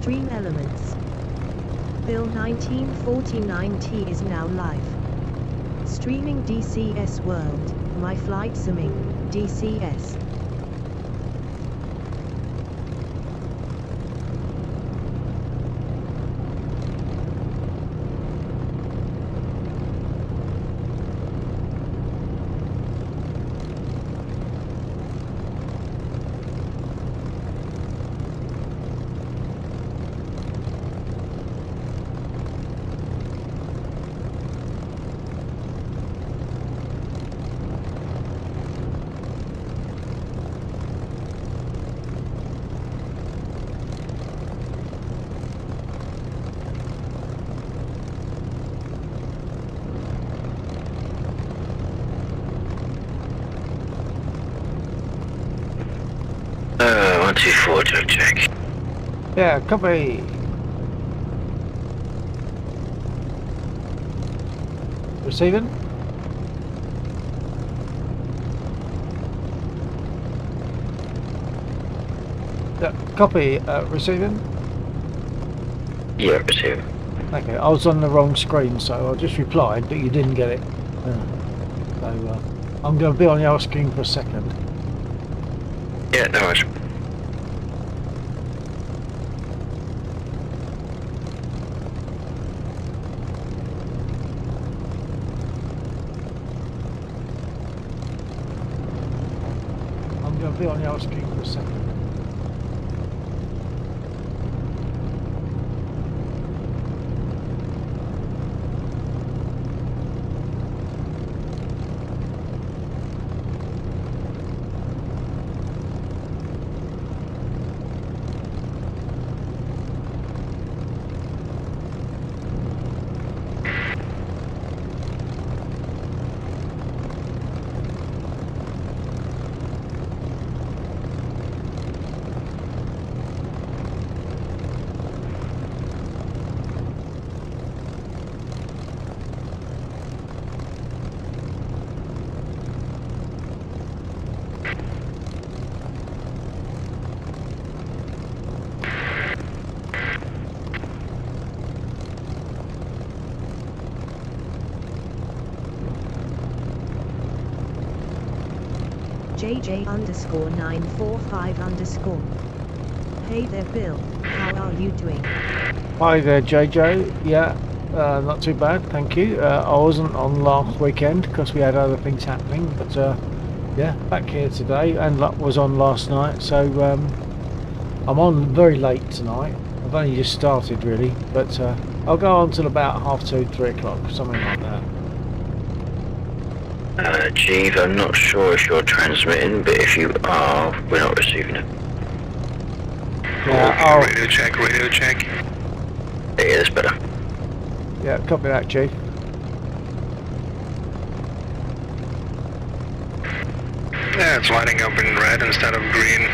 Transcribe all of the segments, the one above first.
Stream Elements. Bill 1949T is now live. Streaming DCS World, My Flight Simming, DCS. Check. Yeah, copy. Receiving. Yeah, copy. Receiving. Yeah, receiving. Okay, I was on the wrong screen, so I just replied, but you didn't get it. So I'm going to be on the other screen for a second. Yeah, no worries. Be on the other screen for a second. JJ_945_. Hey there Bill, how are you doing? Hi there JJ, yeah, not too bad, thank you. I wasn't on last weekend because we had other things happening, but yeah, back here today, and was on last night, so I'm on very late tonight. I've only just started really, but I'll go on till about 2:30, 3 o'clock, something like that. Chief, I'm not sure if you're transmitting, but if you are, we're not receiving it. Yeah, okay, radio check. Yeah, that's better. Yeah, copy that, Chief. Yeah, it's lighting up in red instead of green.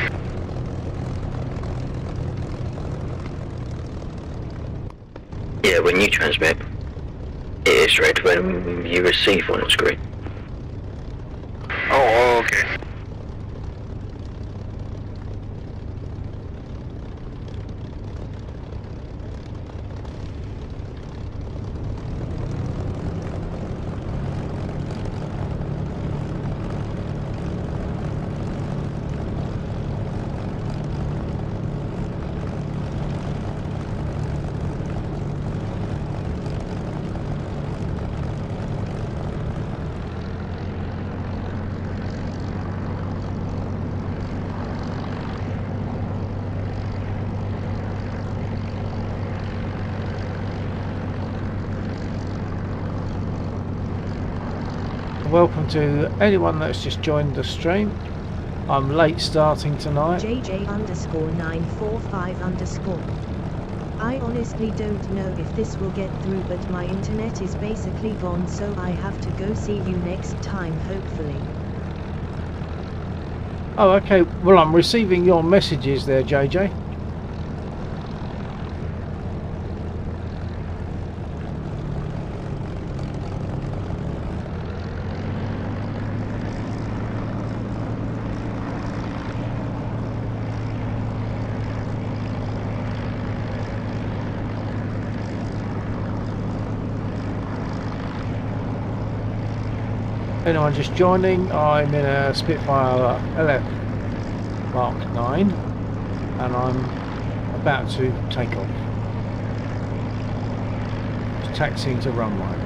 Yeah, when you transmit, it is red. When you receive one, it's green. Oh, okay. Welcome to anyone that's just joined the stream. I'm late starting tonight. JJ_945_. I honestly don't know if this will get through, but my internet is basically gone, so I have to go. See you next time, hopefully. Oh, okay. Well, I'm receiving your messages there, JJ. Anyone just joining, I'm in a Spitfire LF Mark 9 and I'm about to take off. Just taxiing to runway.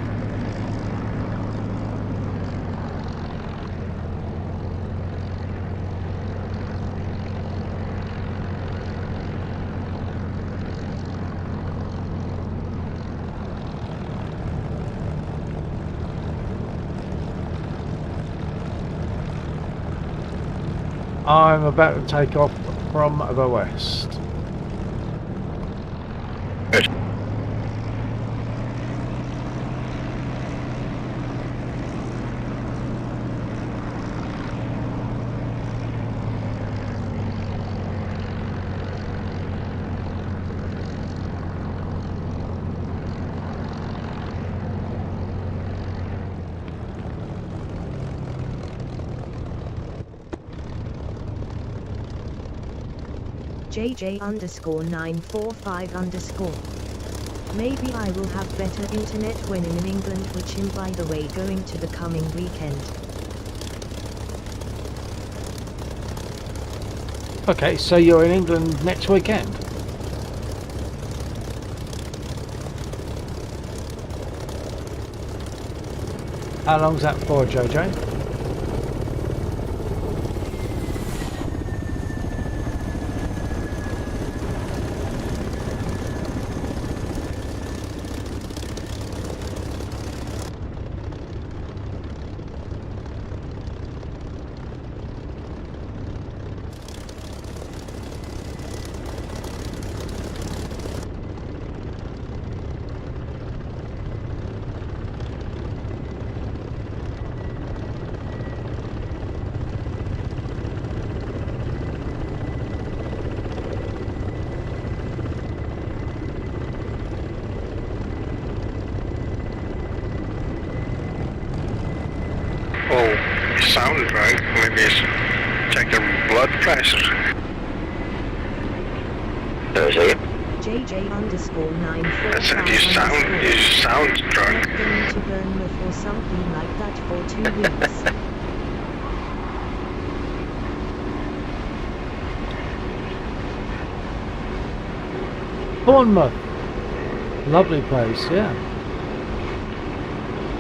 I'm about to take off from the west. Good. JJ_945_. Maybe I will have better internet when in England, which am by the way going to the coming weekend. Okay, so you're in England next weekend? How long's that for, JJ? Oh, you sound right. Maybe it's check your blood pressure. So JJ_945. I said you sound drunk. Not going to Bournemouth or something like that for 2 weeks. Bournemouth. Lovely place, yeah.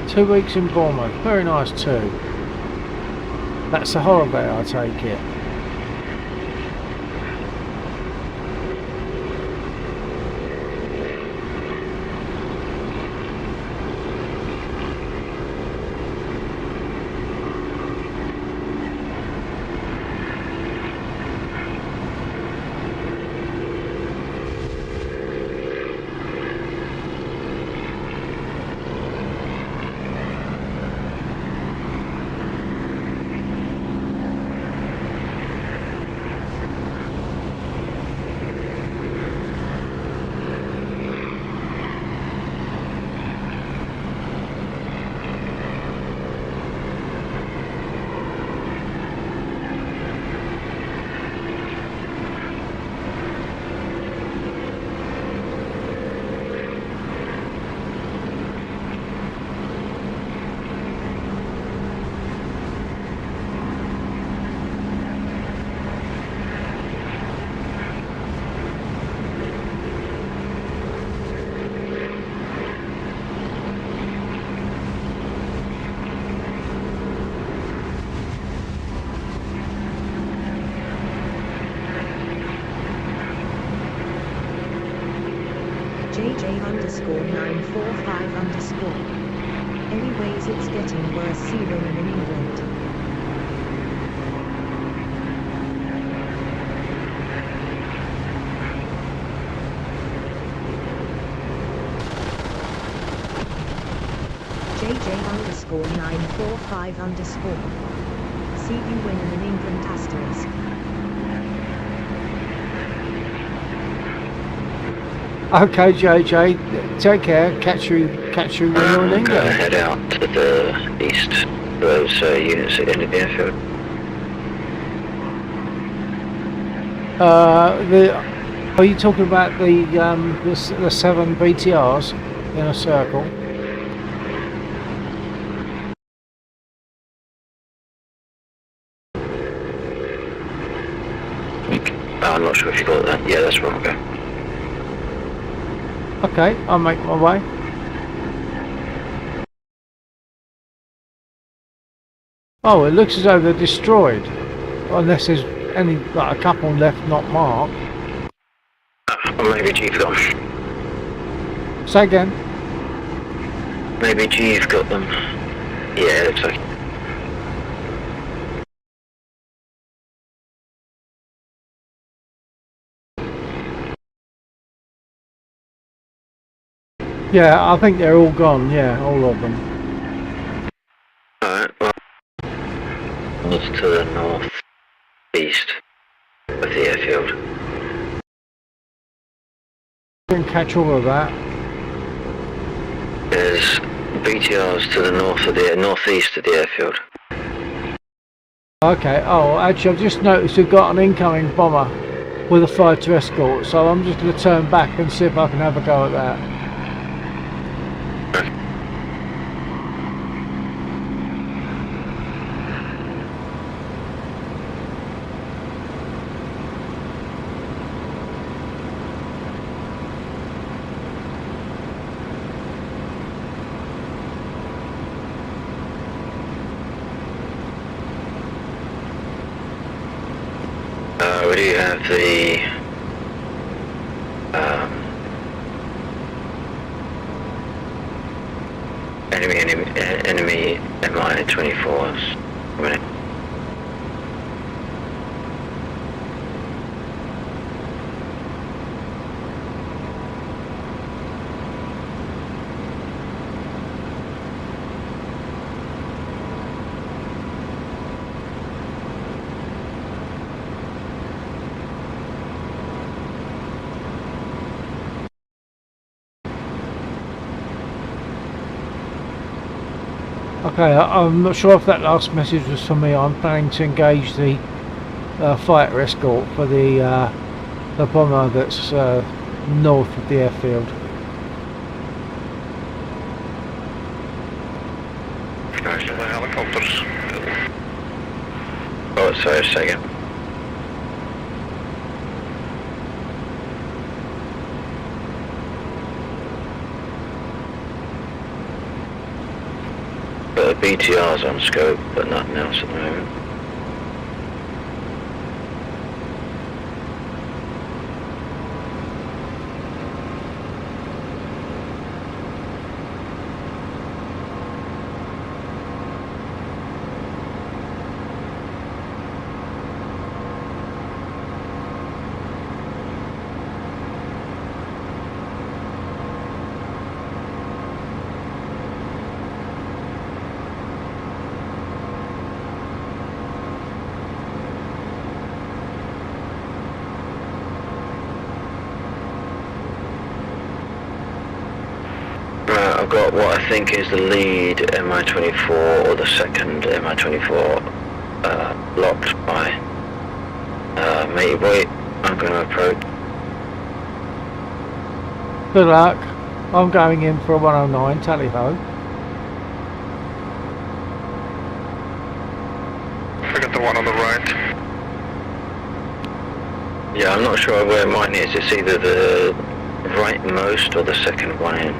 2 weeks in Bournemouth. Very nice too. That's a holiday, I take it. JJ_945_. Anyways, it's getting worse. See when I'm in England. JJ_945_. See you when I'm in England. Asterisk. Okay, JJ, take care. Catch you when you're in I'm England. going to head out to the east. Those units at the end of the airfield. Are you talking about the 7 BTRs in a circle? sure if you got that. Yeah, that's where I'll go. Okay, I'll make my way. Oh, it looks as though they're destroyed. Unless there's any, like a couple left not marked. Or maybe G've got them. Say again. Maybe G've got them. Yeah, it looks like. Yeah, I think they're all gone. Yeah, all of them. Alright, well. It's to the north-east of the airfield. Didn't catch all of that. There's BTRs to the northeast of the airfield. Okay, oh, actually I've just noticed we've got an incoming bomber with a fighter escort, so I'm just going to turn back and see if I can have a go at that. We do have the enemy Mi-24s. Okay, I'm not sure if that last message was for me. I'm planning to engage the fighter escort for the bomber that's north of the airfield. The helicopters. Oh, sorry, a second. Got the BTRs on scope, but nothing else at the moment. I've got what I think is the lead Mi-24 or the second Mi-24 locked by matey boy. I'm going to approach. Good luck. I'm going in for a 109, tally ho. I got the one on the right. Yeah, I'm not sure where mine is. It's either the rightmost or the second one in.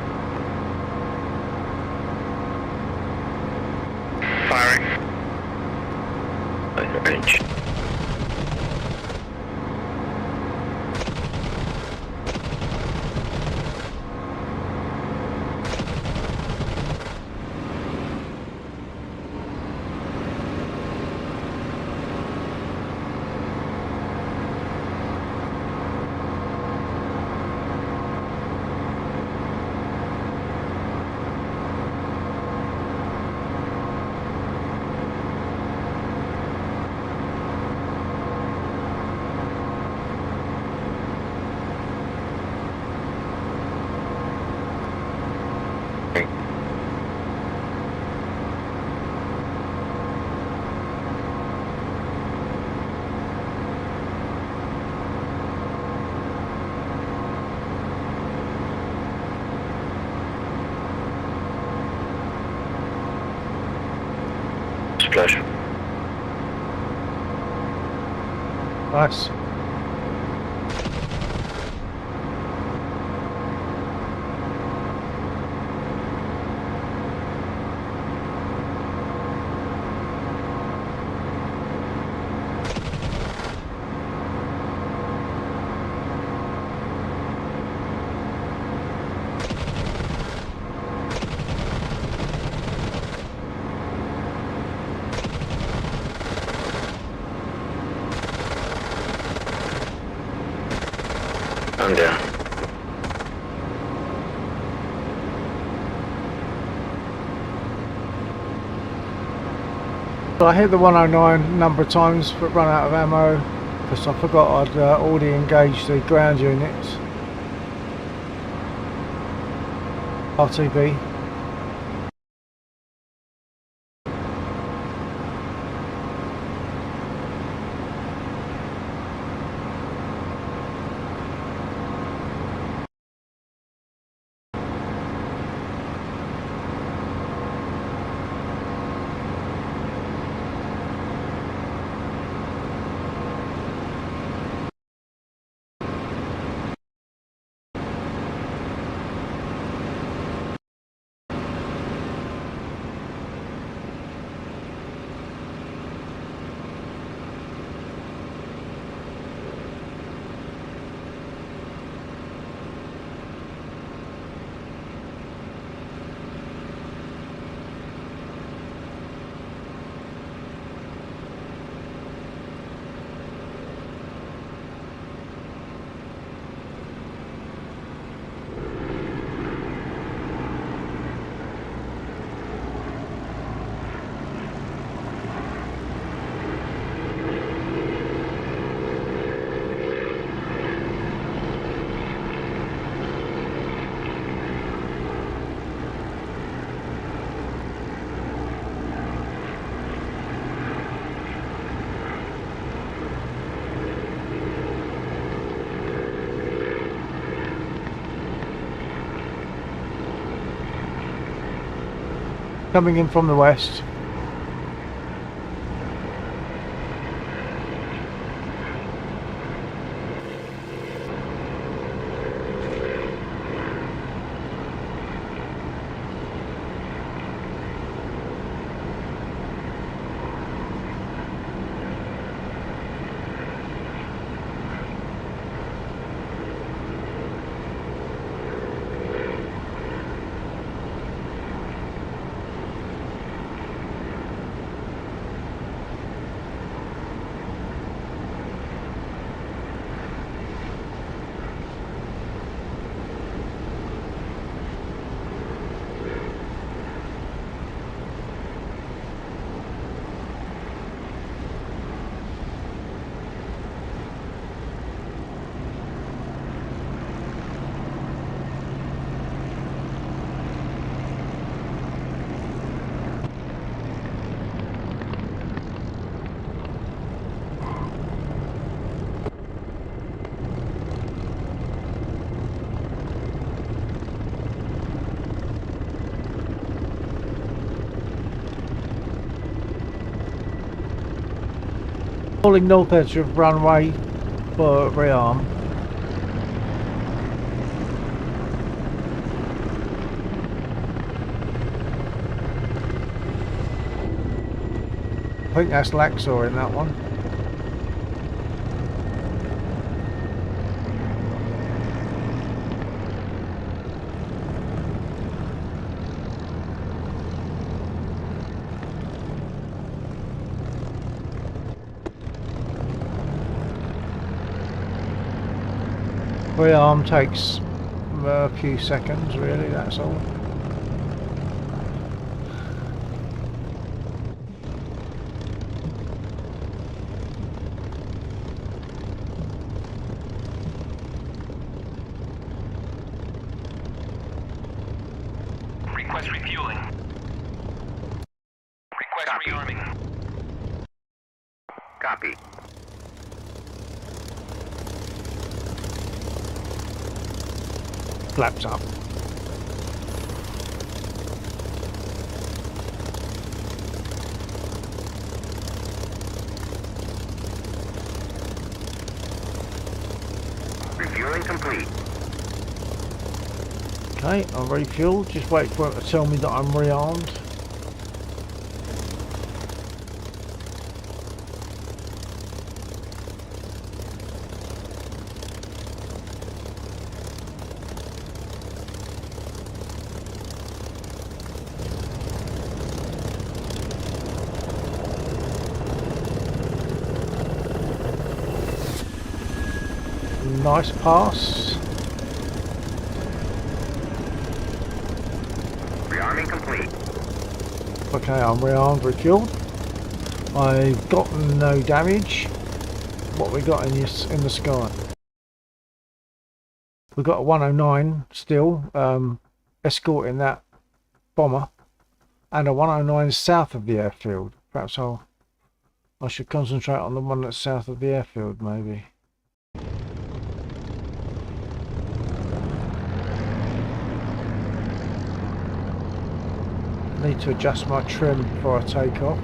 Firing. Like the range. Splash. Nice. And yeah. I hit the 109 a number of times but run out of ammo because I forgot I'd already engaged the ground units. RTB. Coming in from the west. Falling north edge of runway for rearm. I think that's Laxor in that one. Rearm takes a few seconds really, that's all. Request refueling. Request rearming. Copy. Flaps up. Refueling complete. Okay, I'm refueled. Just wait for it to tell me that I'm rearmed. Nice pass. Rearming complete. Okay, I'm rearmed, refueled. I've got no damage. What we got in the sky? We've got a 109 still, escorting that bomber, and a 109 south of the airfield. Perhaps I should concentrate on the one that's south of the airfield, maybe. Need to adjust my trim before I take off.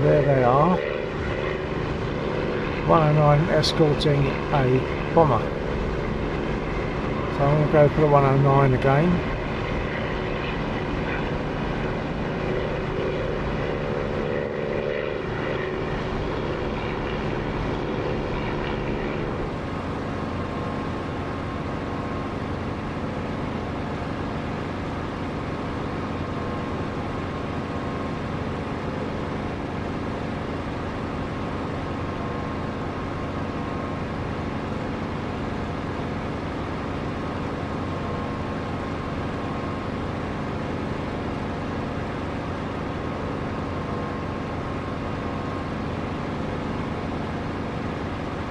There they are. 109 escorting a bomber. So I'm going to go for the 109 again.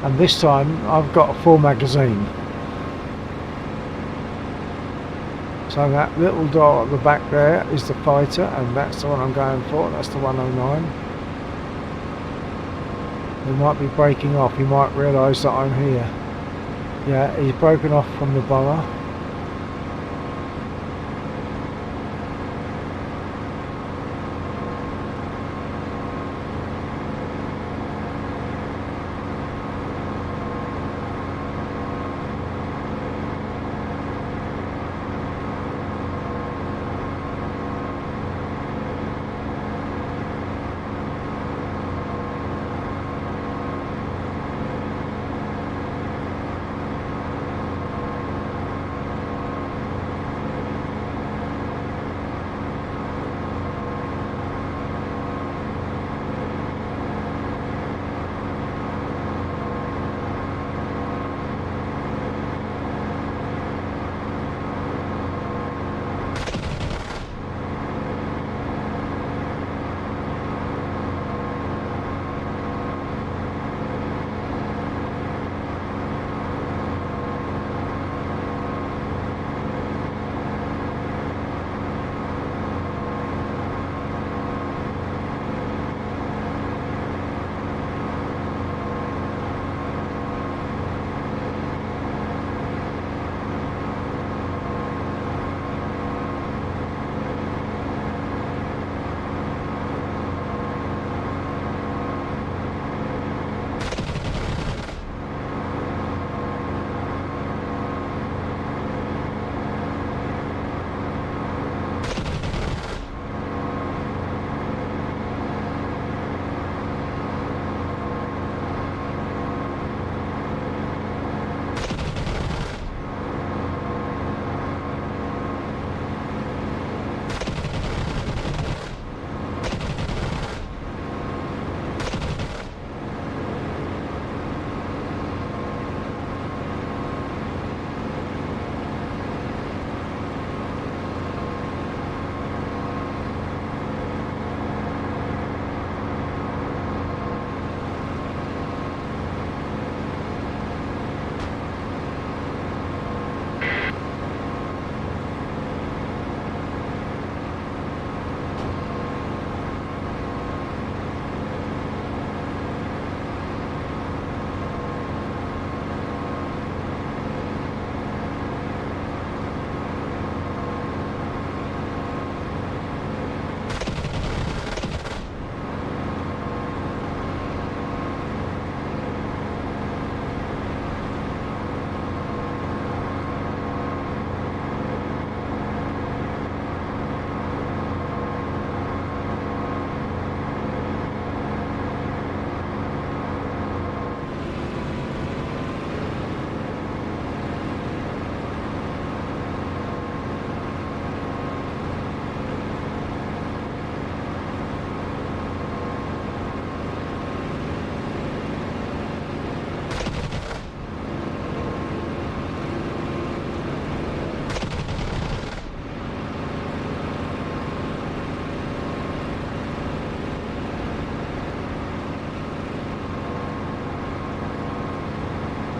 And this time I've got a full magazine. So that little dot at the back there is the fighter, and that's the one I'm going for. That's the 109. He might be breaking off. He might realise that I'm here. Yeah, he's broken off from the bomber.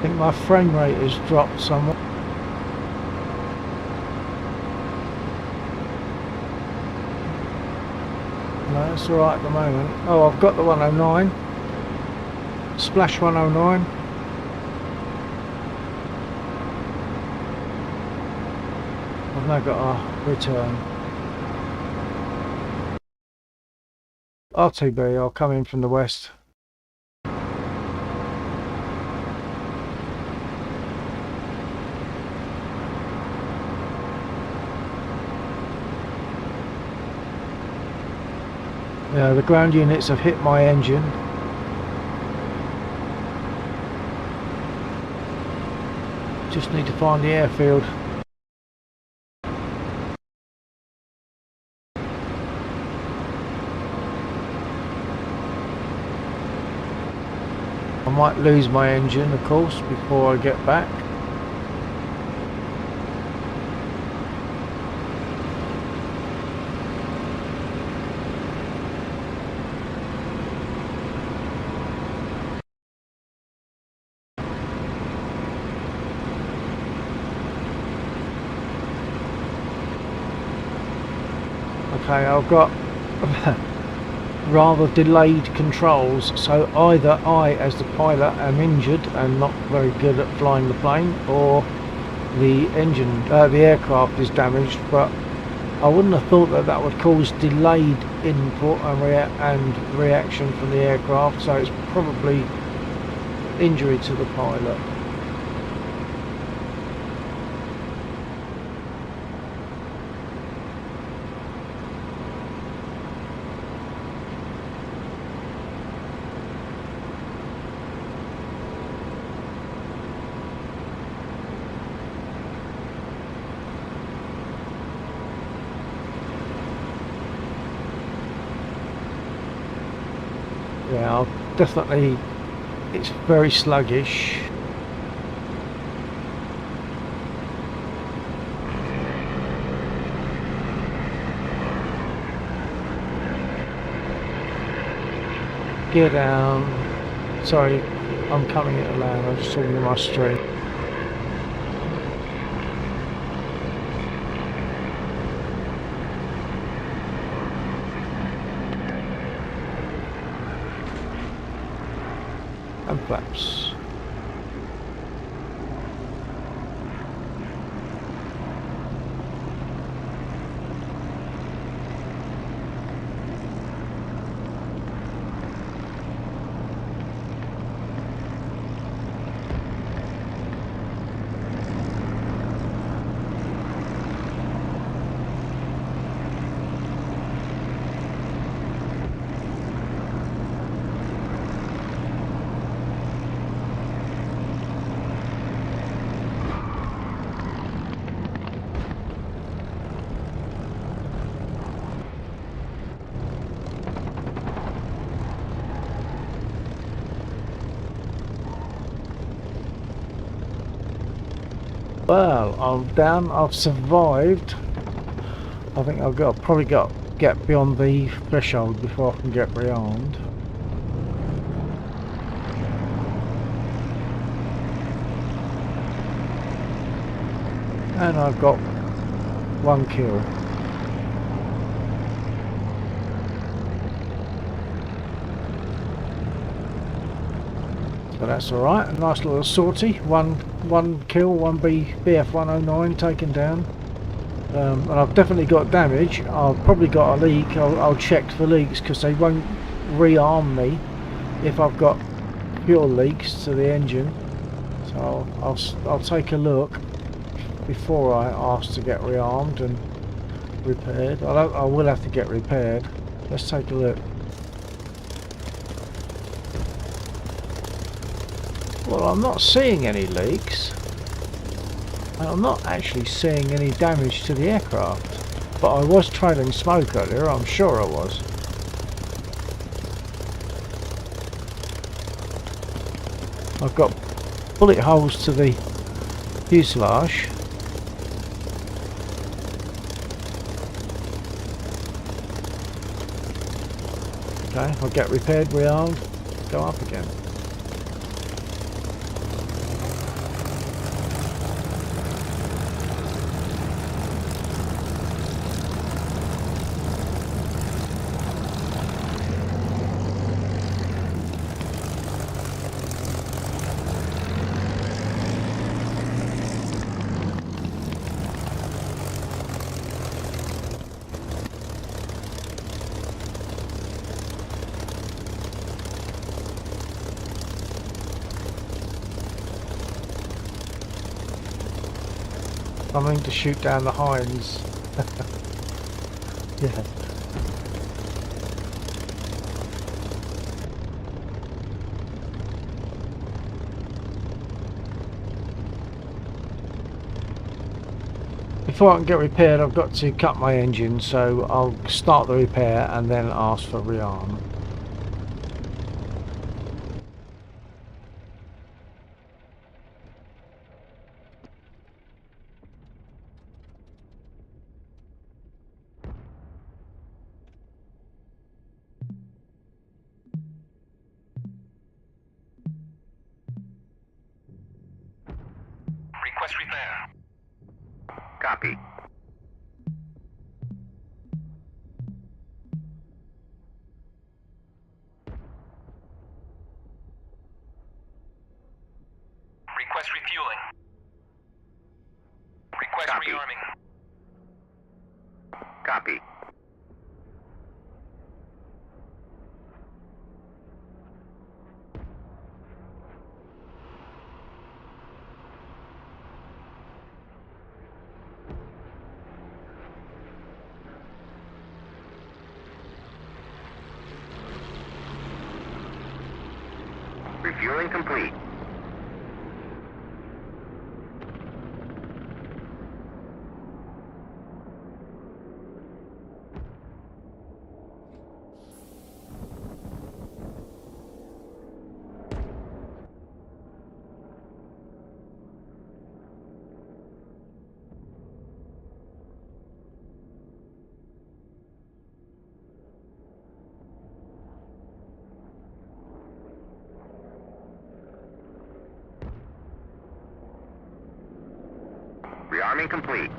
think my frame rate has dropped somewhat. No, it's alright at the moment. Oh, I've got the 109. Splash 109. I've now got a return. RTB, I'll come in from the west. Yeah, the ground units have hit my engine. Just need to find the airfield. I might lose my engine, of course, before I get back. Okay, I've got rather delayed controls, so either I as the pilot am injured and not very good at flying the plane, or the engine, the aircraft is damaged, but I wouldn't have thought that that would cause delayed input and reaction from the aircraft, so it's probably injury to the pilot. Yeah, I'll definitely, it's very sluggish. Gear down. Sorry, I'm coming at a land, I'm just talking to my stream. And flaps. Well, I'm down. I've survived. I think I've probably got to get beyond the threshold before I can get rearmed. And I've got one kill. But that's alright, a nice little sortie. One kill, one BF 109 taken down. And I've definitely got damage. I've probably got a leak. I'll check for leaks because they won't rearm me if I've got fuel leaks to the engine. So I'll take a look before I ask to get rearmed and repaired. I will have to get repaired. Let's take a look. Well, I'm not seeing any leaks, and I'm not actually seeing any damage to the aircraft, but I was trailing smoke earlier, I'm sure I was. I've got bullet holes to the fuselage. Okay, I'll get repaired, rearmed, go up again. Something to shoot down the hinds. Yeah. Before I can get repaired, I've got to cut my engine, so I'll start the repair and then ask for rearm. Request repair. Copy. Request refueling. Request Copy. rearming. Copy. Refueling complete. Rearming complete.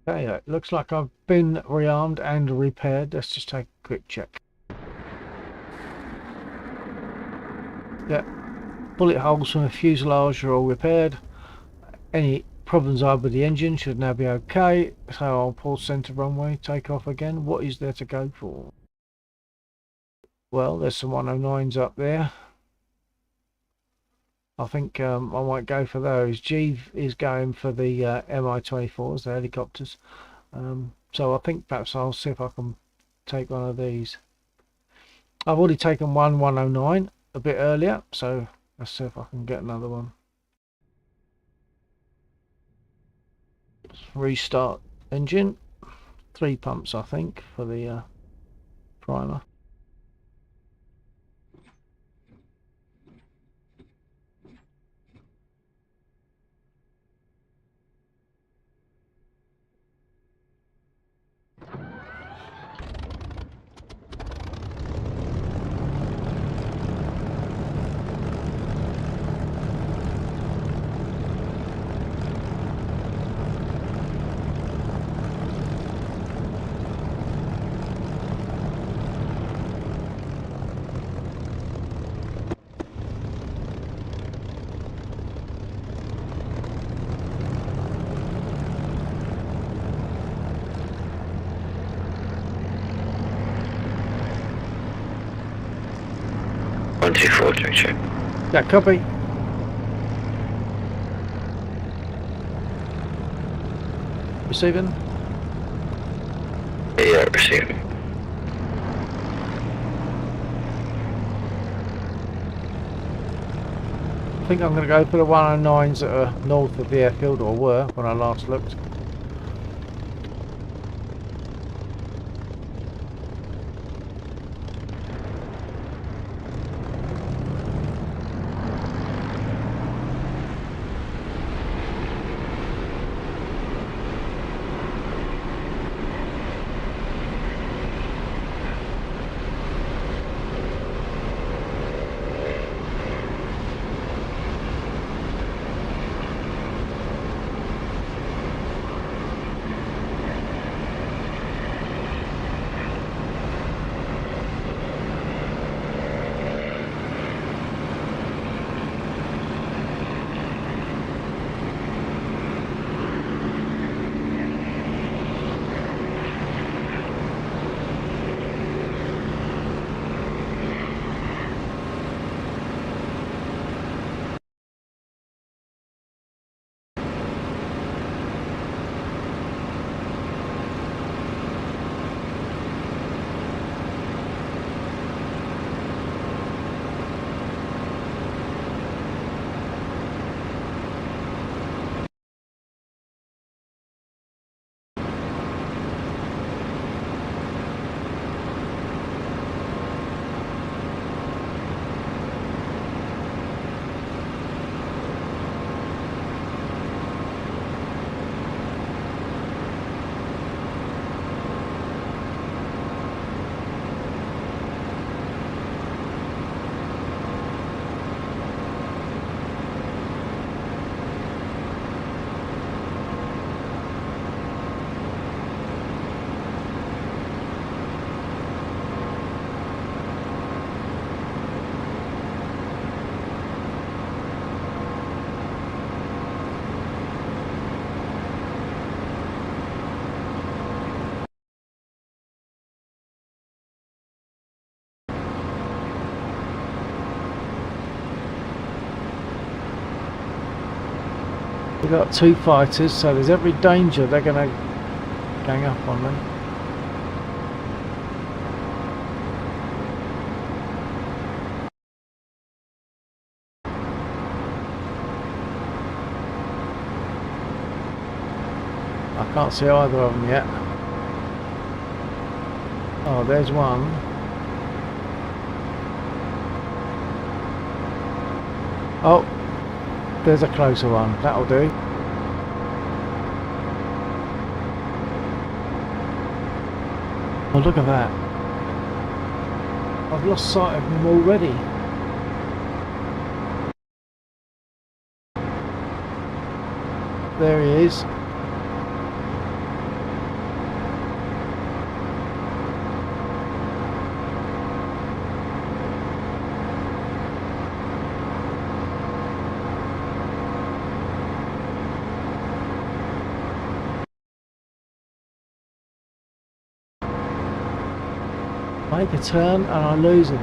Okay, it looks like I've been rearmed and repaired. Let's just take a quick check. Yeah, bullet holes from the fuselage are all repaired. Any problems I had with the engine should now be okay. So I'll pull centre runway, take off again. What is there to go for? Well, there's some 109s up there. I think I might go for those. G is going for the Mi-24s, the helicopters. So I think perhaps I'll see if I can take one of these. I've already taken one 109 a bit earlier, so let's see if I can get another one. Restart engine. 3 pumps, I think, for the primer. 124, check. Yeah, copy. Receiving. Yeah, receiving. I think I'm going to go for the 109s that are north of the airfield, or were when I last looked. We've got 2 fighters, so there's every danger they're going to gang up on me. I can't see either of them yet. Oh, there's one. Oh, there's a closer one. That'll do. Oh, look at that. I've lost sight of him already. There he is. Make a turn and I lose him.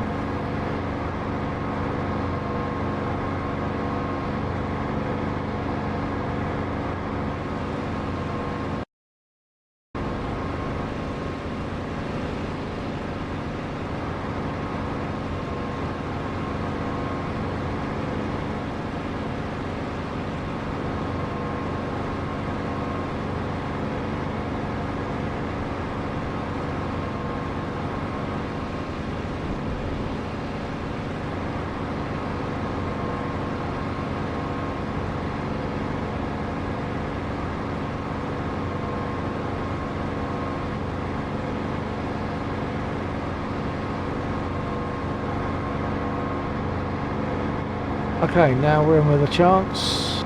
Okay, now we're in with a chance.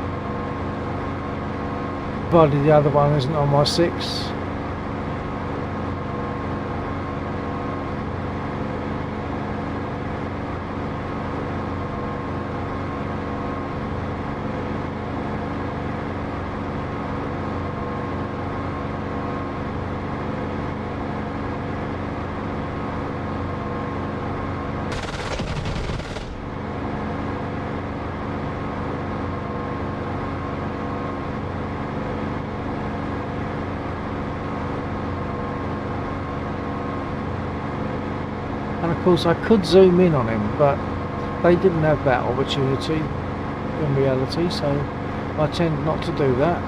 Provided the other one isn't on my 6. And of course I could zoom in on him, but they didn't have that opportunity in reality, so I tend not to do that.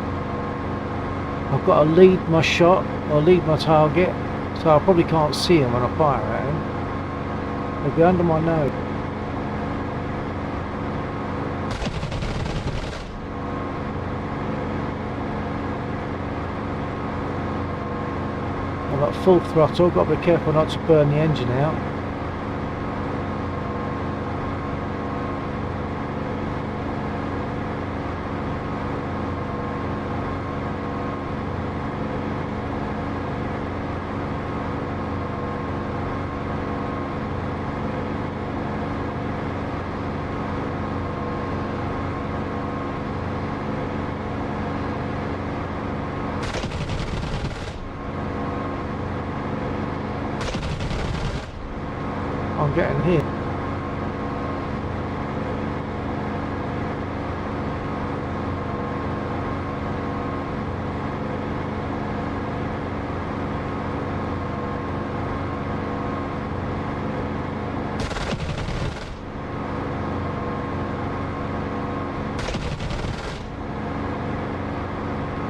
I've got to lead my shot or lead my target, so I probably can't see him when I fire at him. They'll be under my nose. I've got full throttle, got to be careful not to burn the engine out. I'm getting hit.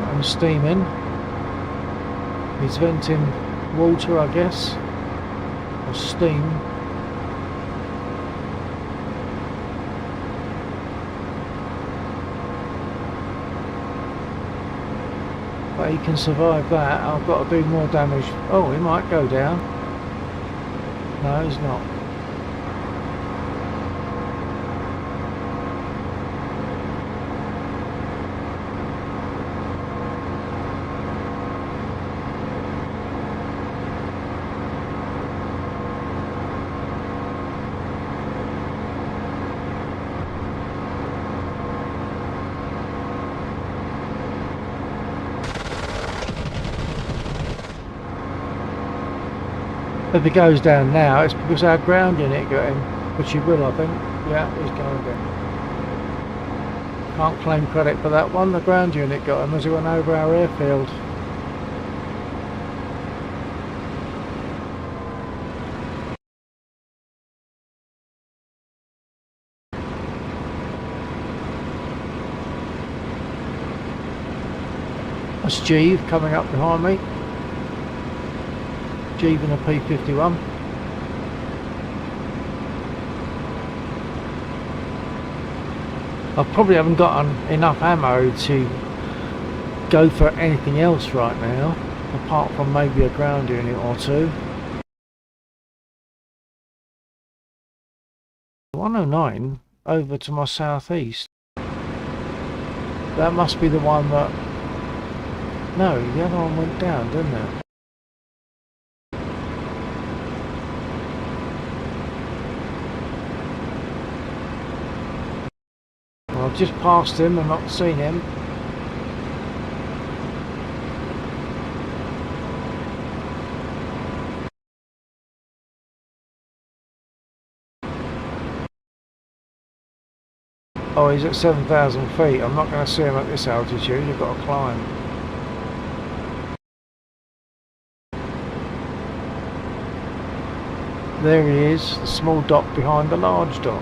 I'm steaming. He's venting water, I guess, or steam. But he can survive that. I've got to do more damage. Oh, he might go down. No, he's not. If he goes down now, it's because our ground unit got him, which he will, I think. Yeah, he's going down. Can't claim credit for that one. The ground unit got him as he went over our airfield. That's Jeeve coming up behind me. Jeeve in a P51. I probably haven't got enough ammo to go for anything else right now, apart from maybe a ground unit or two. 109 over to my southeast. That must be the one that... No, the other one went down, didn't it? Well, I've just passed him and not seen him. Oh, he's at 7,000 feet. I'm not going to see him at this altitude. You've got to climb. There he is, the small dot behind the large dot.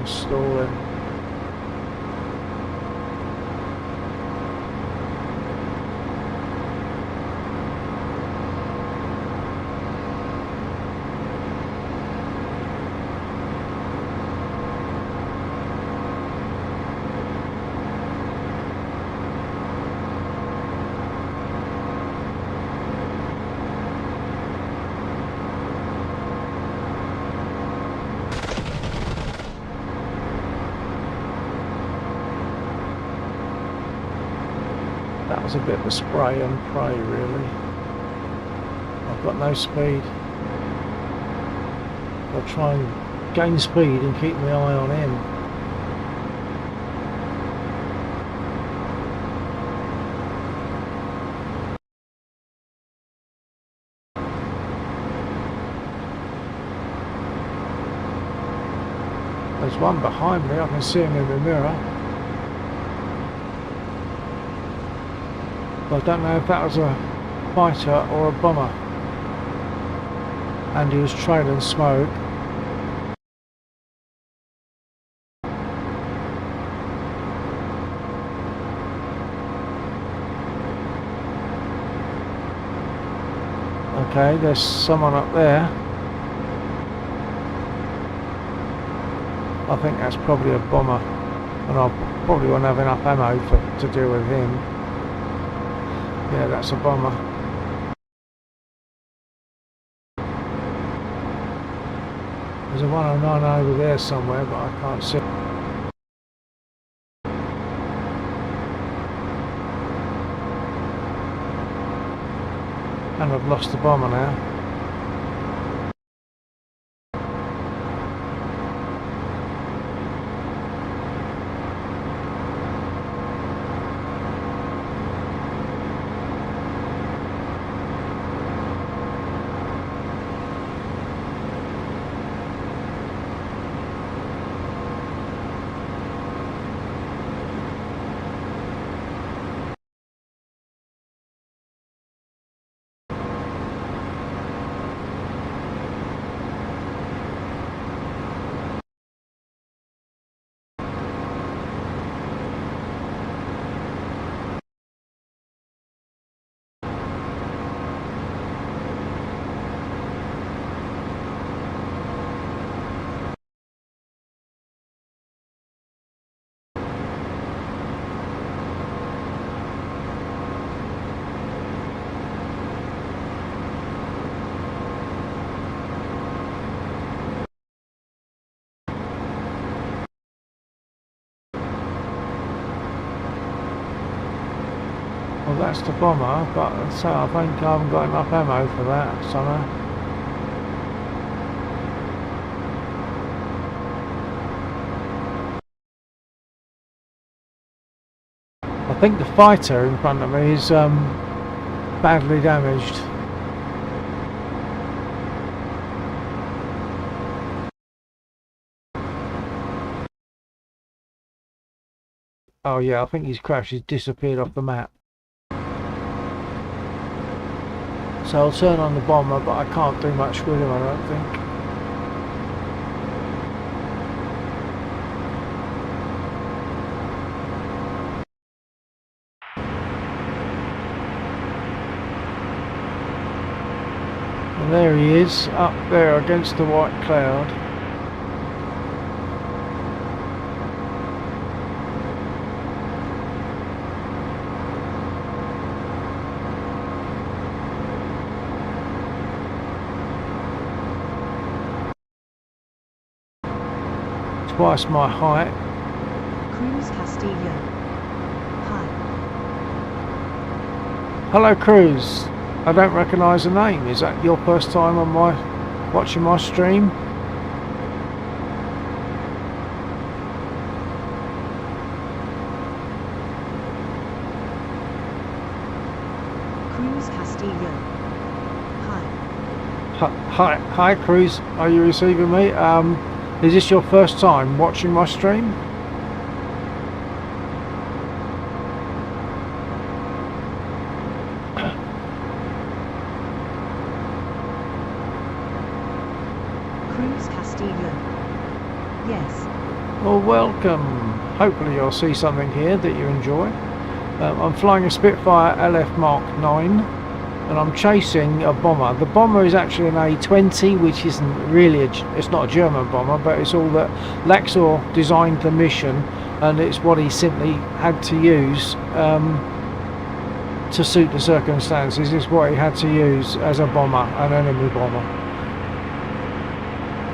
Stalling. That was a bit of a spray and pray, really. I've got no speed. I'll try and gain speed and keep my eye on him. There's one behind me, I can see him in the mirror. But I don't know if that was a fighter or a bomber. And he was trailing smoke. Okay, there's someone up there. I think that's probably a bomber, and I probably won't have enough ammo to deal with him. Yeah, that's a bomber. There's a 109 over there somewhere, but I can't see. And I've lost the bomber now. Well, that's the bomber, but so I think I haven't got enough ammo for that somehow. I think the fighter in front of me is badly damaged. Oh yeah, I think he's crashed, he's disappeared off the map. So I'll turn on the bomber, but I can't do much with him, I don't think. And there he is, up there against the white cloud. Twice my height. Cruz Castillo. Hi. Hello Cruz. I don't recognise the name. Is that your first time on watching my stream? Cruz Castillo. Hi Cruz. Are you receiving me? Is this your first time watching my stream? Cruz Castillo. Yes. Well, welcome. Hopefully you'll see something here that you enjoy. I'm flying a Spitfire LF Mark 9 and I'm chasing a bomber. The bomber is actually an A-20, which isn't really it's not a German bomber, but it's all that Laxor designed the mission, and it's what he simply had to use to suit the circumstances. It's what he had to use as a bomber, an enemy bomber.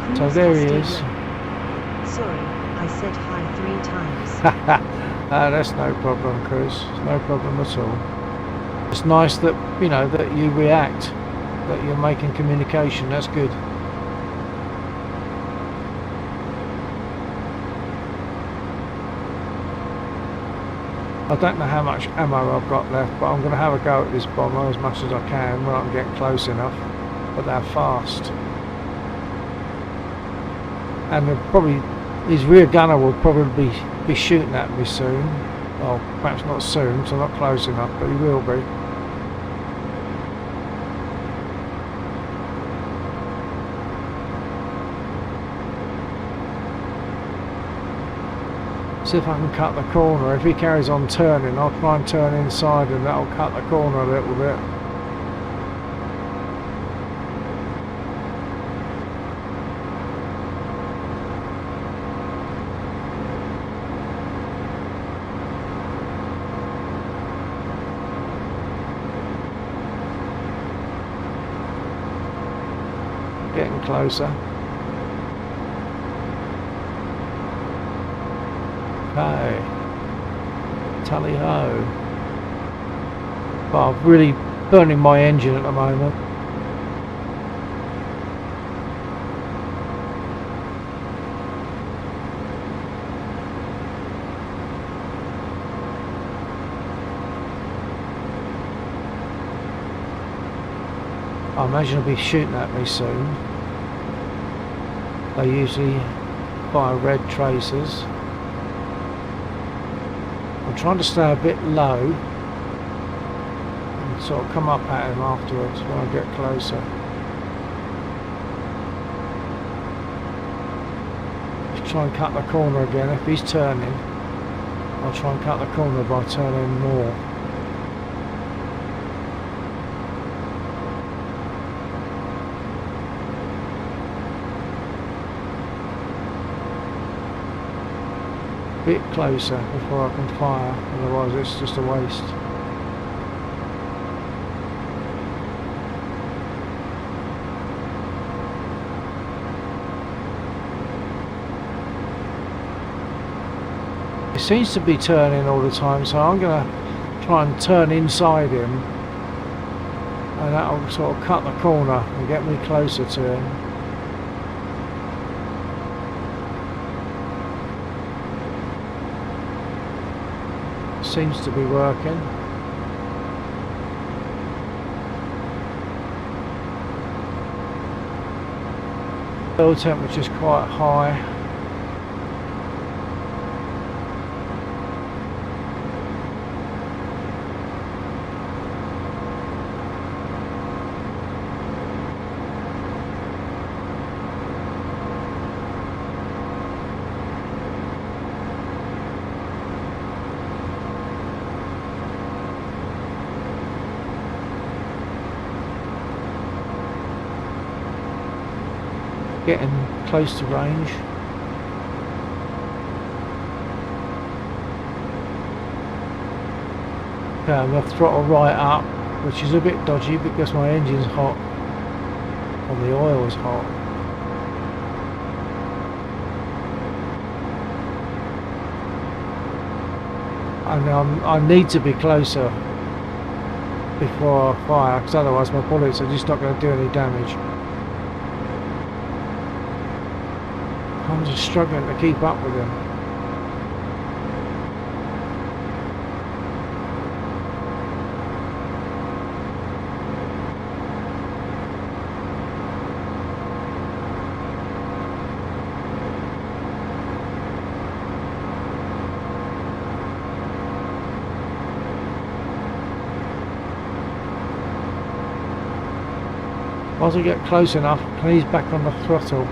Cruz So there he Castillo. is. Sorry, I said hi 3 times. That's no problem, Chris. No problem at all. It's nice that, you know, that you react, that you're making communication. That's good. I don't know how much ammo I've got left, but I'm going to have a go at this bomber as much as I can when I can get close enough. But they're fast. And his rear gunner will probably be shooting at me soon. Well, perhaps not soon, so not close enough, but he will be. See if I can cut the corner. If he carries on turning, I'll try and turn inside and that'll cut the corner a little bit. Getting closer. Okay, tally ho. But I'm really burning my engine at the moment. I imagine he'll be shooting at me soon. They usually fire red tracers. I'm trying to stay a bit low and sort of come up at him afterwards when I get closer. Just try and cut the corner again. If he's turning, I'll try and cut the corner by turning more. Bit closer before I can fire, otherwise it's just a waste. It seems to be turning all the time, so I'm going to try and turn inside him and that'll sort of cut the corner and get me closer to him. Seems to be working. Oil temperature's quite high. Getting close to range. Okay, I'm going to throttle right up, which is a bit dodgy because my engine's hot and the oil is hot. And I need to be closer before I fire, because otherwise my bullets are just not going to do any damage. I'm just struggling to keep up with him. Once I get close enough, he's back on the throttle.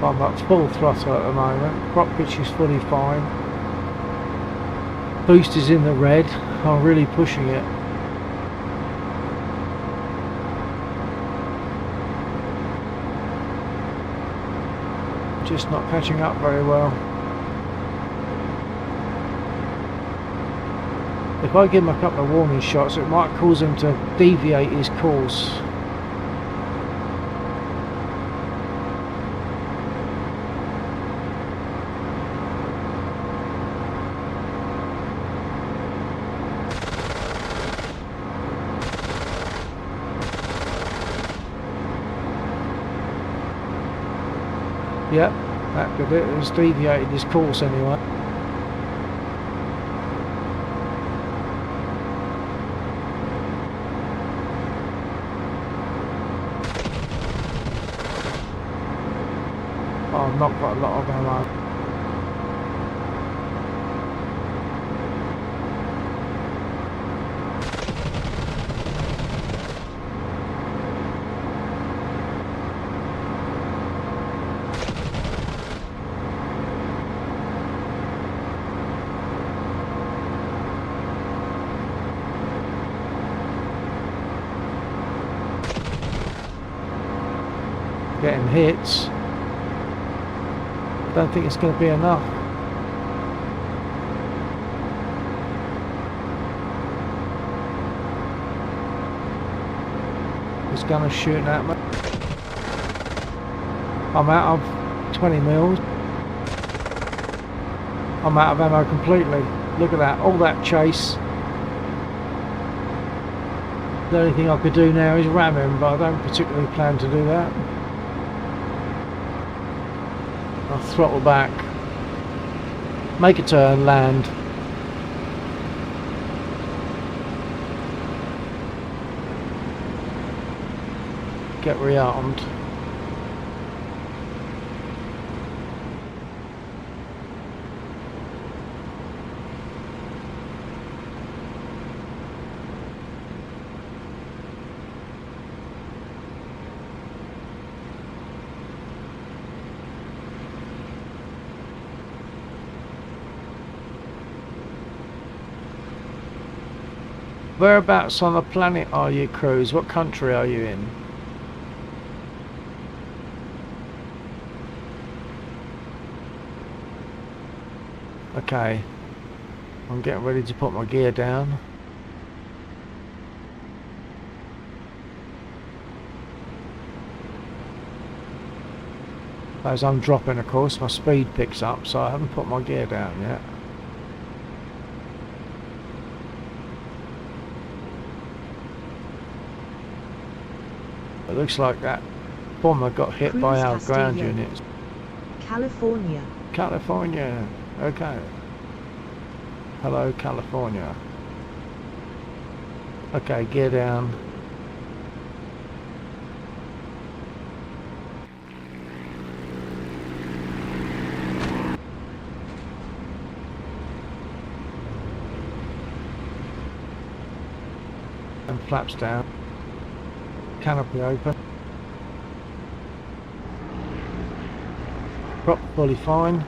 I'm at full throttle at the moment. Crop pitch is fully fine. Boost is in the red. I'm really pushing it. Just not catching up very well. If I give him a couple of warning shots, it might cause him to deviate his course. Yep, that did it. It's deviated his course anyway. Oh, I've not got a lot of ammo. Getting hits. Don't think it's going to be enough. This gun is shooting at me. I'm out of 20 mils. I'm out of ammo completely. Look at that, all that chase. The only thing I could do now is ram him, but I don't particularly plan to do that. I'll throttle back, make a turn, land. Get rearmed. Whereabouts on the planet are you, Cruz? What country are you in? Okay, I'm getting ready to put my gear down. As I'm dropping, of course, my speed picks up, so I haven't put my gear down yet. It looks like that bomber got hit Cruz by our Castillo. ground units. California. California, okay. Hello, California. Okay, gear down. And flaps down. Canopy open. Prop fully fine.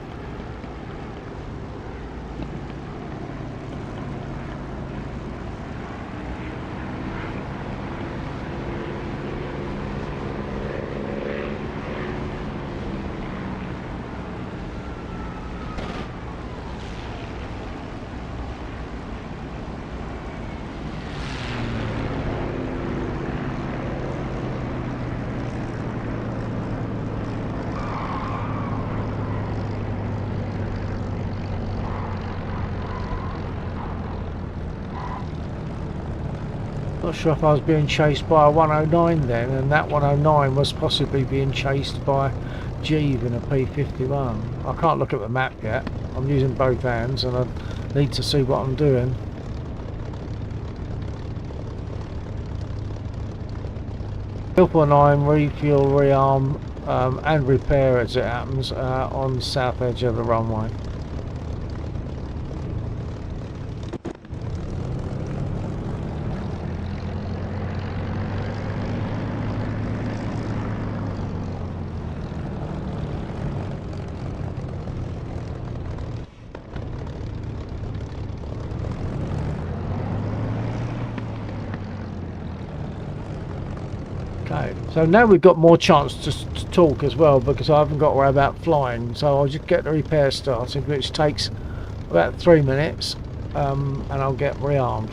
Not sure if I was being chased by a 109 then, and that 109 was possibly being chased by Jeeve in a P51. I can't look at the map yet. I'm using both hands and I need to see what I'm doing. Triple 9, refuel, rearm and repair as it happens on south edge of the runway. Okay, so now we've got more chance to talk as well, because I haven't got to worry about flying, so I'll just get the repair started, which takes about 3 minutes, and I'll get rearmed.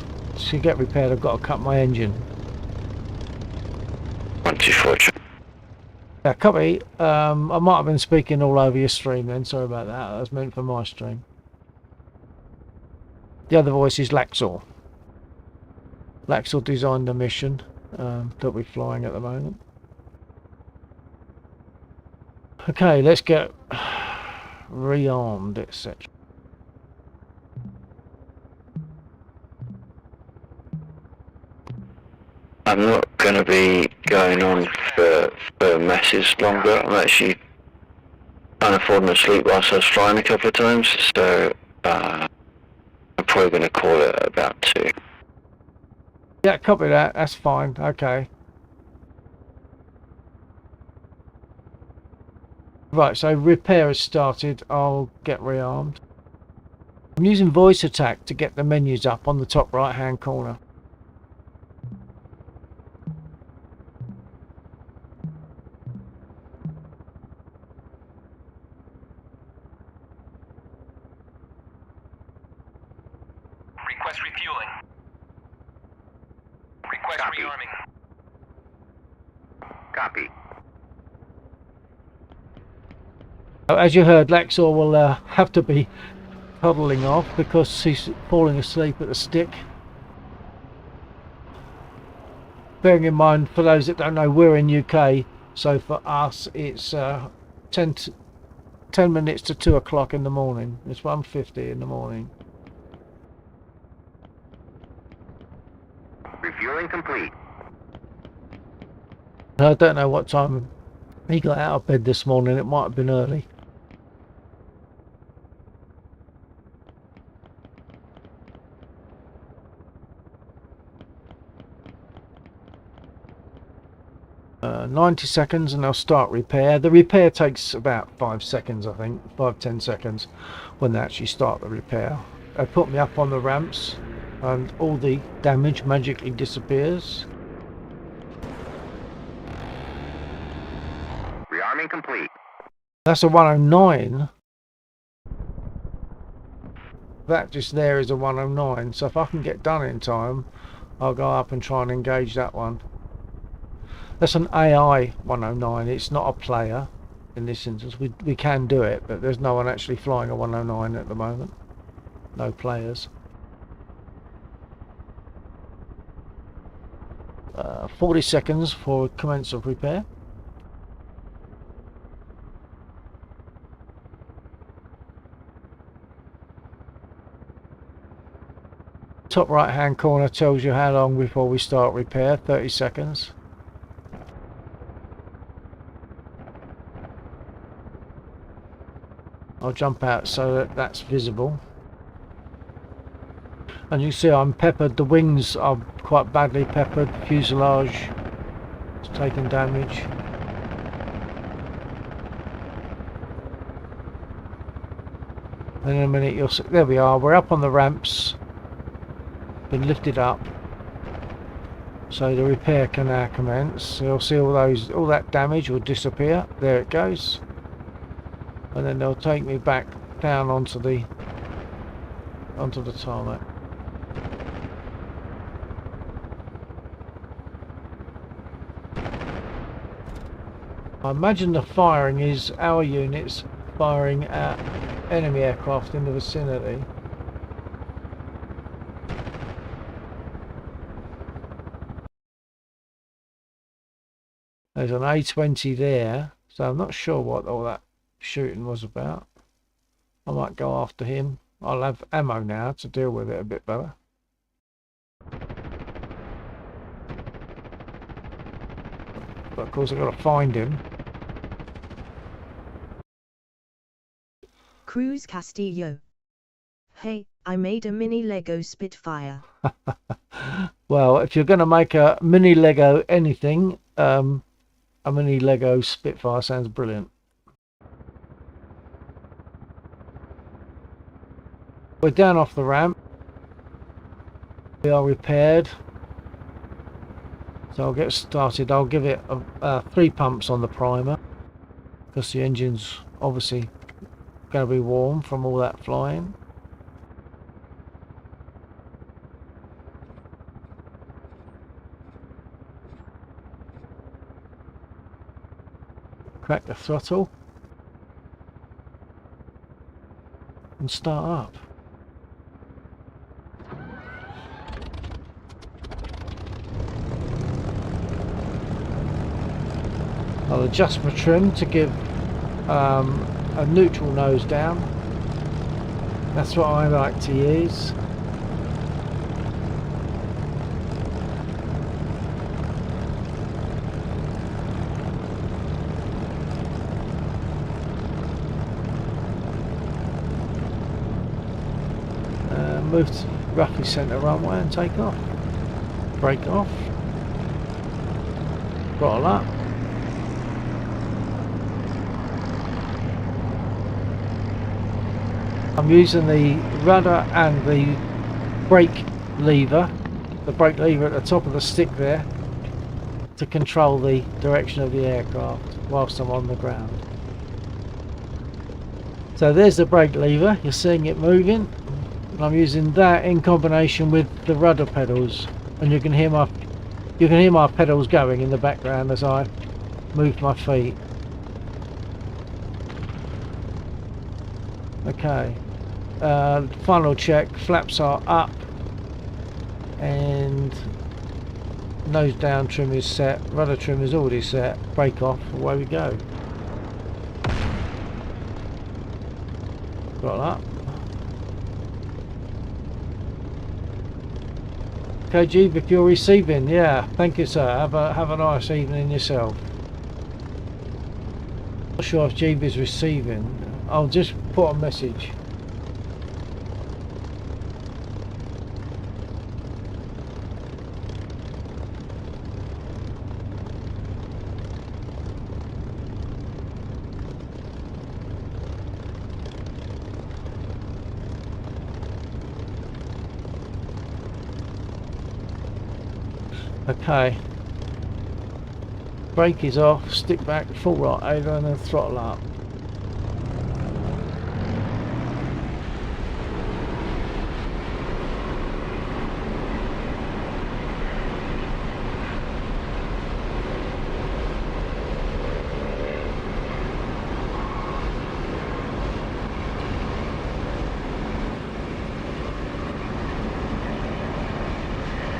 To get repaired I've got to cut my engine. 124. Yeah, copy. I might have been speaking all over your stream then, sorry about that, that was meant for my stream. The other voice is Laxor. Laxor designed the mission that we're flying at the moment. Okay, let's get rearmed, etc. I'm not going to be going on for messes longer. I'm actually kind of falling asleep whilst I was flying a couple of times, so I'm probably going to call it about 2. Yeah, copy that. That's fine. Okay. Right, so repair has started. I'll get rearmed. I'm using voice attack to get the menus up on the top right hand corner. Request refueling. Request Copy. rearming. Copy. As you heard, Lexor will have to be puddling off because he's falling asleep at the stick. Bearing in mind, for those that don't know, we're in UK, so for us it's 10 minutes to 2 o'clock in the morning. It's 1:50 in the morning. Refueling complete. I don't know what time he got out of bed this morning. It might have been early. Uh, 90 seconds and they'll start repair. The repair takes about 5 seconds, I think, 5-10 seconds when they actually start the repair. They put me up on the ramps and all the damage magically disappears. Rearming complete. That's a 109. That just there is a 109, so if I can get done in time, I'll go up and try and engage that one. That's an AI 109, it's not a player in this instance. We can do it, but there's no one actually flying a 109 at the moment. No players. 40 seconds for commence of repair. Top right hand corner tells you how long before we start repair, 30 seconds. I'll jump out so that that's visible. And you see I'm peppered, the wings are quite badly peppered, fuselage is taking damage. And in a minute you'll see, there we are, we're up on the ramps, been lifted up. So the repair can now commence. So you'll see all that damage will disappear. There it goes. And then they'll take me back down onto the tarmac. I imagine the firing is our units firing at enemy aircraft in the vicinity. There's an A-20 there, so I'm not sure what all that shooting was about. I might go after him. I'll have ammo now to deal with it a bit better. But of course I've got to find him. Cruz Castillo. Hey, I made a mini Lego Spitfire. Well, if you're going to make a mini Lego anything, a mini Lego Spitfire sounds brilliant. We're down off the ramp. We are repaired. So I'll get started. I'll give it 3 pumps on the primer because the engine's obviously going to be warm from all that flying. Crack the throttle and start up. I'll adjust my trim to give a neutral nose down. That's what I like to use. Move to roughly centre runway and take off. Brake off. Throttle up. I'm using the rudder and the brake lever at the top of the stick there, to control the direction of the aircraft whilst I'm on the ground. So there's the brake lever, you're seeing it moving. I'm using that in combination with the rudder pedals, and you can hear my pedals going in the background as I move my feet. Okay, final check, flaps are up and nose down trim is set, rudder trim is already set, brake off, away we go. Got that. Okay, Jeep, if you're receiving, yeah, thank you, sir. Have a nice evening yourself. Not sure if Jeep is receiving. I'll just put a message. Okay, brake is off, stick back, full right over and then throttle up.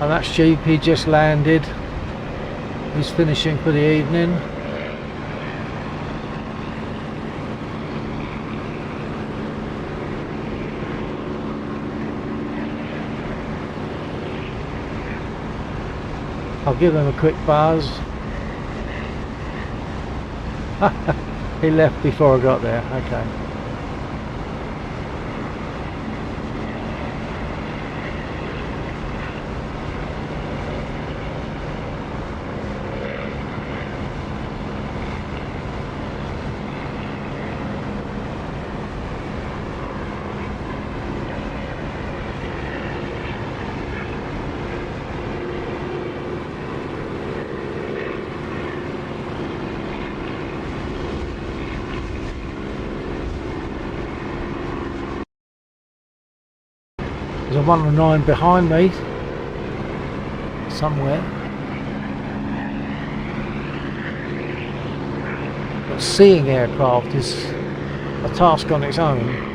And that's Jeep, he just landed. He's finishing for the evening. I'll give him a quick buzz. He left before I got there, okay. There's a 109 behind me somewhere. But seeing aircraft is a task on its own.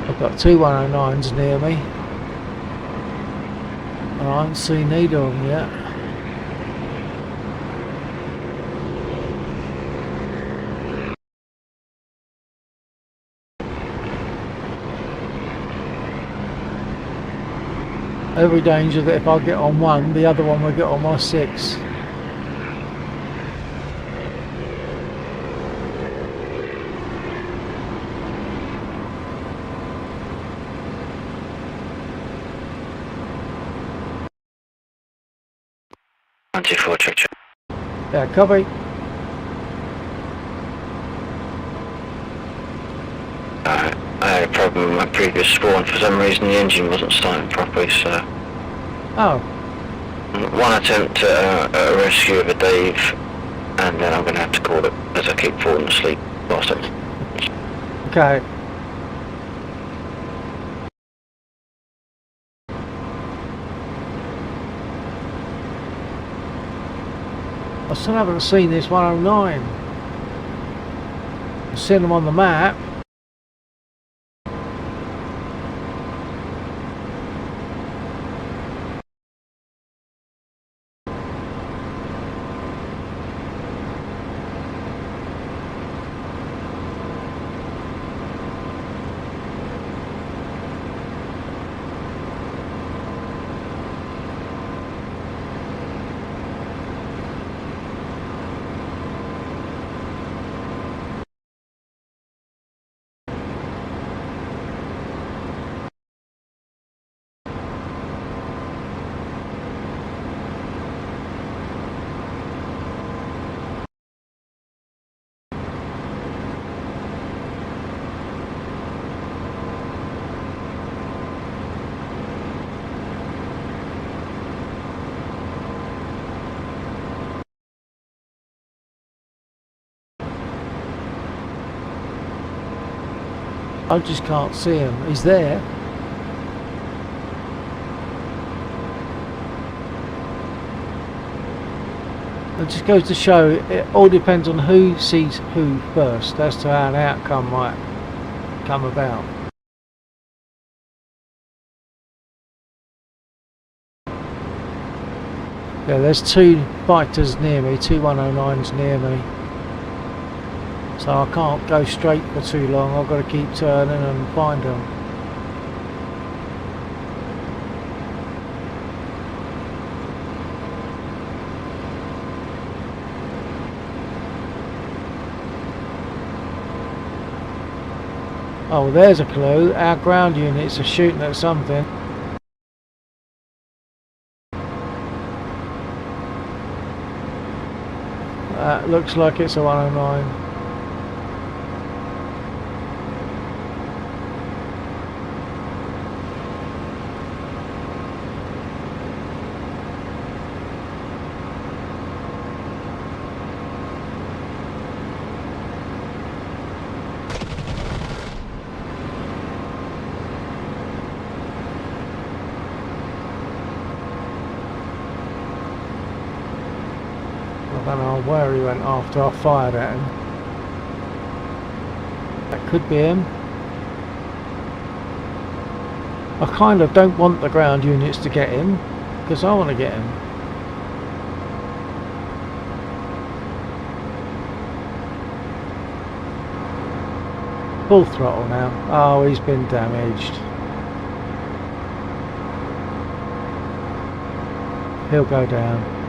I've got two 109s near me. I haven't seen either of them yet. Every danger that if I get on one, the other one will get on my 6. 124, check. Yeah, copy. Alright, I had a problem with my previous spawn. For some reason the engine wasn't starting properly, so... Oh, One attempt at a rescue of a Dave, and then I'm going to have to call it as I keep falling asleep whilst I'm... okay. I still haven't seen this 109. I've seen them on the map. I just can't see him. He's there. It just goes to show it all depends on who sees who first as to how an outcome might come about. Yeah, there's two fighters near me, two 109s near me. So I can't go straight for too long, I've got to keep turning and find them. Oh, there's a clue. Our ground units are shooting at something. Looks like it's a 109. I don't know where he went after I fired at him. That could be him. I kind of don't want the ground units to get him, because I want to get him. Full throttle now. Oh, he's been damaged. He'll go down.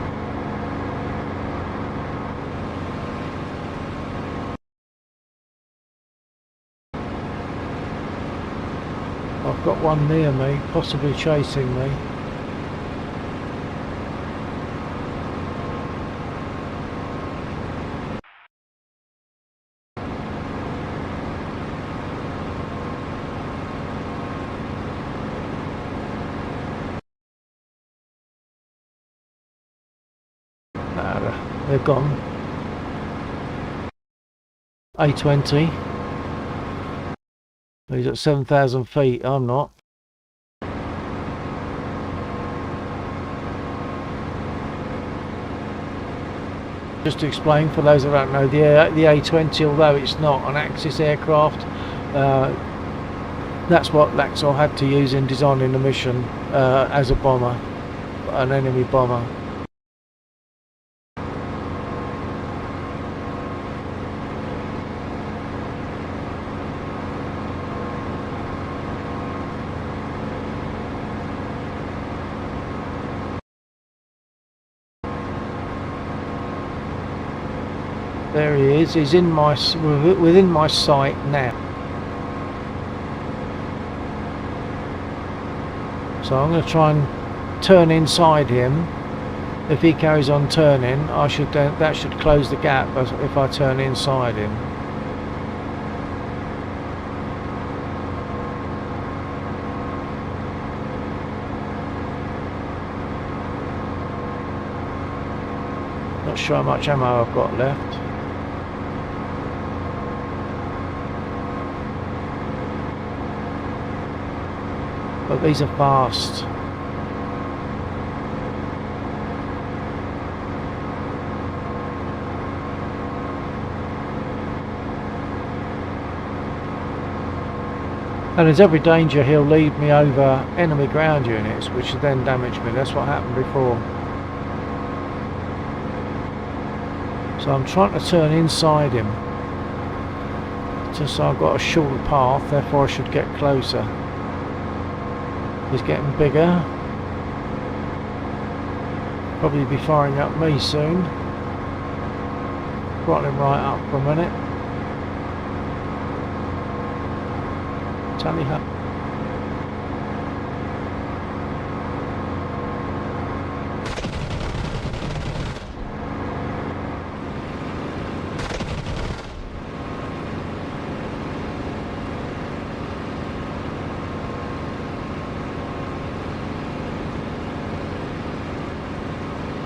I've got one near me, possibly chasing me. They're gone. A20. He's at 7,000 feet, I'm not. Just to explain for those that don't know, the A20, although it's not an Axis aircraft, that's what Laxor had to use in designing the mission as a bomber, an enemy bomber. There he is. He's in my within my sight now. So I'm going to try and turn inside him if he carries on turning, I should then, that should close the gap if I turn inside him. Not sure how much ammo I've got left. But these are fast. And there's every danger he'll lead me over enemy ground units, which would then damage me. That's what happened before. So I'm trying to turn inside him, just so I've got a shorter path, therefore I should get closer. He's getting bigger. Probably be firing up me soon. Brought him right up for a minute. Tally ho.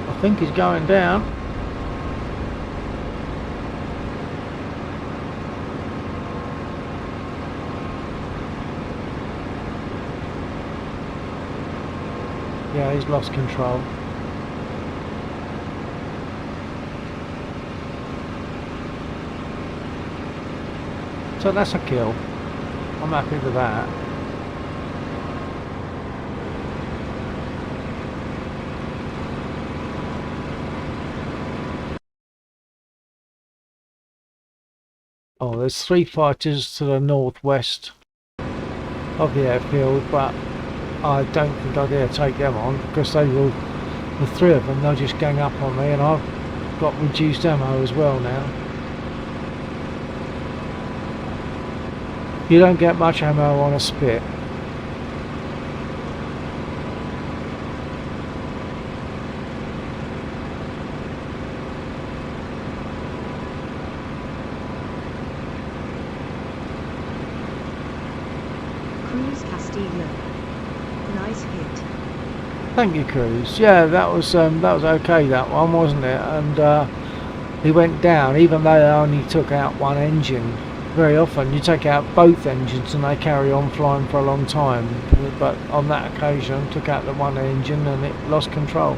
I think he's going down. Yeah, he's lost control. So that's a kill. I'm happy with that. Oh, there's 3 fighters to the northwest of the airfield, but I don't think I dare take them on because they will, the 3 of them, they'll just gang up on me, and I've got reduced ammo as well now. You don't get much ammo on a Spit. Nice hit. Thank you, Cruz. Yeah, that was okay, that one, wasn't it? And he went down, even though they only took out one engine. Very often you take out both engines and they carry on flying for a long time. But on that occasion, took out the one engine and it lost control.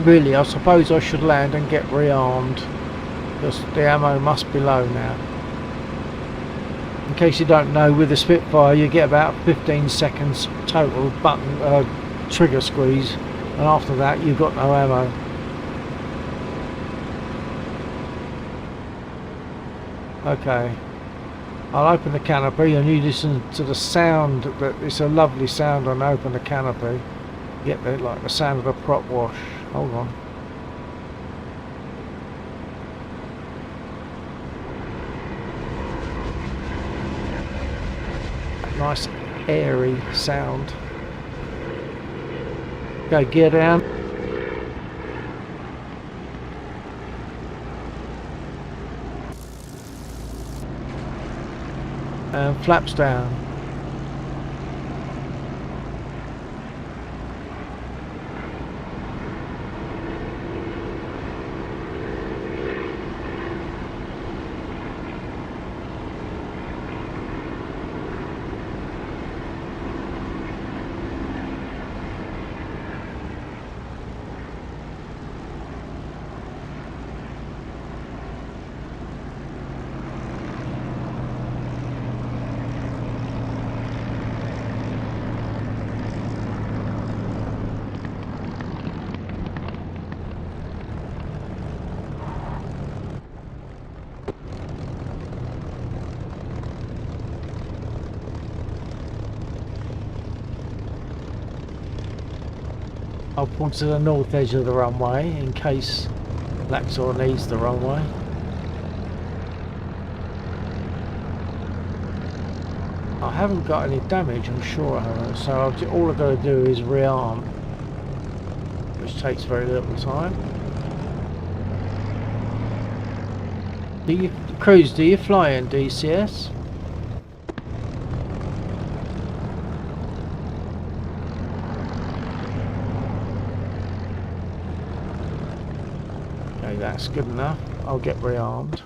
Really, I suppose I should land and get rearmed, because the ammo must be low now. In case you don't know, with the Spitfire you get about 15 seconds total button trigger squeeze, and after that you've got no ammo. Okay, I'll open the canopy and you listen to the sound. It's a lovely sound when I open the canopy. You get like the sound of the prop wash. Hold on. Nice airy sound. Go gear down. And flaps down. I'll pull to the north edge of the runway in case Laxor needs the wrong way. I haven't got any damage, I'm sure I haven't, so all I've got to do is rearm, which takes very little time. Cruz, do you fly in DCS? Okay, that's good enough. I'll get rearmed.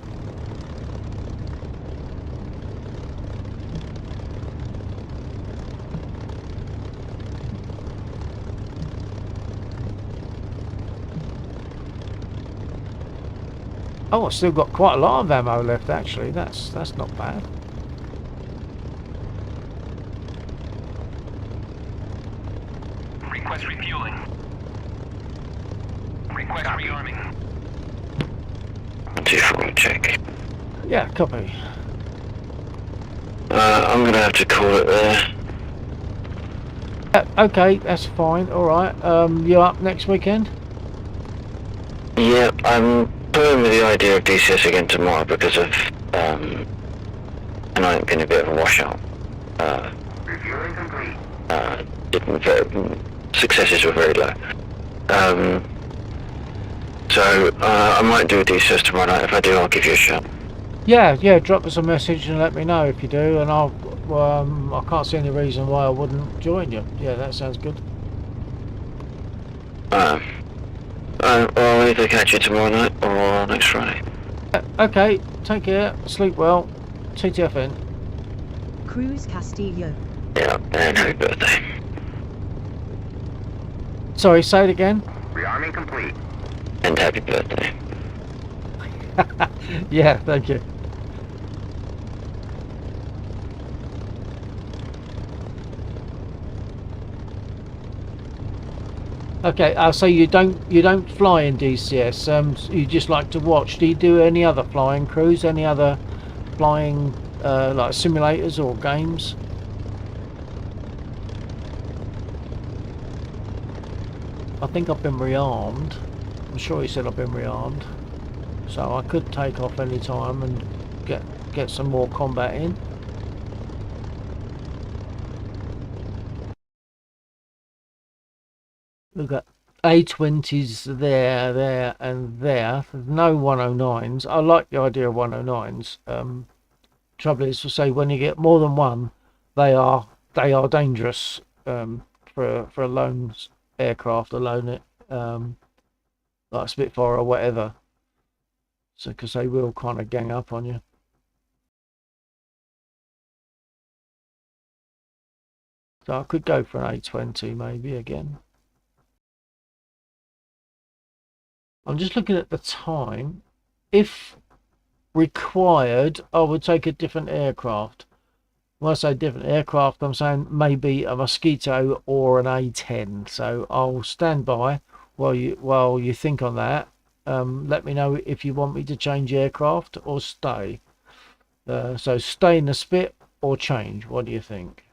Oh, I've still got quite a lot of ammo left actually. That's not bad. Request refueling. Request rearming. 2-4 check. Yeah, copy. I'm gonna have to call it there. Okay, that's fine. All right. You up next weekend? Yeah, I'm playing with the idea of DCS again tomorrow because of tonight being a bit of a washout. Refueling complete. Successes were very low. So I might do a DCS tomorrow night. If I do, I'll give you a shout. Yeah, drop us a message and let me know if you do, and I can't see any reason why I wouldn't join you. Yeah, that sounds good. I'll either catch you tomorrow night or next Friday. Okay, take care, sleep well, TTFN. Cruz Castillo. Yeah, and happy birthday. Sorry, say it again. Rearming complete. And happy birthday. Yeah, thank you. Okay, so you don't fly in DCS. You just like to watch. Do you do any other flying crews? Any other flying like simulators or games? I think I've been rearmed. I'm sure he said I've been rearmed, so I could take off any time and get some more combat in. We've got A20s there, and there. There's no 109s. I like the idea of 109s. Trouble is to say when you get more than one, they are dangerous for a lone aircraft, a lone like Spitfire or whatever. So because they will kind of gang up on you. So I could go for an A20 maybe again. I'm just looking at the time. If required, I would take a different aircraft. When I say different aircraft, I'm saying maybe a Mosquito or an A10. So I'll stand by while you think on that. Let me know if you want me to change aircraft or stay. So stay in the Spit or change. What do you think?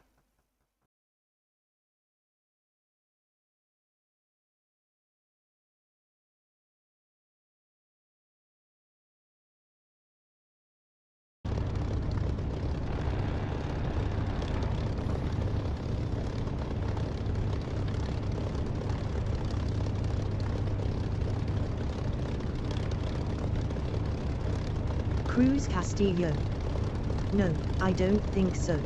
Cruz Castillo. No, I don't think so.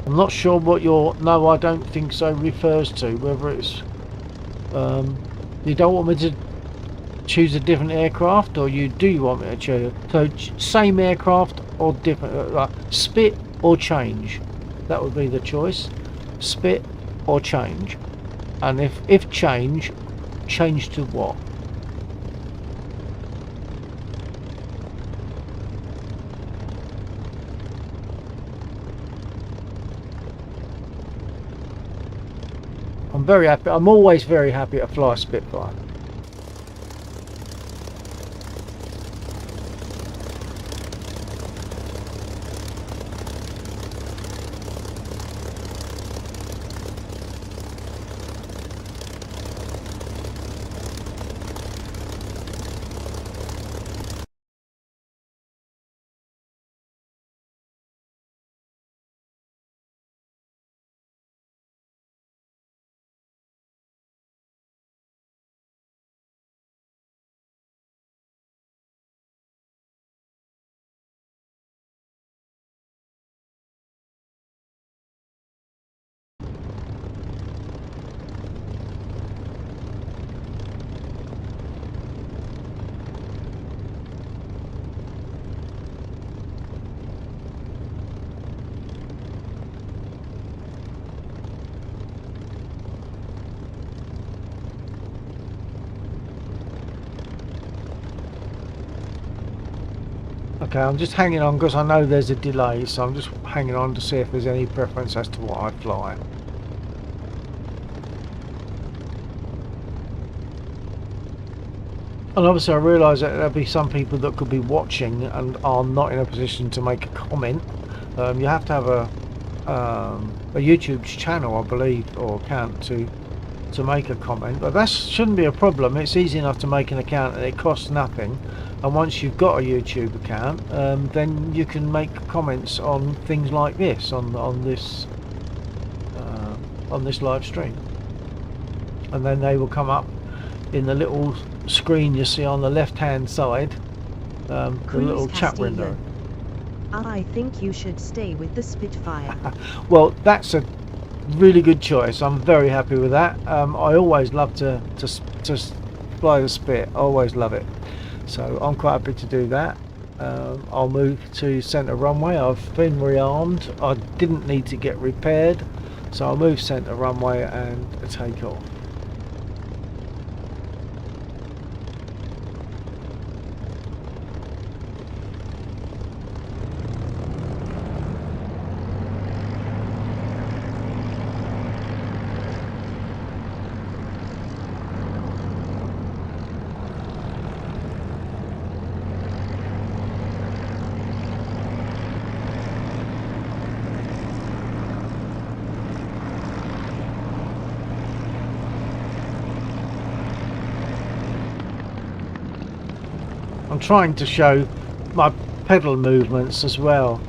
I'm not sure what your "no, I don't think so" refers to. Whether it's you don't want me to choose a different aircraft, or you want me to choose. So same aircraft or different, like Spit or change. That would be the choice. Spit or change. And if change to what? I'm very happy. I'm always very happy to fly a Spitfire. Okay, I'm just hanging on because I know there's a delay, so I'm just hanging on to see if there's any preference as to what I fly. And obviously I realise that there'll be some people that could be watching and are not in a position to make a comment. You have to have a YouTube channel, I believe, or account to make a comment, but that shouldn't be a problem. It's easy enough to make an account and it costs nothing, and once you've got a YouTube account, then you can make comments on things like this on this live stream, and then they will come up in the little screen you see on the left hand side, the little chat window. I think you should stay with the Spitfire. Well, that's a really good choice. I'm very happy with that. I always love to fly the Spit. I always love it, so I'm quite happy to do that. I'll move to centre runway. I've been rearmed. I didn't need to get repaired, so I'll move centre runway and take off. I'm trying to show my pedal movements as well,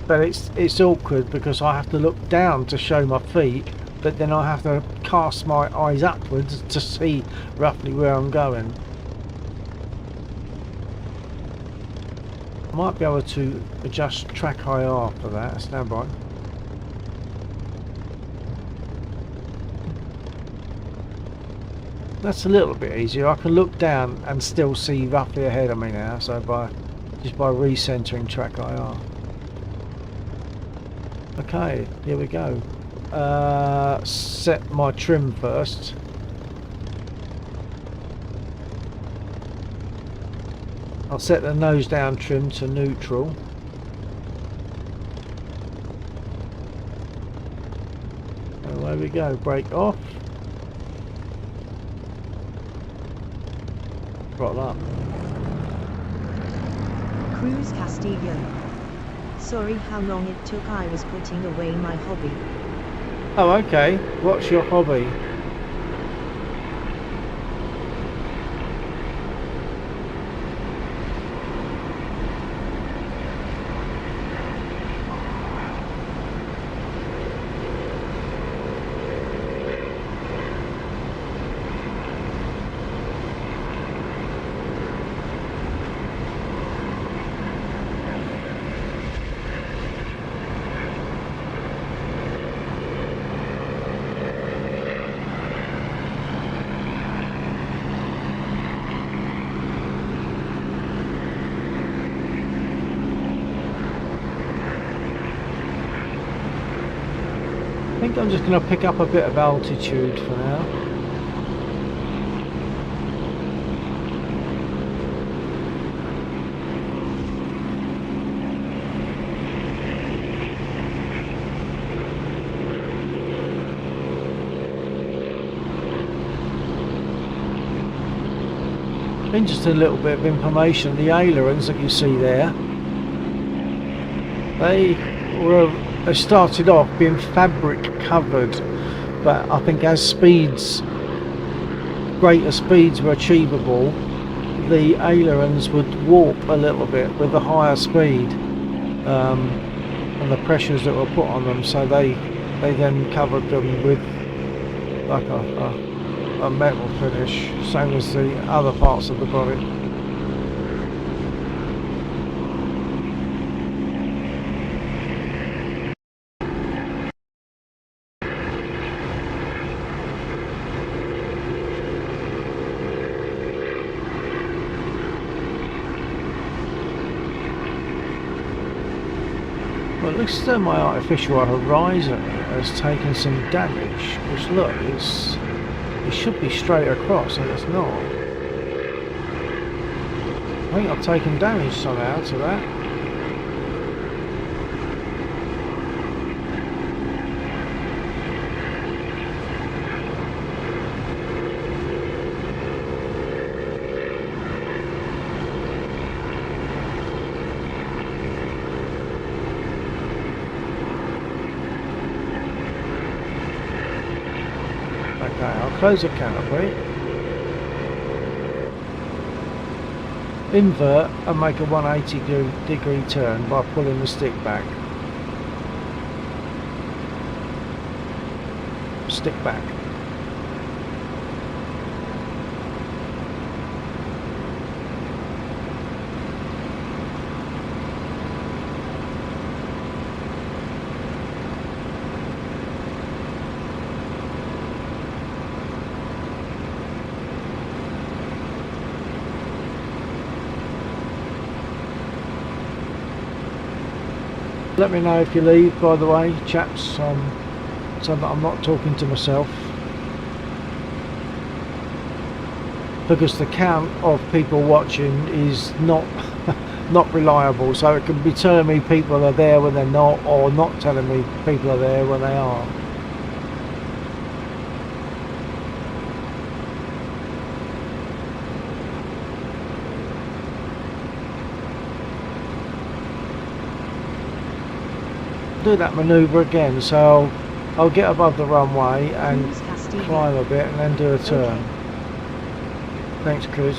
but it's awkward because I have to look down to show my feet, but then I have to cast my eyes upwards to see roughly where I'm going. I might be able to adjust track IR for that. Stand by. That's a little bit easier. I can look down and still see roughly ahead of me now, so just by recentering track IR. Okay, here we go. Set my trim first. I'll set the nose down trim to neutral. And there we go, brake off. Right up. Cruz Castillo. Sorry how long it took. I was putting away my hobby. Oh, okay. What's your hobby? I think I'm just going to pick up a bit of altitude for now. And just a little bit of information, the ailerons that you see there, they started off being fabric covered, but I think as greater speeds were achievable, the ailerons would warp a little bit with the higher speed and the pressures that were put on them, so they then covered them with like a metal finish, same as the other parts of the body. Well, at least my artificial horizon has taken some damage, which look, it should be straight across and it's not. I think I've taken damage somehow to that. Okay, I'll close the canopy. Invert and make a 180 degree turn by pulling the stick back. Stick back. Let me know if you leave, by the way, chaps, so that I'm not talking to myself. Because the count of people watching is not not reliable, so it can be telling me people are there when they're not, or not telling me people are there when they are. Do that manoeuvre again, so I'll get above the runway and climb a bit and then do a turn. Okay. Thanks, Chris.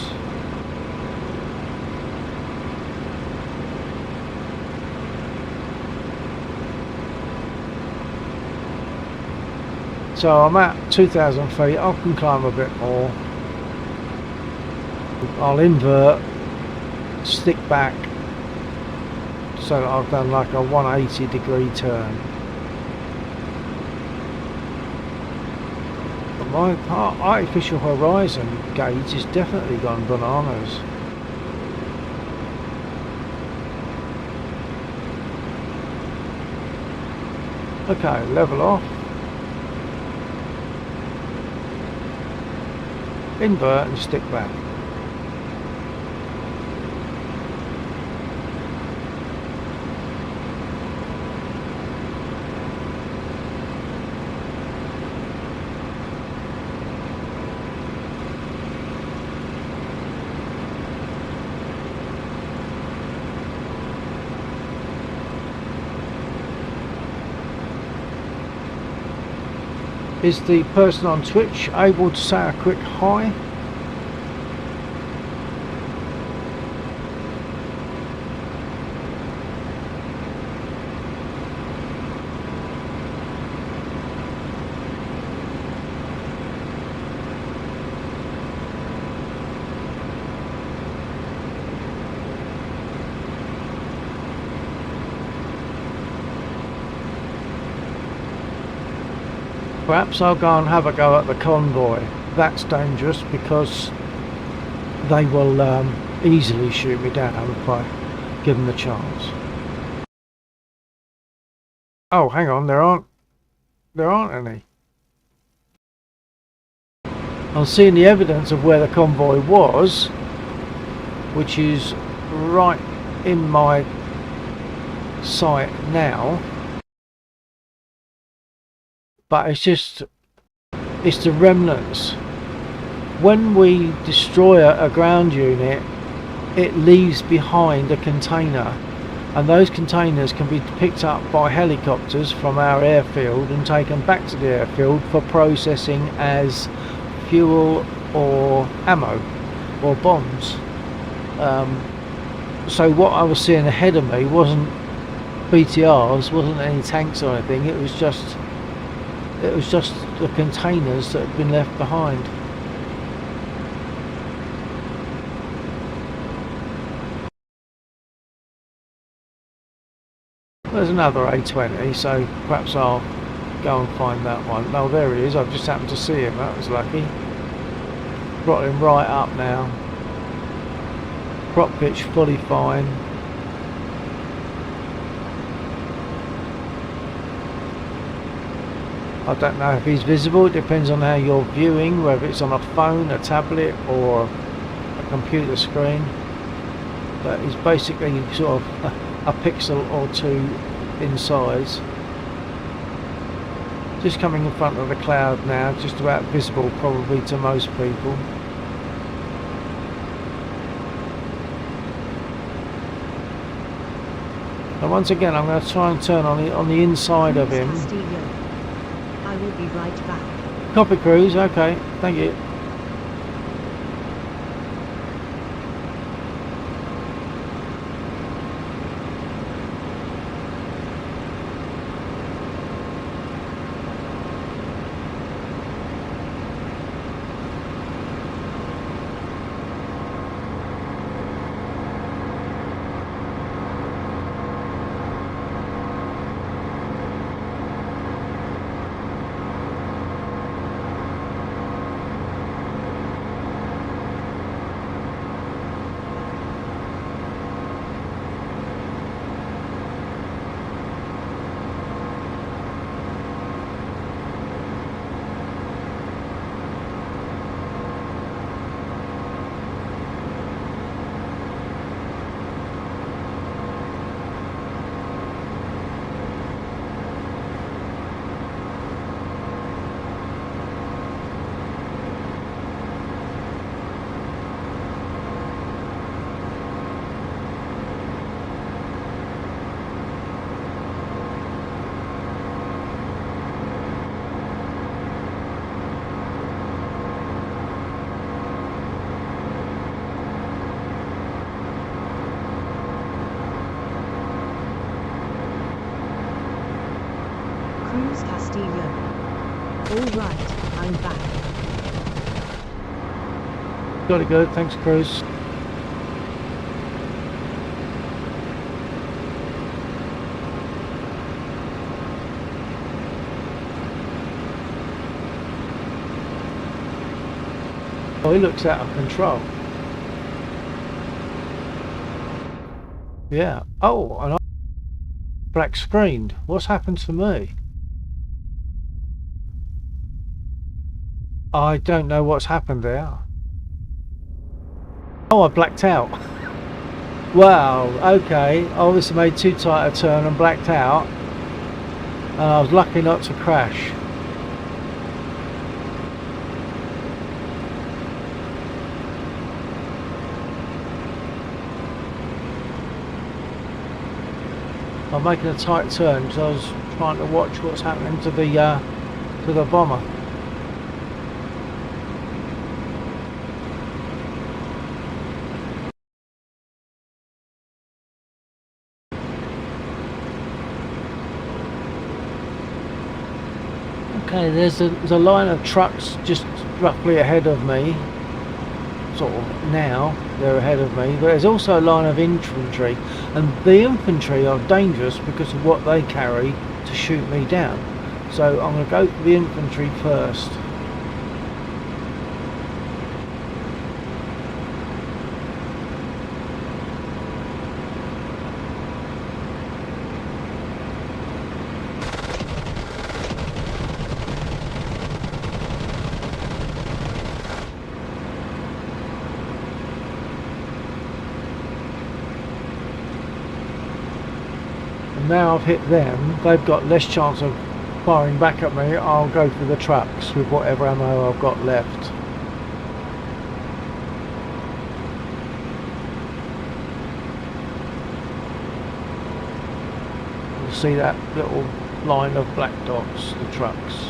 So I'm at 2,000 feet, I can climb a bit more. I'll invert, stick back, so that I've done like a 180 degree turn. But my artificial horizon gauge has definitely gone bananas. Okay, level off. Invert and stick back. Is the person on Twitch able to say a quick hi? Perhaps I'll go and have a go at the convoy. That's dangerous because they will easily shoot me down if I give them the chance. Oh, hang on, there aren't any. I'm seeing the evidence of where the convoy was, which is right in my sight now. But it's the remnants. When we destroy a ground unit, it leaves behind a container, and those containers can be picked up by helicopters from our airfield and taken back to the airfield for processing as fuel or ammo or bombs. So what I was seeing ahead of me wasn't BTRs, wasn't any tanks or anything. It was just the containers that had been left behind. There's another A20, so perhaps I'll go and find that one. No, there he is. I've just happened to see him. That was lucky. Brought him right up now. Prop pitch fully fine. I don't know if he's visible. It depends on how you're viewing, whether it's on a phone, a tablet or a computer screen. but it's basically sort of a pixel or two in size. Just coming in front of the cloud now, just about visible probably to most people. And once again, I'm going to try and turn on the inside of him. Castillo. I will be right back. Copy, Cruise. Okay, thank you. Cruz Castillo. Alright, I'm back. Got it good. Thanks, Cruz. Oh, he looks out of control. Yeah. Oh, and I black screened. What's happened to me? I don't know what's happened there. Oh, I blacked out. Wow, okay. I obviously made too tight a turn and blacked out. And I was lucky not to crash. I'm making a tight turn because I was trying to watch what's happening to the bomber. Okay, there's a line of trucks just roughly ahead of me. Sort of now they're ahead of me, but there's also a line of infantry, and the infantry are dangerous because of what they carry to shoot me down. So I'm going to go for the infantry first. Now I've hit them, they've got less chance of firing back at me. I'll go for the trucks with whatever ammo I've got left. You see that little line of black dots, the trucks.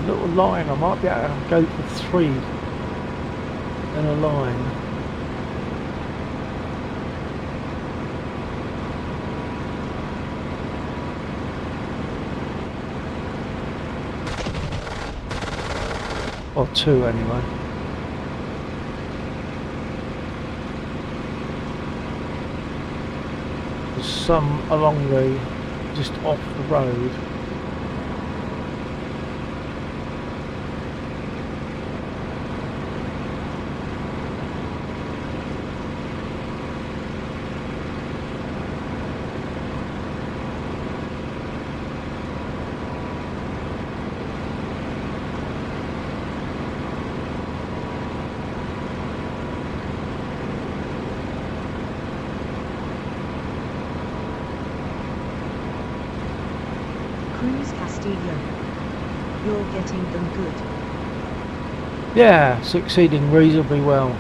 little line. I might be able to go for 3 in a line. Or 2 anyway. There's some along the, just off the road. Cruz Castillo. You're getting them good. Yeah, succeeding reasonably well.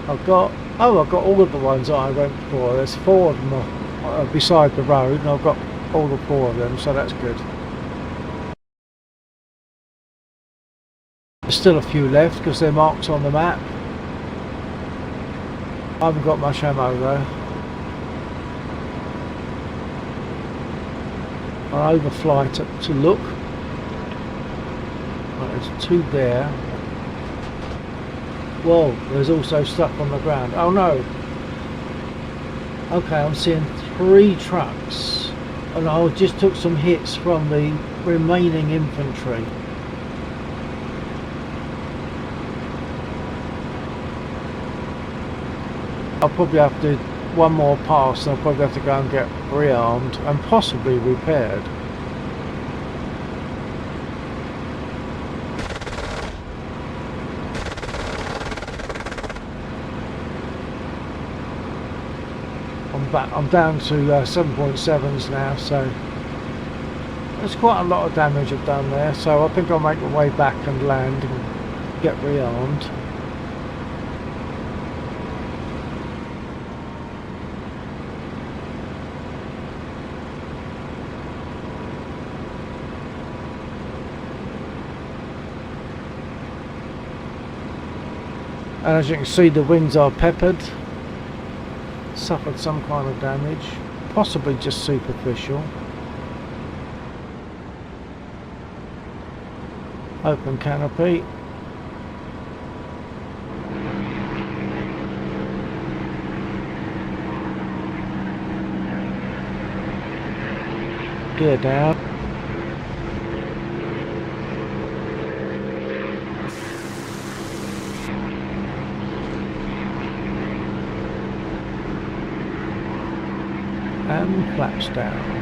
I've got all of the ones that I went for. There's 4 of them beside the road, and I've got all the 4 of them, so that's good. There's still a few left because they're marked on the map. I haven't got much ammo though. I'll overfly to look. Right, there's 2 there. Whoa, there's also stuff on the ground. Oh no! Okay, I'm seeing 3 trucks, and I just took some hits from the remaining infantry. I'll probably have to do one more pass, and I'll probably have to go and get rearmed and possibly repaired. I'm down to 7.7s now, so there's quite a lot of damage I've done there, so I think I'll make my way back and land and get rearmed. And as you can see, the wings are peppered. Suffered some kind of damage, possibly just superficial. Open canopy. Gear down. And flaps down.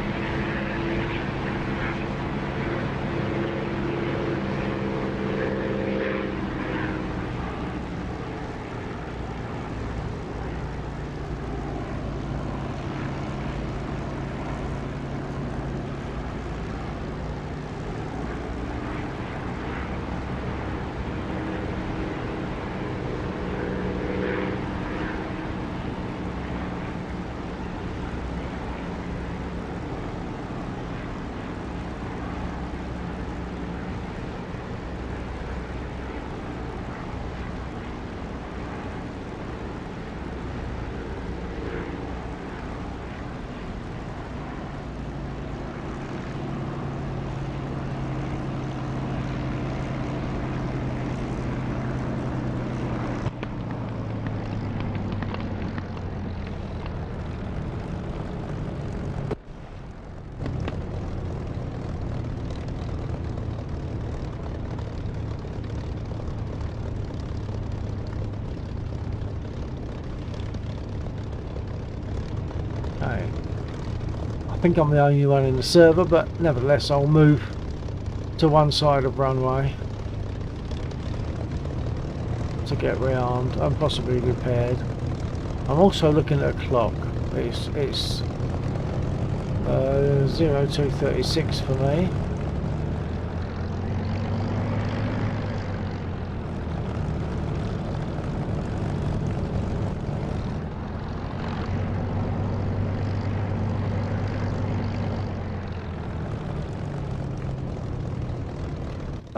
I think I'm the only one in the server, but nevertheless I'll move to one side of runway to get rearmed and possibly repaired. I'm also looking at a clock. It's 0236 for me.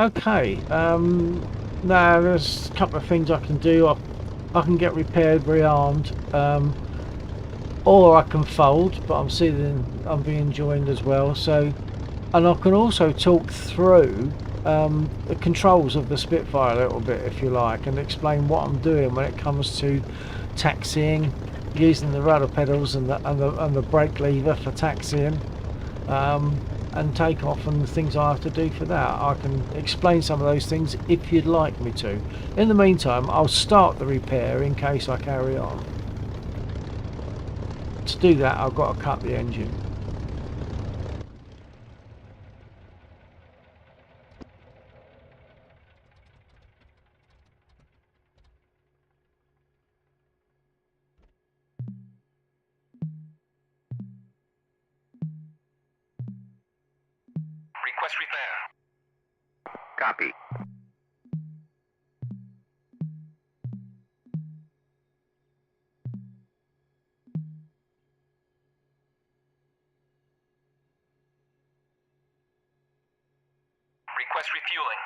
Okay. Now there's a couple of things I can do. I can get repaired, rearmed, or I can fold. But I'm seeing I'm being joined as well. So, and I can also talk through the controls of the Spitfire a little bit, if you like, and explain what I'm doing when it comes to taxiing, using the rudder pedals and the brake lever for taxiing, and take off, and the things I have to do for that. I can explain some of those things if you'd like me to. In the meantime, I'll start the repair in case I carry on. To do that, I've got to cut the engine. Request repair. Copy. Request refueling.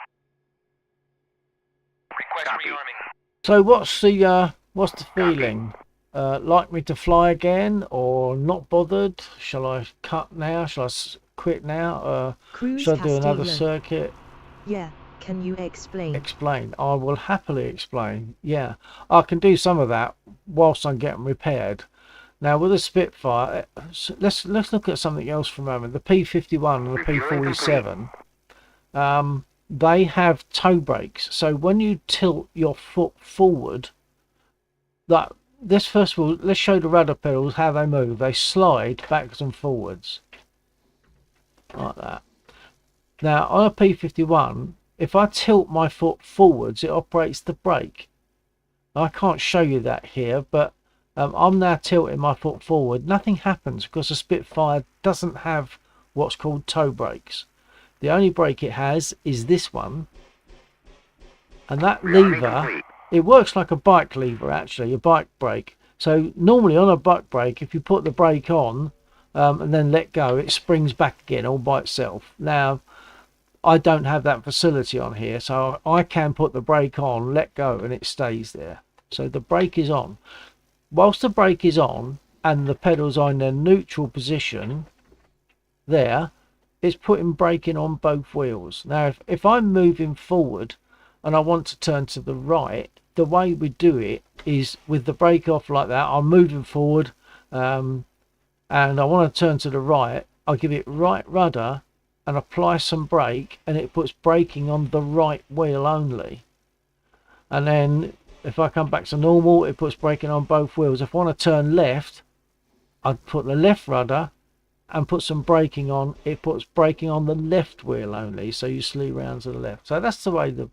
Request Copy. rearming. So what's the feeling? Like me to fly again, or not bothered? Shall I cut now? Shall I quit now? Cruz Shall I do another Castillo. circuit? Yeah, can you explain? Explain. I will happily explain. Yeah, I can do some of that whilst I'm getting repaired. Now with the Spitfire, let's look at something else for a moment. The P51 and the P47, they have toe brakes. So when you tilt your foot forward, first of all, let's show the rudder pedals how they move. They slide backwards and forwards like that. Now on a P51, if I tilt my foot forwards, it operates the brake. I can't show you that here, but I'm now tilting my foot forward. Nothing happens because the Spitfire doesn't have what's called toe brakes. The only brake it has is this one, and that lever, it works like a bike lever, actually, a bike brake. So normally on a bike brake, if you put the brake on and then let go, it springs back again all by itself. Now I don't have that facility on here, so I can put the brake on, let go, and it stays there. So the brake is on. Whilst the brake is on and the pedals are in their neutral position there, it's putting braking on both wheels. Now if I'm moving forward and I want to turn to the right, the way we do it is with the brake off like that. I'm moving forward and I want to turn to the right. I'll give it right rudder and apply some brake, and it puts braking on the right wheel only. And then if I come back to normal, it puts braking on both wheels. If I want to turn left, I'd put the left rudder and put some braking on. It puts braking on the left wheel only, so you slew round to the left. So that's the way the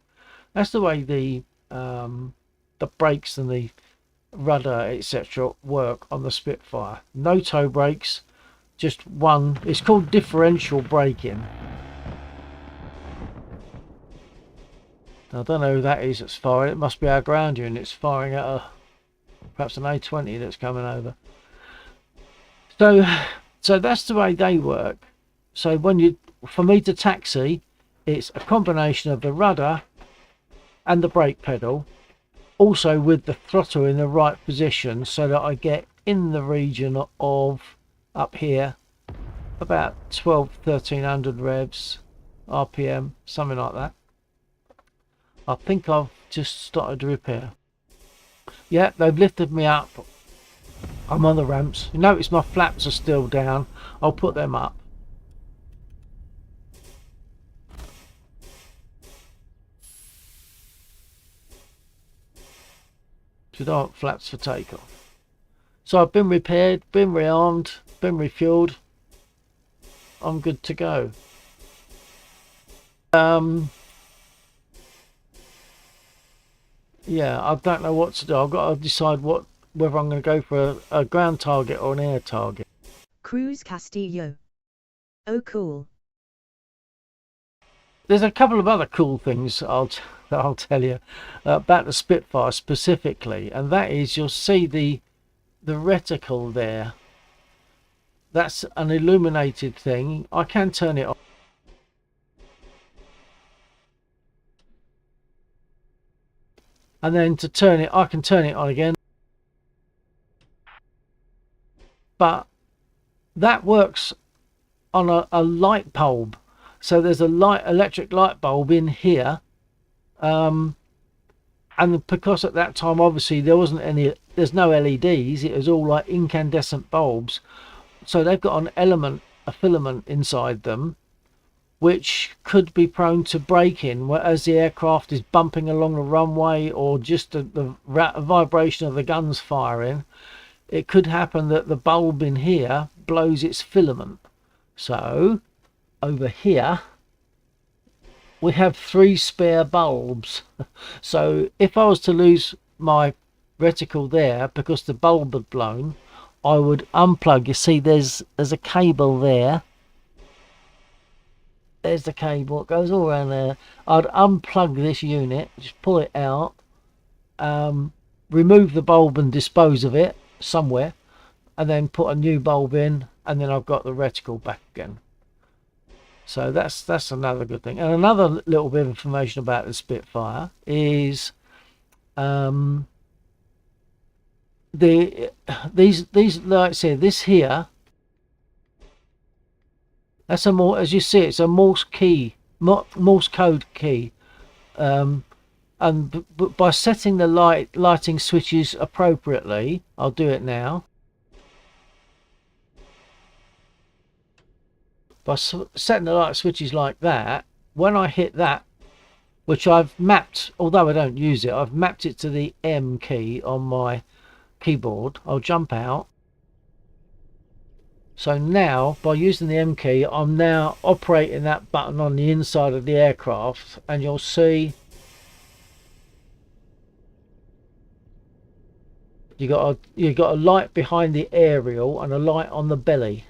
brakes and the rudder etc. work on the Spitfire. No toe brakes, just one. It's called differential braking. I don't know who that is that's firing. It must be our ground unit. It's firing at perhaps an A20 that's coming over. So that's the way they work. So for me to taxi, it's a combination of the rudder and the brake pedal, also with the throttle in the right position, so that I get in the region of up here about 1300 revs RPM, something like that. I think I've just started to repair. Yeah, they've lifted me up. I'm on the ramps. You notice my flaps are still down. I'll put them up. So I want flaps for takeoff. So I've been repaired, been rearmed, been refueled. I'm good to go. Yeah, I don't know what to do. I've got to decide whether I'm going to go for a ground target or an air target. Cruz Castillo. Oh cool. There's a couple of other cool things that I'll tell you about the Spitfire specifically, and that is you'll see the reticle there. That's an illuminated thing. I can turn it off. and then to turn it, I can turn it on again. But that works on a light bulb. So there's a electric light bulb in here, and because at that time obviously there's no LEDs, it was all like incandescent bulbs, so they've got a filament inside them which could be prone to breaking as the aircraft is bumping along the runway, or just the vibration of the guns firing. It could happen that the bulb in here blows its filament. So over here we have 3 spare bulbs. So if I was to lose my reticle there because the bulb had blown, I would unplug. You see there's a cable there. There's the cable, it goes all around there. I'd unplug this unit, just pull it out, remove the bulb and dispose of it somewhere, and then put a new bulb in, and then I've got the reticle back again. So that's another good thing. And another little bit of information about the Spitfire is these lights here, this here, that's as you see, it's a Morse code key, and by setting the lighting switches appropriately, I'll do it now. By setting the light switches like that, when I hit that, which I've mapped, although I don't use it, I've mapped it to the M key on my keyboard, I'll jump out. So now, by using the M key, I'm now operating that button on the inside of the aircraft, and you'll see you got a light behind the aerial and a light on the belly.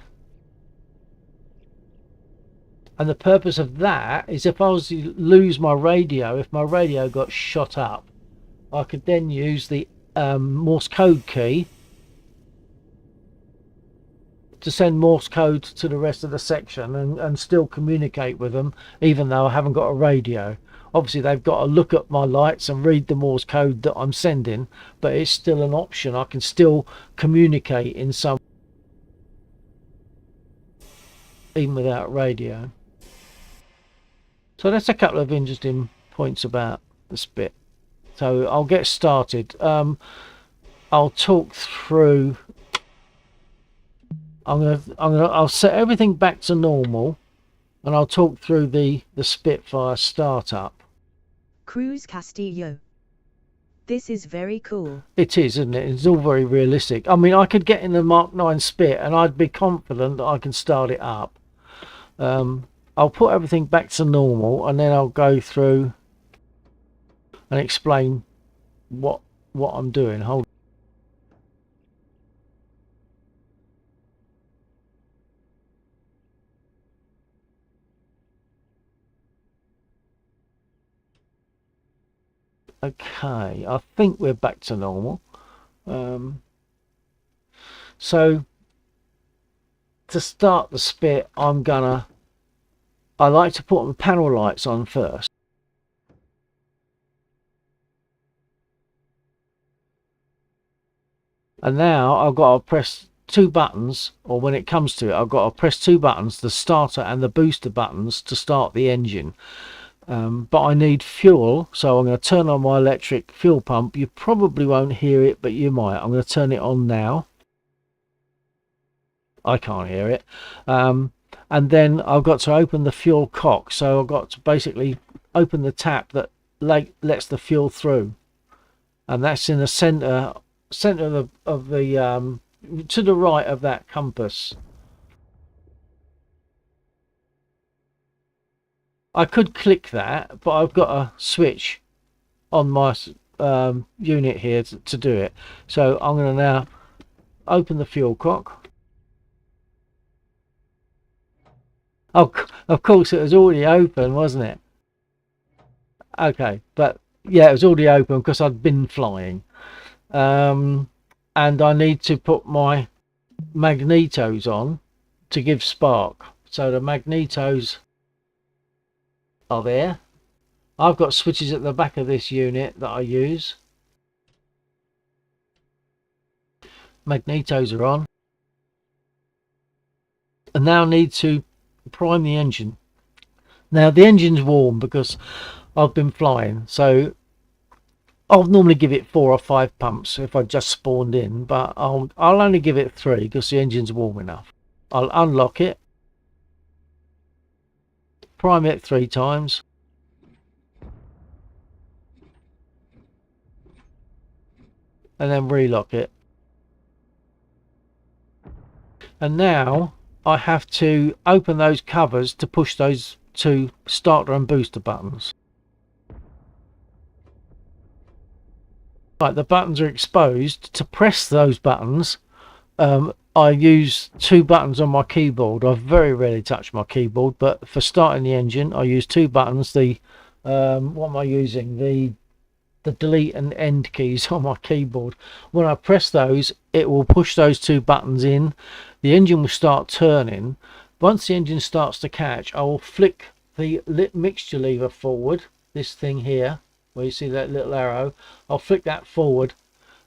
And the purpose of that is if I was to lose my radio, if my radio got shot up, I could then use the Morse code key to send Morse code to the rest of the section and still communicate with them, even though I haven't got a radio. Obviously they've got to look at my lights and read the Morse code that I'm sending, but it's still an option. I can still communicate in some, even without radio. So that's a couple of interesting points about the Spit. So I'll get started. I'll talk through. I'll set everything back to normal, and I'll talk through the Spitfire startup. Cruz Castillo. This is very cool. It is, isn't it? It's all very realistic. I mean, I could get in the Mark 9 Spit and I'd be confident that I can start it up. I'll put everything back to normal, and then I'll go through and explain what I'm doing. Hold. Okay, I think we're back to normal. So to start the Spit, I like to put the panel lights on first. And now I've got to press 2 buttons, or when it comes to it, I've got to press 2 buttons, the starter and the booster buttons, to start the engine. But I need fuel, so I'm going to turn on my electric fuel pump. You probably won't hear it, but you might. I'm going to turn it on now. I can't hear it. And then I've got to open the fuel cock, so I've got to basically open the tap that lets the fuel through, and that's in the center of the to the right of that compass. I could click that, but I've got a switch on my unit here to do it. So I'm going to now open the fuel cock. Oh, of course it was already open, wasn't it? Okay, but yeah, it was already open because I'd been flying. And I need to put my magnetos on to give spark. So the magnetos are there. I've got switches at the back of this unit that I use. magnetos are on. And now need to prime the engine. Now the engine's warm because I've been flying, so I'll normally give it 4 or 5 pumps if I just spawned in, but I'll only give it 3 because the engine's warm enough. I'll unlock it, prime it 3 times, and then relock it. And now I have to open those covers to push those 2 starter and booster buttons. Right, the buttons are exposed. To press those buttons, I use 2 buttons on my keyboard. I very rarely touch my keyboard, but for starting the engine I use 2 buttons. The what am I using? The delete and end keys on my keyboard. When I press those, it will push those 2 buttons in. The engine will start turning. Once the engine starts to catch, I will flick the mixture lever forward, this thing here where you see that little arrow. I'll flick that forward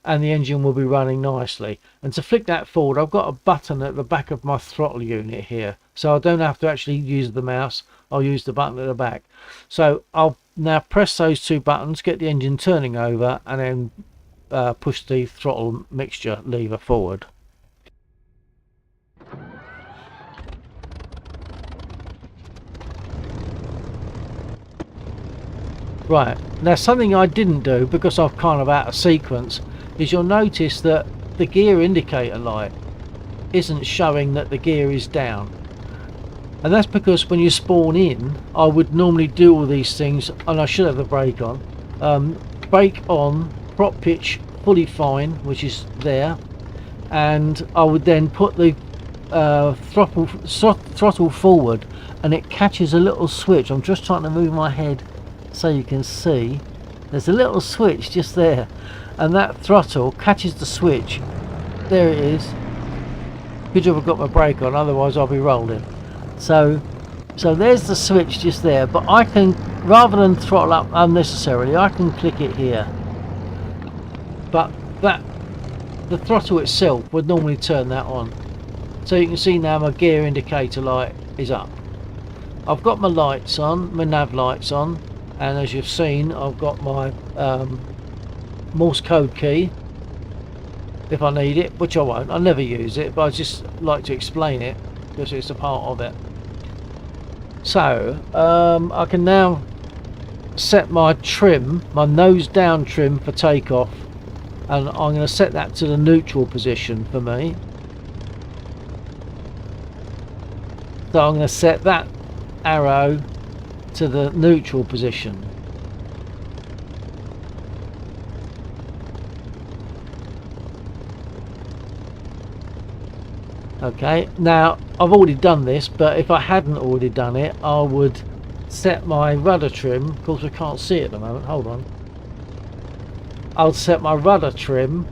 and the engine will be running nicely. And to flick that forward, I've got a button at the back of my throttle unit here, so I don't have to actually use the mouse. I'll use the button at the back. So I'll now press those 2 buttons, get the engine turning over, and then push the throttle mixture lever forward. Right, now something I didn't do because I'm kind of out of sequence is you'll notice that the gear indicator light isn't showing that the gear is down. And that's because when you spawn in, I would normally do all these things, and I should have the brake on. Brake on, prop pitch fully fine, which is there, and I would then put the throttle forward, and it catches a little switch. I'm just trying to move my head so you can see. There's a little switch just there, and that throttle catches the switch. There it is. Good job I've got my brake on, otherwise I'll be rolling. So there's the switch just there, but I can, rather than throttle up unnecessarily, I can click it here. But the throttle itself would normally turn that on. So you can see now my gear indicator light is up. I've got my lights on, my nav lights on, and as you've seen, I've got my Morse code key if I need it, which I won't. I never use it, but I just like to explain it because it's a part of it. So I can now set my trim, my nose down trim for takeoff, and I'm going to set that to the neutral position for me. So I'm going to set that arrow to the neutral position. Okay, now I've already done this, but if I hadn't already done it, I would set my rudder trim. Of course, we can't see it at the moment. Hold on. I'll set my rudder trim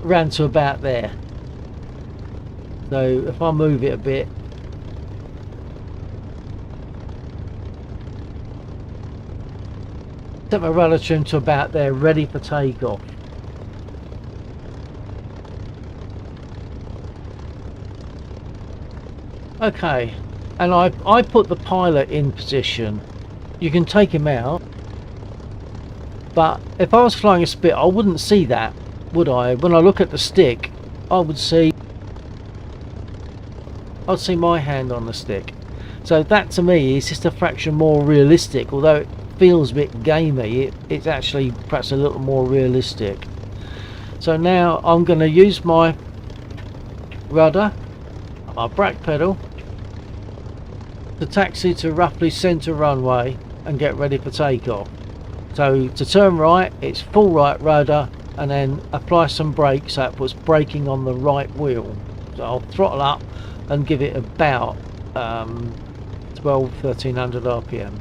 round to about there. So if I move it a bit, set my rudder trim to about there, ready for takeoff. Okay, and I put the pilot in position. You can take him out, but if I was flying a spit, I wouldn't see that, would I? When I look at the stick, I'd see my hand on the stick. So that to me is just a fraction more realistic. Although it feels a bit gamey, it's actually perhaps a little more realistic. So now I'm going to use my rudder, my brake pedal, to taxi to roughly centre runway and get ready for takeoff. So to turn right, it's full right rudder, and then apply some brakes so it puts braking on the right wheel. So I'll throttle up and give it about 1300 RPM.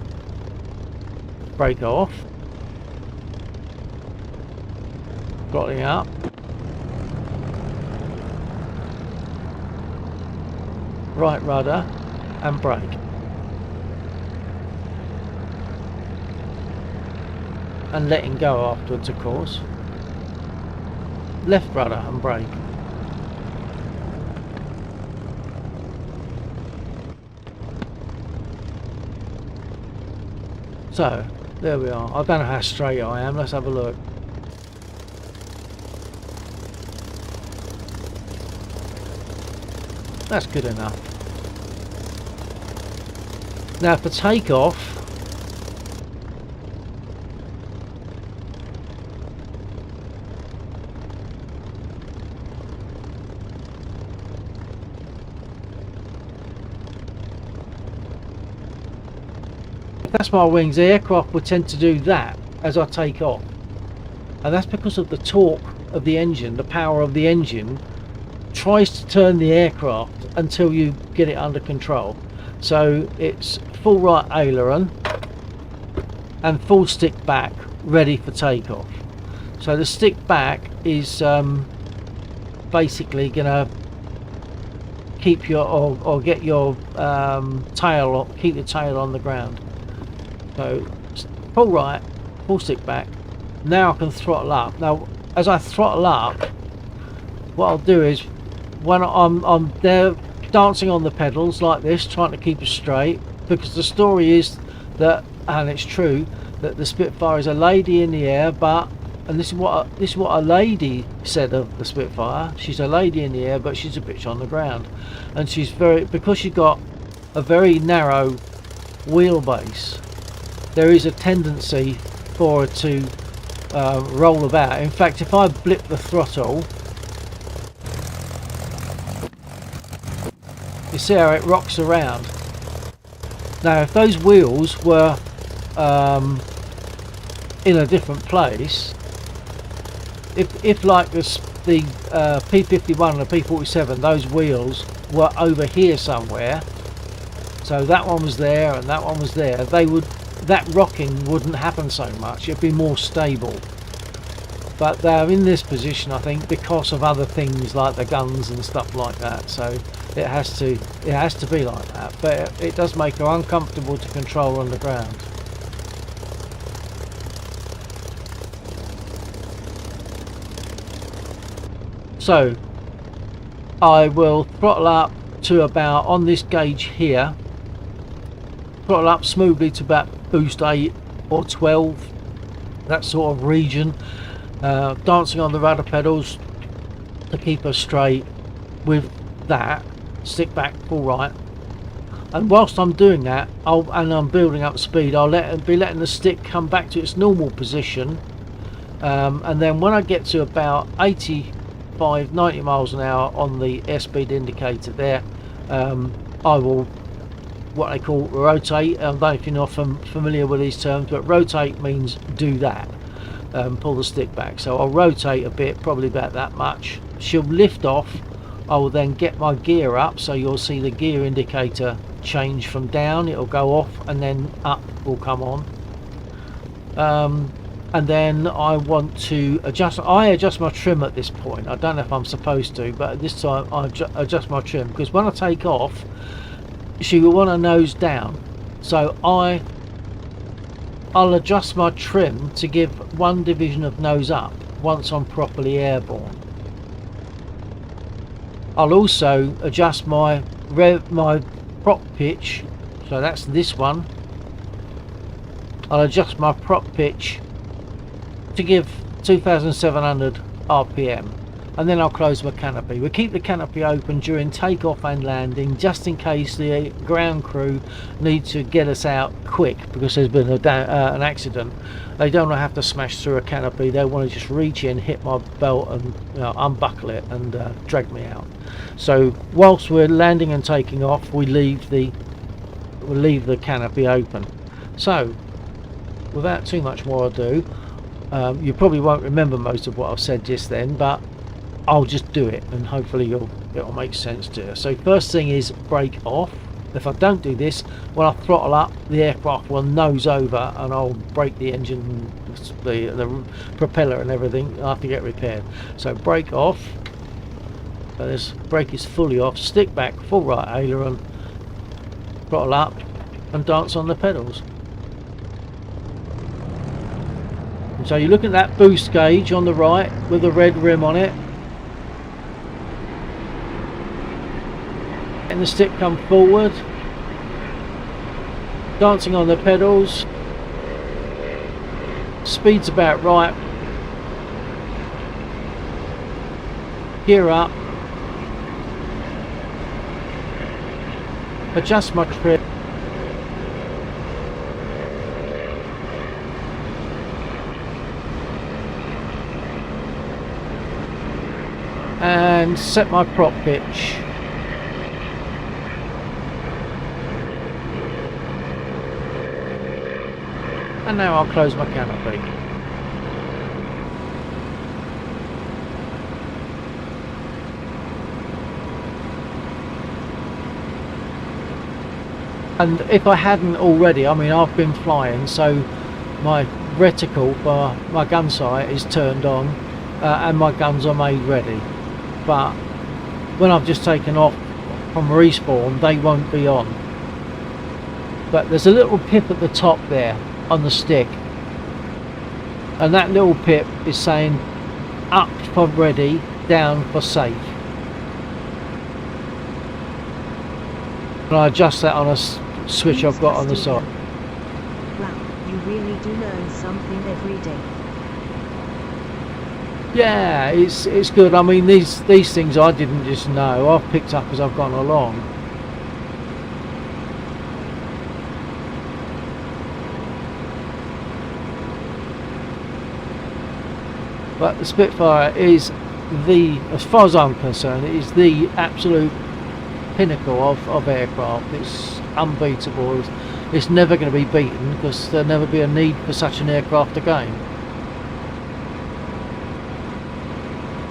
Brake off, throttling up, right rudder and brake. And letting go afterwards, of course. left rudder and brake. So, there we are. I don't know how straight I am. Let's have a look. That's good enough. Now for takeoff, that's my wings. The aircraft will tend to do that as I take off, and that's because of the torque of the engine. The power of the engine tries to turn the aircraft until you get it under control. So it's full right aileron and full stick back, ready for takeoff. So the stick back is basically gonna keep your or get your tail, keep your tail on the ground. So full right, full stick back. Now I can throttle up. Now as I throttle up, what I'll do is when I'm there dancing on the pedals like this, trying to keep it straight, because the story is that, and it's true, that the Spitfire is a lady in the air, but, and this is what a lady said of the Spitfire, she's a lady in the air but she's a bitch on the ground. And she's very, because she's got a very narrow wheelbase, there is a tendency for her to roll about. In fact, if I blip the throttle, you see how it rocks around. Now if those wheels were in a different place, if like the P51 and the P47, those wheels were over here somewhere, so that one was there and that one was there, that rocking wouldn't happen so much. It'd be more stable. But they're in this position, I think, because of other things like the guns and stuff like that. So it has to be like that. But it does make her uncomfortable to control on the ground. So I will throttle up to about, on this gauge here, throttle up smoothly to about boost 8 or 12, that sort of region. Dancing on the rudder pedals to keep us straight with that, stick back full right, and whilst I'm doing that, and I'm building up speed, I'll be letting the stick come back to its normal position, and then when I get to about 85-90 miles an hour on the airspeed indicator there, I will, what they call, rotate. I don't know if you're not familiar with these terms, but rotate means do that. Pull the stick back. So I'll rotate a bit, probably about that much. She'll lift off. I will then get my gear up, so you'll see the gear indicator change from down, it'll go off, and then up will come on. And then I want to adjust. I adjust my trim at this point. I don't know if I'm supposed to, but at this time I adjust my trim, because when I take off, she will want to nose down. So I'll adjust my trim to give one division of nose up once I'm properly airborne. I'll also adjust my prop pitch, so that's this one. I'll adjust my prop pitch to give 2700 RPM, and then I'll close my canopy. We'll keep the canopy open during takeoff and landing, just in case the ground crew need to get us out quick because there's been an accident. They don't want to have to smash through a canopy. They want to just reach in, hit my belt, and unbuckle it and drag me out. So whilst we're landing and taking off, we'll leave the canopy open. So without too much more ado, you probably won't remember most of what I've said just then, but I'll just do it and hopefully it'll make sense to you. So first thing is brake off. If I don't do this, when I throttle up, the aircraft will nose over and I'll break the engine, the propeller and everything. I have to get repaired. So brake off. So this brake is fully off. Stick back, full right aileron, throttle up and dance on the pedals. So you look at that boost gauge on the right with the red rim on it, and the stick come forward, dancing on the pedals, speed's about right, gear up, adjust my trip, and set my prop pitch. And now I'll close my canopy. And if I hadn't already, I mean, I've been flying, so my reticle for my gun sight is turned on, and my guns are made ready. But when I've just taken off from respawn, they won't be on. But there's a little pip at the top there on the stick, and that little pip is saying up for ready, down for safe. And I adjust that on a switch I've got on the side. Wow, you really do learn something every day. Yeah, it's good. I mean, these things I didn't just know, I've picked up as I've gone along. But the Spitfire is the, as far as I'm concerned, it is the absolute pinnacle of aircraft. It's unbeatable. It's never going to be beaten because there'll never be a need for such an aircraft again.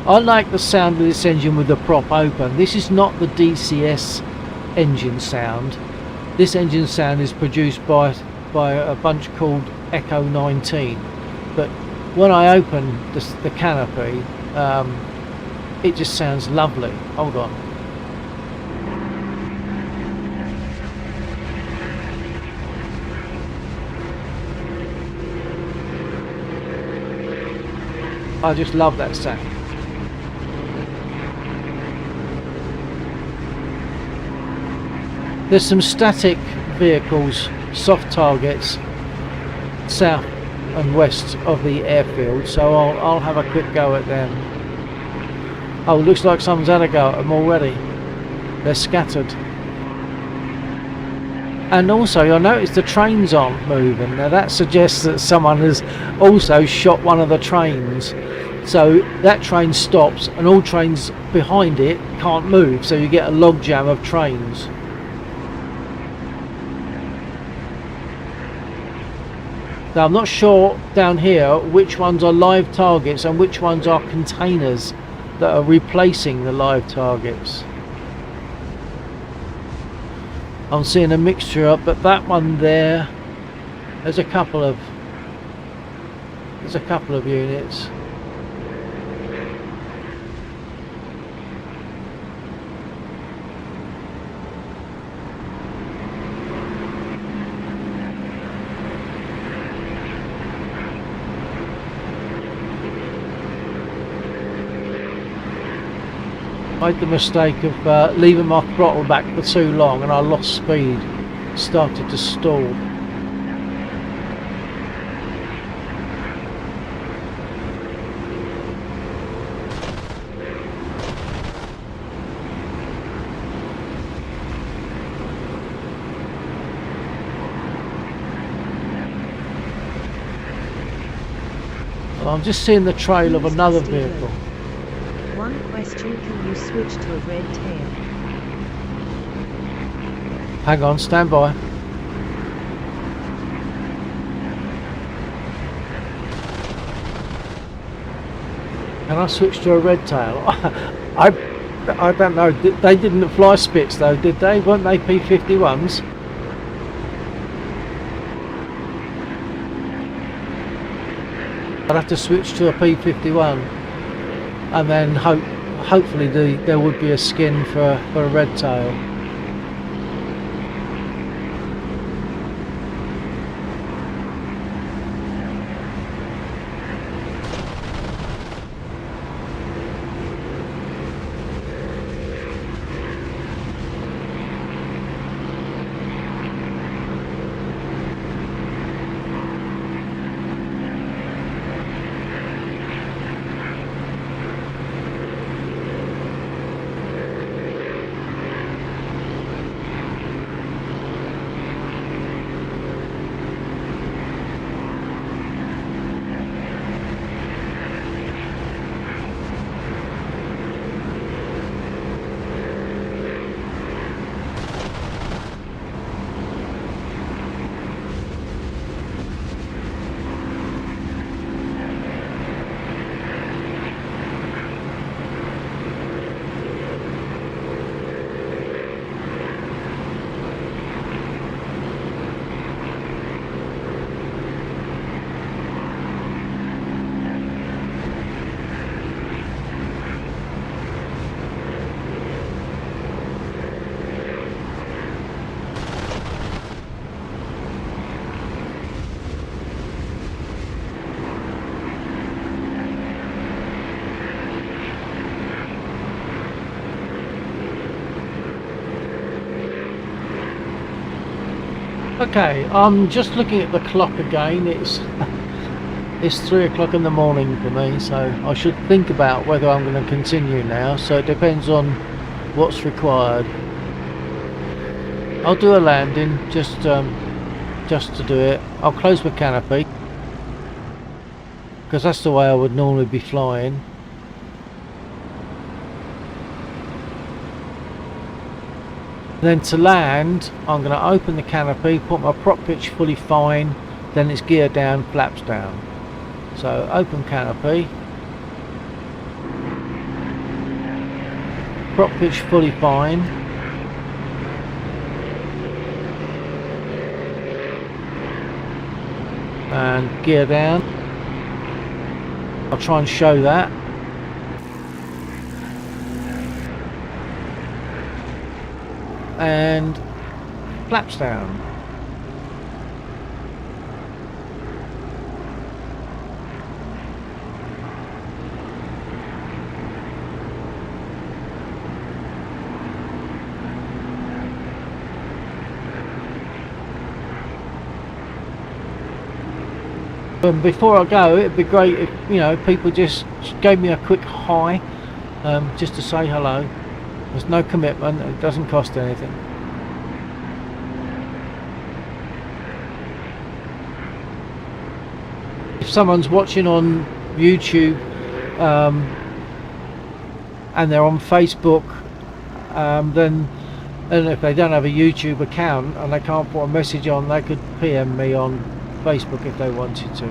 I like the sound of this engine with the prop open. This is not the DCS engine sound. This engine sound is produced by a bunch called Echo 19. But when I open the canopy, it just sounds lovely. Hold on. I just love that sound. There's some static vehicles, soft targets, south and west of the airfield, so I'll have a quick go at them. Oh, looks like someone's had a go at them already. They're scattered. And also you'll notice the trains aren't moving. Now that suggests that someone has also shot one of the trains. So that train stops and all trains behind it can't move, so you get a logjam of trains. Now I'm not sure down here which ones are live targets and which ones are containers that are replacing the live targets. I'm seeing a mixture up, but that one there, there's a couple of units. I made the mistake of leaving my throttle back for too long and I lost speed, started to stall. Well, I'm just seeing the trail of another vehicle. One question, can you switch to a red tail? Hang on, stand by. Can I switch to a red tail? I don't know. They didn't fly Spits though, did they? Weren't they P-51s? I'd have to switch to a P-51. And then hopefully there would be a skin for a red tail. Okay, I'm just looking at the clock again. It's 3 o'clock in the morning for me, so I should think about whether I'm going to continue now. So it depends on what's required. I'll do a landing just to do it. I'll close my canopy because that's the way I would normally be flying. Then to land, I'm going to open the canopy, put my prop pitch fully fine, then it's gear down, flaps down. So open canopy, prop pitch fully fine, and gear down. I'll try and show that. And flaps down. And before I go, it'd be great if, you know, people just gave me a quick hi, just to say hello. There's no commitment, it doesn't cost anything. If someone's watching on YouTube and they're on Facebook, then, and if they don't have a YouTube account and they can't put a message on, they could PM me on Facebook if they wanted to.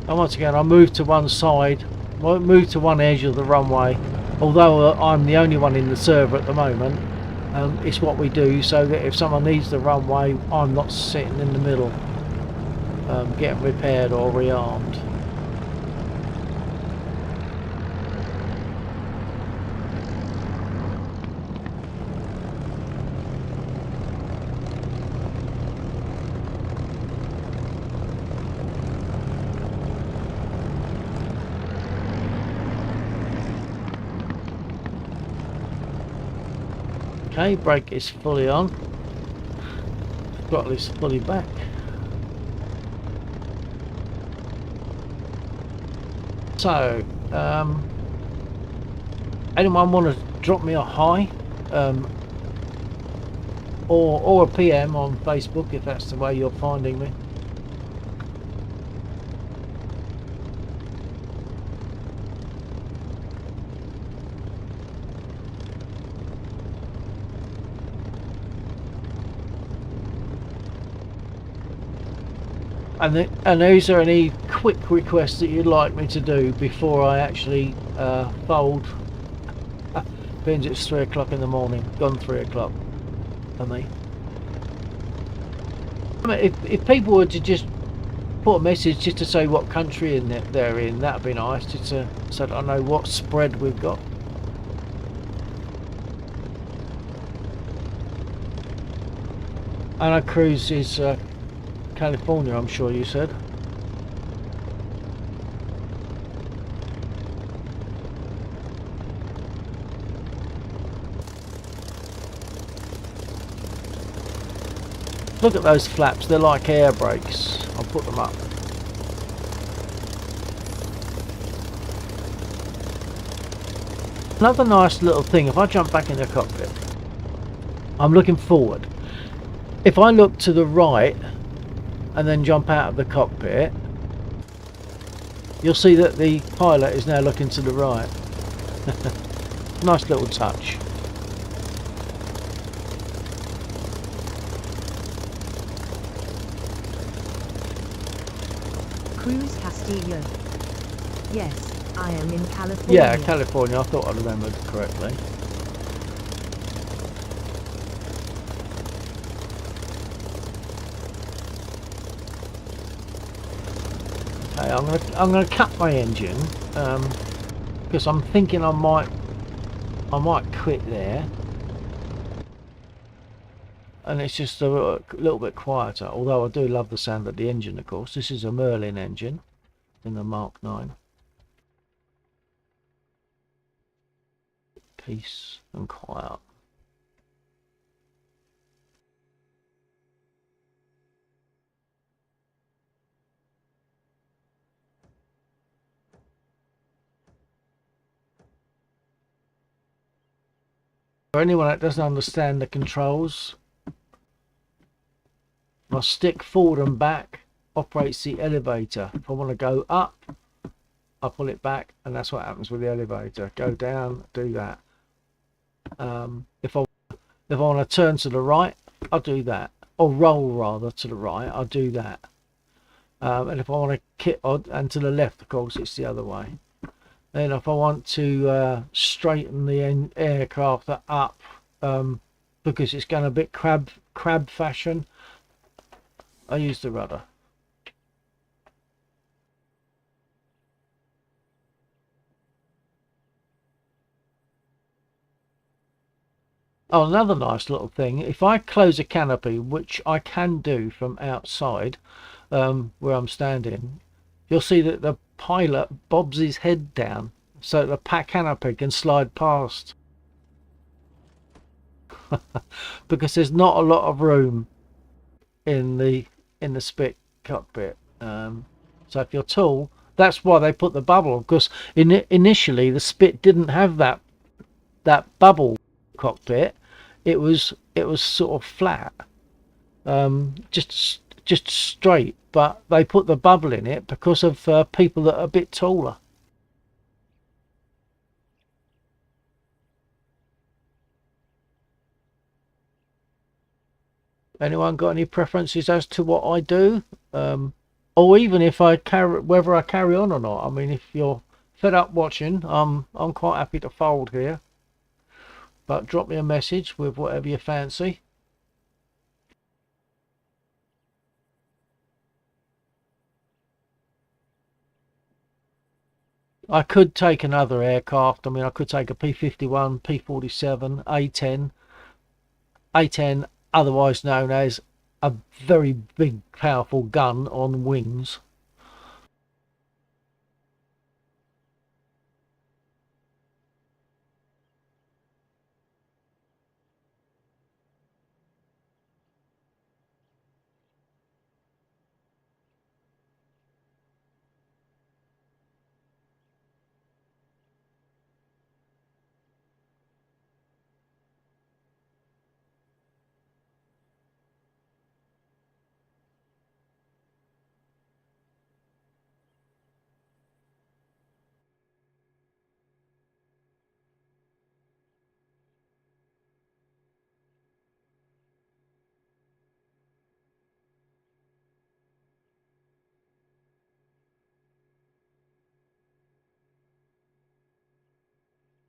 And once again, I moved to one side, well, moved to one edge of the runway. Although I'm the only one in the server at the moment, it's what we do so that if someone needs the runway, I'm not sitting in the middle, getting repaired or rearmed. Okay, brake is fully on, throttle is fully back. So, anyone want to drop me a hi, or a PM on Facebook if that's the way you're finding me? And is there any quick requests that you'd like me to do before I actually fold? Being it's 3 o'clock in the morning, gone 3 o'clock for me. I mean, if people were to just put a message just to say what country they're in, that'd be nice, just to, so that I know what spread we've got. And our cruise is California, I'm sure you said. Look at those flaps, they're like air brakes. I'll put them up. Another nice little thing, if I jump back in the cockpit, I'm looking forward. If I look to the right and then jump out of the cockpit, you'll see that the pilot is now looking to the right. Nice little touch. Cruz Castillo. Yes, I am in California. Yeah, California, I thought I remembered correctly. Okay, Yeah, I'm gonna cut my engine because I'm thinking I might quit there, and it's just a little bit quieter. Although I do love the sound of the engine, of course. This is a Merlin engine in the Mark 9. Peace and quiet. For anyone that doesn't understand the controls, my stick forward and back operates the elevator. If I want to go up, I pull it back, and that's what happens with the elevator. Go down, do that. If I want to turn to the right, I'll do that, or roll rather to the right, I'll do that. And if I want to kit and to the left, of course, it's the other way. Then if I want to straighten the aircraft up, because it's going a bit crab fashion, I use the rudder. Oh, another nice little thing, if I close a canopy, which I can do from outside where I'm standing, you'll see that the pilot bobs his head down so the canopy can slide past. Because there's not a lot of room in the spit cockpit. So if you're tall, that's why they put the bubble, because initially the spit didn't have that bubble cockpit. It was sort of flat, just straight, but they put the bubble in it because of people that are a bit taller. Anyone got any preferences as to what I do, or even if whether I carry on or not? I mean, if you're fed up watching, I'm quite happy to fold here, but drop me a message with whatever you fancy. I could take another aircraft. I mean, I could take a P-51, P-47, A-10, otherwise known as a very big, powerful gun on wings.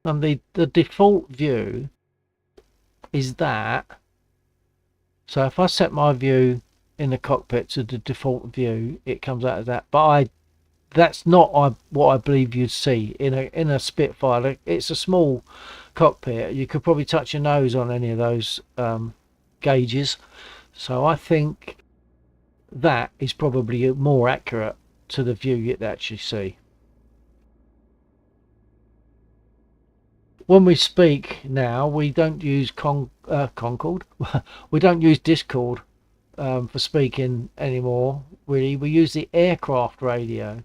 And the default view is that. So if I set my view in the cockpit to the default view, it comes out as that. But that's not what I believe you'd see in a Spitfire. It's a small cockpit. You could probably touch your nose on any of those gauges. So I think that is probably more accurate to the view you'd actually see. When we speak now, we don't use Concord. We don't use Discord for speaking anymore. Really, we use the aircraft radio,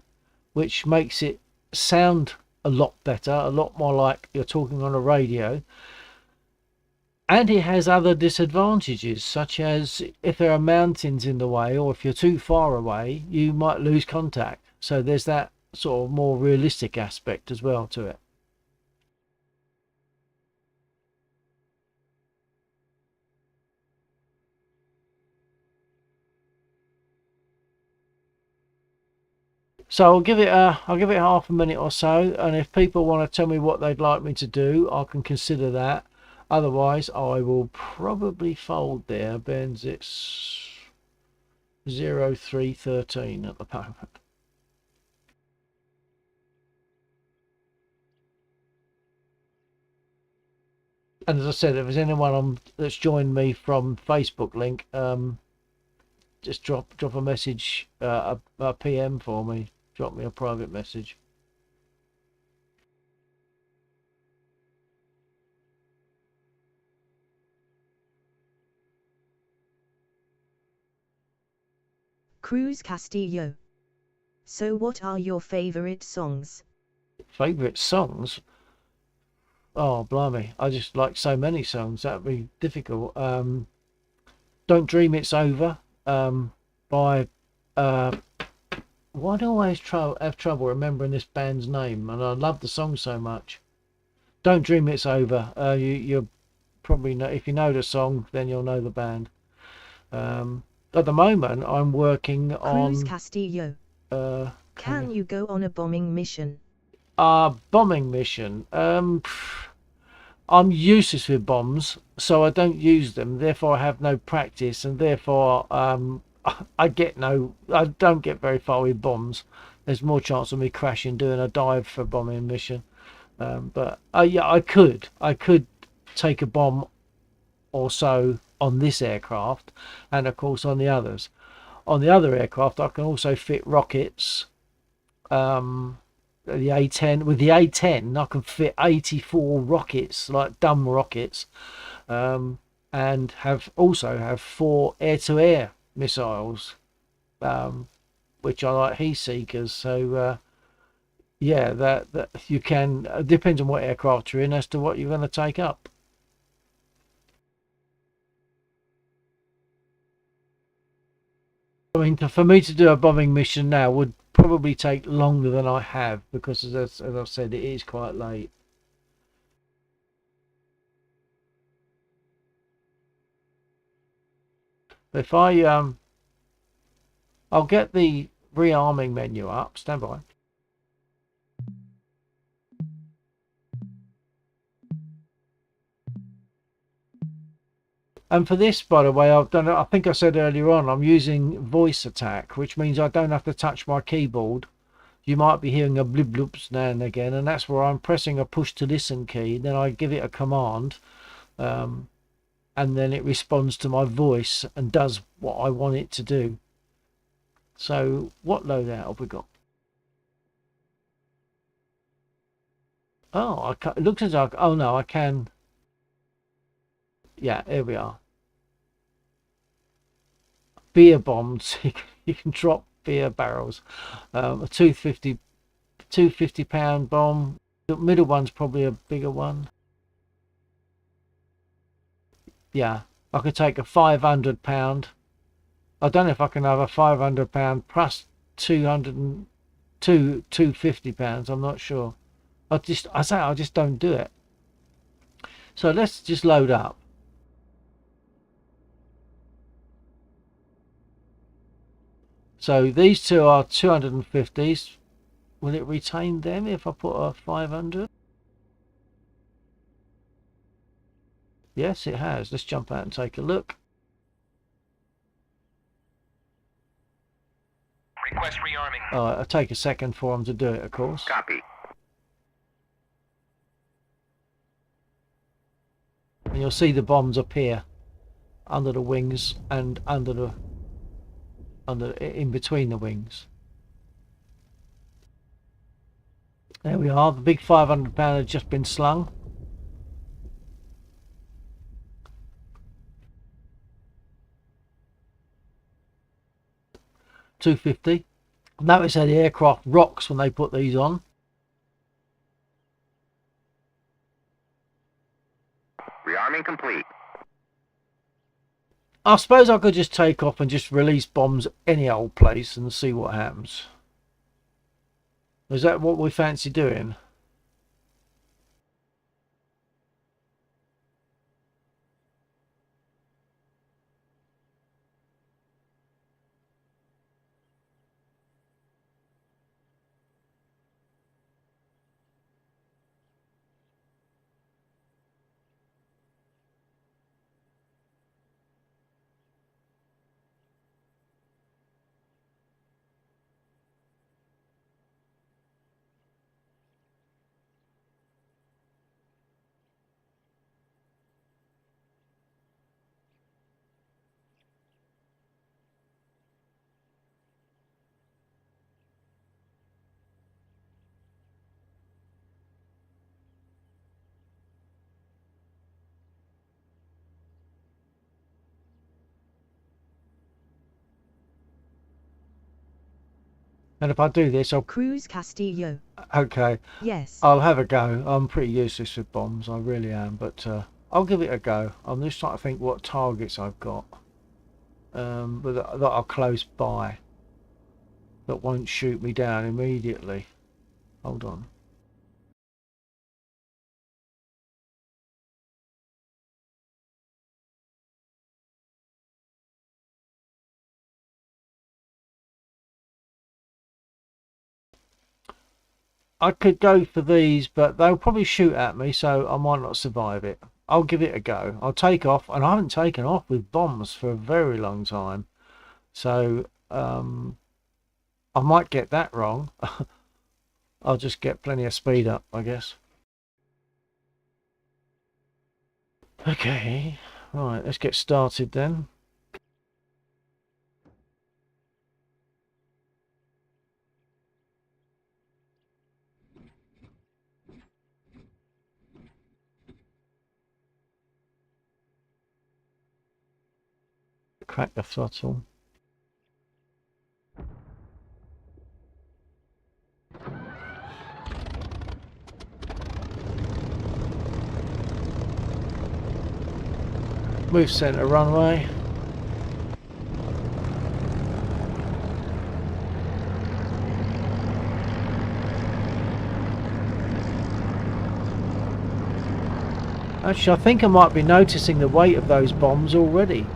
which makes it sound a lot better, a lot more like you're talking on a radio. And it has other disadvantages, such as if there are mountains in the way, or if you're too far away, you might lose contact. So there's that sort of more realistic aspect as well to it. So I'll give it half a minute or so, and if people want to tell me what they'd like me to do, I can consider that. Otherwise, I will probably fold there. Ben's it's 0313 at the moment. And as I said, if there's anyone that's joined me from Facebook link, just drop a message, a PM for me. Drop me a private message. Cruz Castillo. So what are your favorite songs? Favorite songs? Oh, blimey. I just like so many songs. That'd be difficult. Don't Dream It's Over, by, why do I always have trouble remembering this band's name? And I love the song so much. Don't Dream It's Over. You'll probably know, if you know the song, then you'll know the band. At the moment, I'm working Cruz on Castillo. uh, Can you go on a bombing mission? bombing mission. I'm useless with bombs, so I don't use them. Therefore, I have no practice, and therefore, I don't get very far with bombs. There's more chance of me crashing doing a dive for a bombing mission. But yeah, I could take a bomb or so on this aircraft, and of course on the others. On the other aircraft, I can also fit rockets. The A10, with the A10, I can fit 84 rockets, like dumb rockets, and have 4 air-to-air missiles, which are like heat seekers. So yeah, that you can, depends on what aircraft you're in as to what you're going to take up. I mean, for me to do a bombing mission now would probably take longer than I have, because as I've said, it is quite late. If I'll get the rearming menu up. Stand by. And for this, by the way, I've done it. I think I said earlier on, I'm using voice attack, which means I don't have to touch my keyboard. You might be hearing a blip bloops now and again, and that's where I'm pressing a push to listen key. Then I give it a command, and then it responds to my voice and does what I want it to do. So what loadout have we got? Oh, it looks as though, oh no, I can. Yeah, here we are. Beer bombs. You can drop beer barrels. A 250 pound bomb. The middle one's probably a bigger one. Yeah, I could take a 500 pound. I don't know if I can have a 500 pound plus 250 pounds. I'm not sure. I just don't do it. So let's just load up. So these two are 250s. Will it retain them if I put a 500? Yes, it has. Let's jump out and take a look. Request rearming. It'll take a second for them to do it, of course. Copy. And you'll see the bombs appear under the wings and in between the wings. There we are. The big 500 pound had just been slung. $250. Notice how the aircraft rocks when they put these on. Rearming complete. I suppose I could just take off and just release bombs any old place and see what happens. Is that what we fancy doing? And if I do this, I'll... Cruz Castillo. Okay, Yes. I'll have a go. I'm pretty useless with bombs, I really am, but I'll give it a go. I'm just trying to think what targets I've got but that are close by, that won't shoot me down immediately. Hold on. I could go for these, but they'll probably shoot at me, so I might not survive it. I'll give it a go. I'll take off, and I haven't taken off with bombs for a very long time, so I might get that wrong. I'll just get plenty of speed up, I guess. Okay, right, let's get started then. Crack the throttle. Move centre runway. Actually, I think I might be noticing the weight of those bombs already.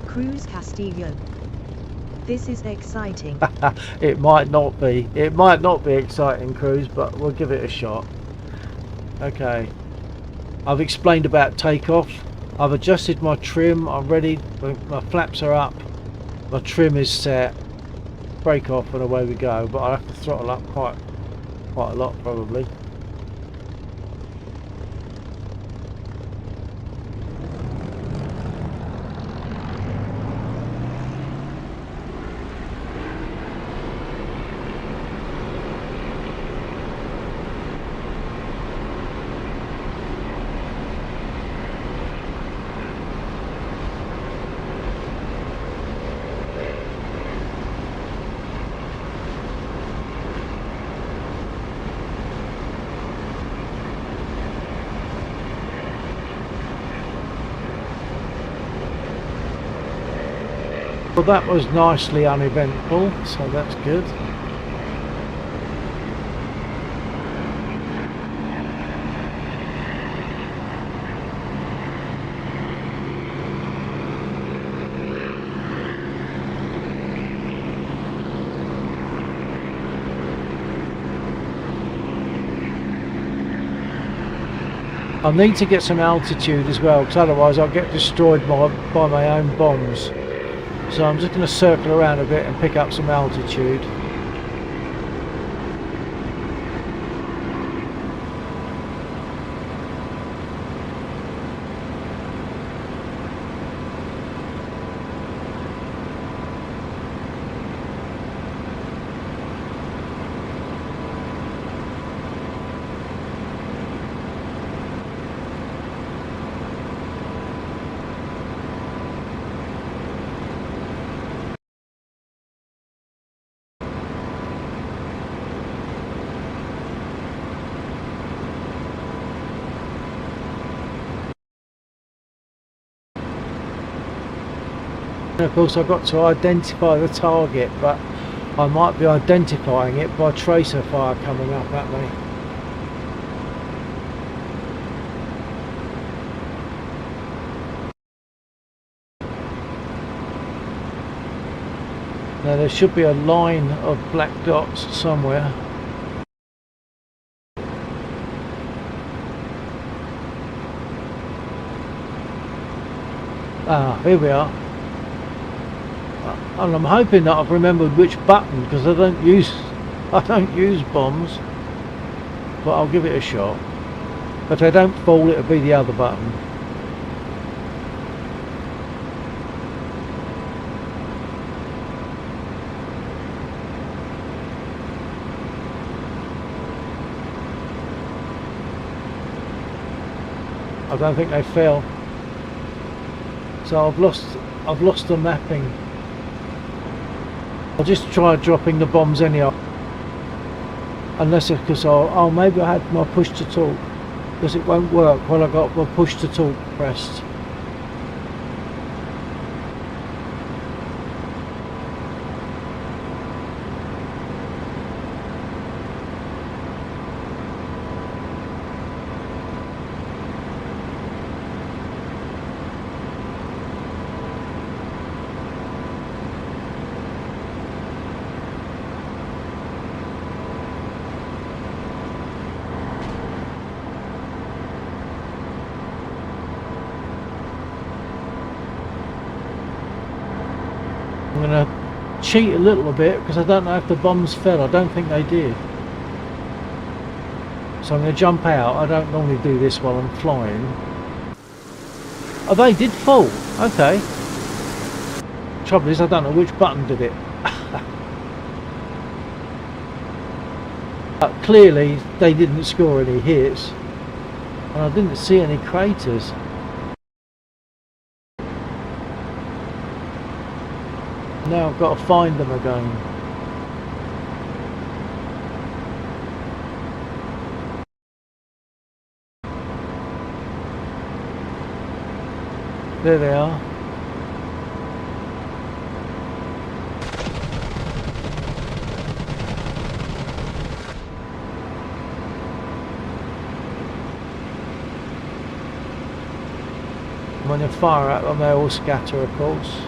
Cruz Castillo. This is exciting. It might not be. It might not be exciting, Cruz, but we'll give it a shot. Okay. I've explained about takeoff. I've adjusted my trim. I'm ready. My flaps are up. My trim is set. Brake off and away we go. But I'll have to throttle up quite a lot probably. Well, that was nicely uneventful, so that's good. I need to get some altitude as well, because otherwise I'll get destroyed by my own bombs. So I'm just going to circle around a bit and pick up some altitude. And of course I've got to identify the target, but I might be identifying it by tracer fire coming up at me. Now there should be a line of black dots somewhere. Ah, here we are. And I'm hoping that I've remembered which button, because I don't use bombs, but I'll give it a shot. If they don't fall, it'll be the other button. I don't think they fell. So I've lost the mapping. I'll just try dropping the bombs anyhow. Unless it's because maybe I had my push to talk, because it won't work while I got my push to talk pressed. I'm going to cheat a little bit because I don't know if the bombs fell. I don't think they did. So I'm going to jump out. I don't normally do this while I'm flying. Oh, they did fall. Okay. Trouble is, I don't know which button did it. But clearly, they didn't score any hits. And I didn't see any craters. Now I've got to find them again. There they are. When you fire at them, they all scatter, of course.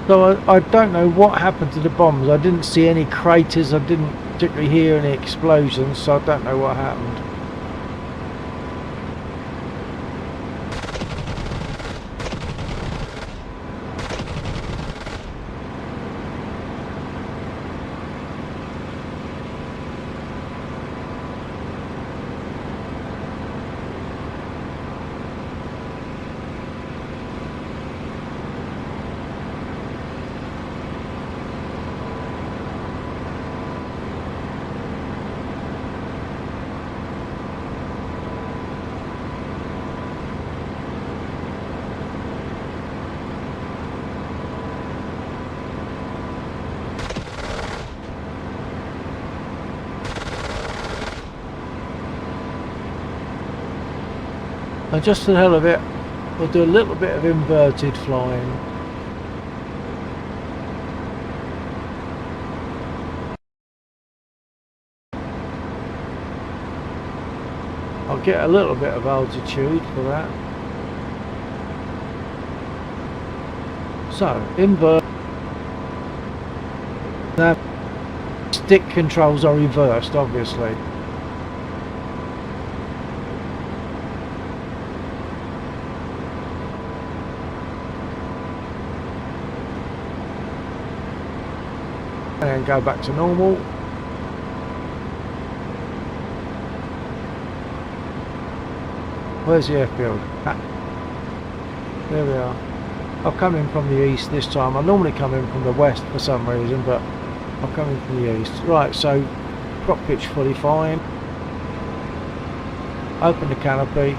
So I don't know what happened to the bombs. I didn't see any craters. I didn't particularly hear any explosions, so I don't know what happened. And just for the hell of it, we'll do a little bit of inverted flying. I'll get a little bit of altitude for that. So, invert. Now, stick controls are reversed, obviously. And go back to normal. Where's the airfield? Ah, there we are. I've come in from the east this time. I normally come in from the west for some reason, but I'm coming from the east. Right, so prop pitch fully fine. Open the canopy.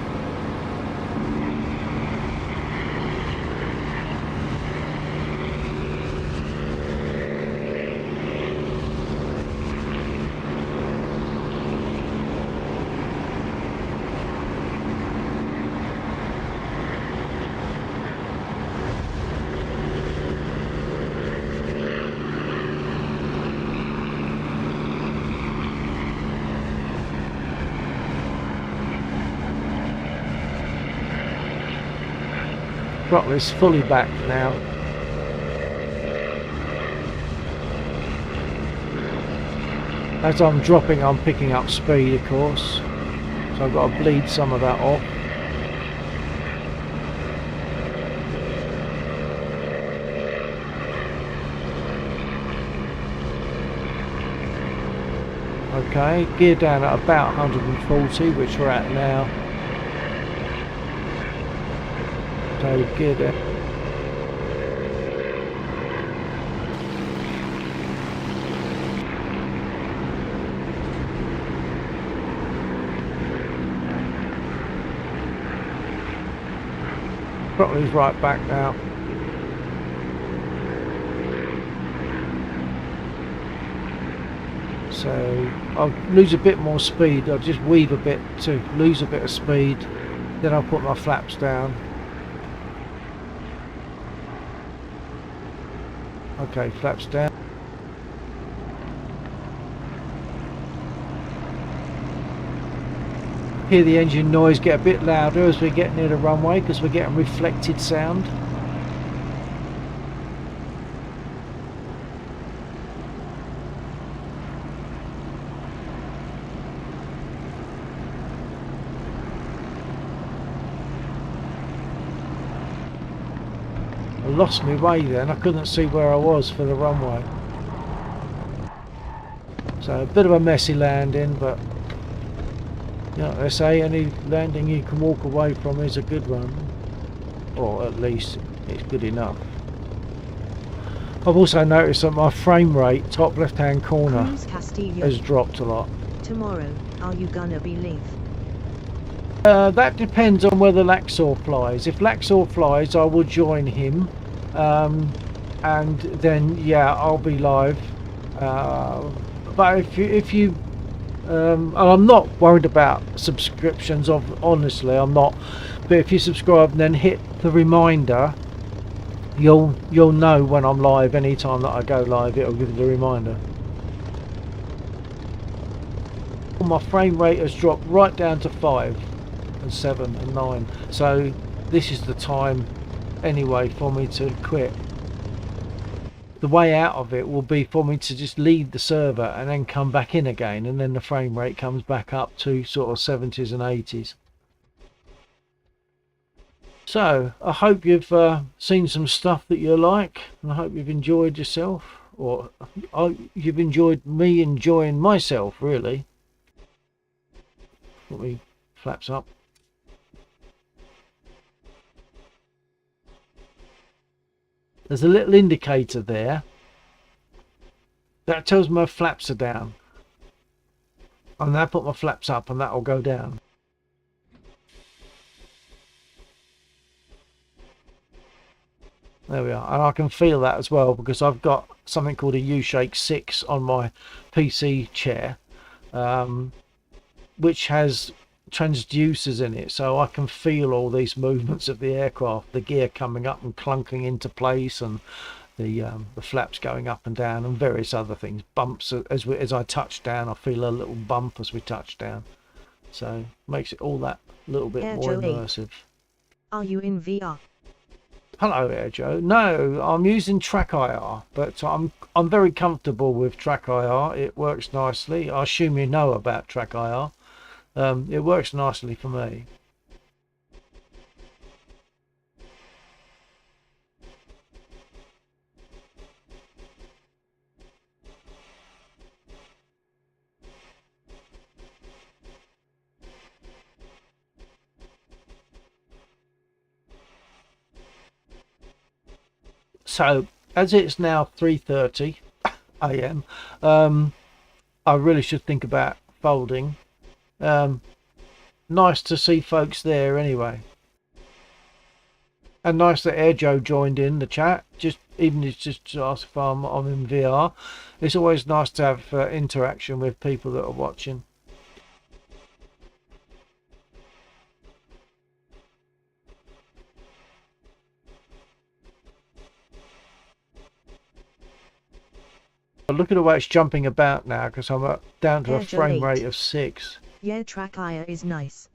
Throttle is fully back now. As I'm dropping, I'm picking up speed, of course, so I've got to bleed some of that off. Okay, gear down at about 140, which we're at now. So gear down. Throttle is right back now. So I'll lose a bit more speed. I'll just weave a bit to lose a bit of speed. Then I'll put my flaps down. Okay, flaps down. Hear the engine noise get a bit louder as we get near the runway because we're getting reflected sound. I lost my way then. I couldn't see where I was for the runway. So a bit of a messy landing, but you know, they say any landing you can walk away from is a good one, or at least it's good enough. I've also noticed that my frame rate, top left hand corner, has dropped a lot. Tomorrow, are you gonna be live? That depends on whether Laxor flies. If Laxor flies, I will join him, and then yeah, I'll be live. But if you and I'm not worried about subscriptions, honestly I'm not, but if you subscribe and then hit the reminder, you'll know when I'm live. Anytime that I go live, it'll give you the reminder. My frame rate has dropped right down to 5 and 7 and 9, so this is the time anyway for me to quit. The way out of it will be for me to just leave the server and then come back in again, and then the frame rate comes back up to sort of 70s and 80s. So I hope you've seen some stuff that you like, and I hope you've enjoyed yourself, or you've enjoyed me enjoying myself, really. Put me flaps up. There's a little indicator there that tells me my flaps are down, and I put my flaps up and that will go down. There we are, and I can feel that as well because I've got something called a U-Shake 6 on my PC chair, which has transducers in it, so I can feel all these movements of the aircraft, the gear coming up and clunking into place, and the flaps going up and down, and various other things. Bumps as I touch down. I feel a little bump as we touch down, so makes it all that little bit more immersive. Are you in VR? Hello there, Joe. No, I'm using TrackIR, but I'm very comfortable with TrackIR. It works nicely. I assume you know about TrackIR. It works nicely for me. So, as it's now 3:30 AM, I really should think about folding. Nice to see folks there anyway, and nice that Air Joe joined in the chat, even if it's just to ask if I'm in VR. It's always nice to have interaction with people that are watching. Look at the way it's jumping about now because I'm down to a frame rate of 6. Yeah, TrackIR is nice.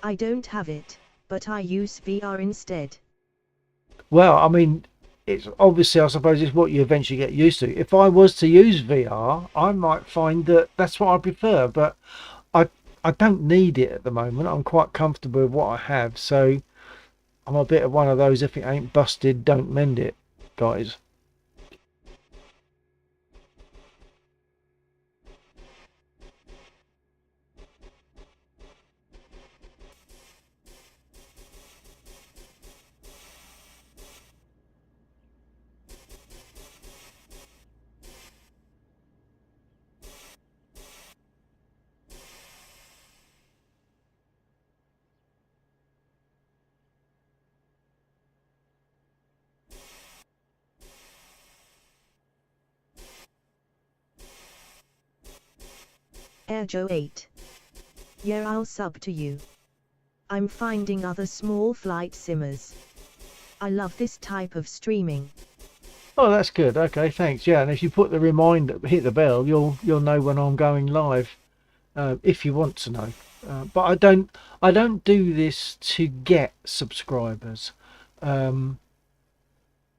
I don't have it, but I use VR instead. Well, I mean, it's obviously, I suppose, it's what you eventually get used to. If I was to use VR, I might find that that's what I prefer, but I I don't need it at the moment. I'm quite comfortable with what I have, so I'm a bit of one of those, if it ain't busted, don't mend it, guys. Airjo 8. Yeah, I'll sub to you. I'm finding other small flight simmers. I love this type of streaming. Oh, that's good. Okay, thanks. Yeah, and if you put the reminder, hit the bell, you'll know when I'm going live, if you want to know. But I don't do this to get subscribers. Um,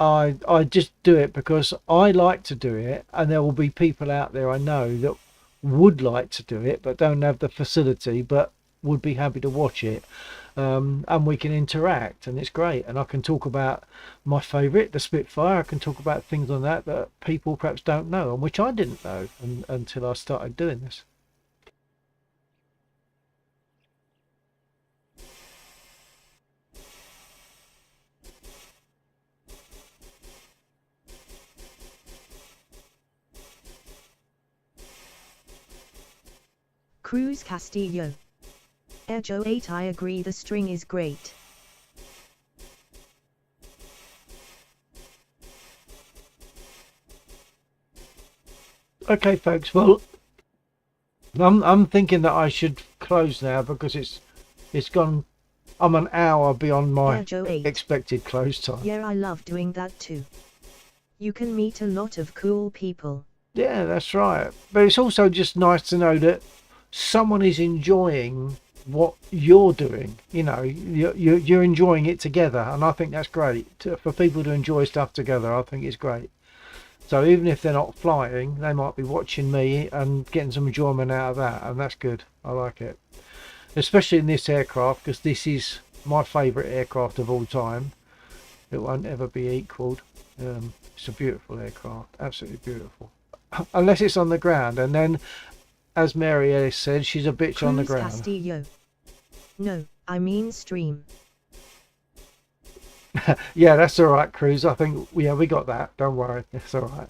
I just do it because I like to do it, and there will be people out there I know that would like to do it but don't have the facility, but would be happy to watch it. And we can interact, and it's great. And I can talk about my favourite, the Spitfire. I can talk about things on that people perhaps don't know, and which I didn't know until I started doing this. Cruz Castillo. Airjo 8, I agree, the string is great. Okay, folks. Well, I'm thinking that I should close now because it's gone. I'm an hour beyond my Airjo 8. expected close time. Yeah, I love doing that too. You can meet a lot of cool people. Yeah, that's right. But it's also just nice to know that someone is enjoying what you're doing. You know, you're enjoying it together, and I think that's great. For people to enjoy stuff together, I think it's great. So even if they're not flying, they might be watching me and getting some enjoyment out of that, and that's good. I like it, especially in this aircraft, because this is my favourite aircraft of all time. It won't ever be equalled. It's a beautiful aircraft, absolutely beautiful. Unless it's on the ground, and then, as Mary Ellis said, she's a bitch on the Cruz ground. Castillo. No, I mean stream. Yeah, that's all right, Cruz. I think we got that. Don't worry, it's all right.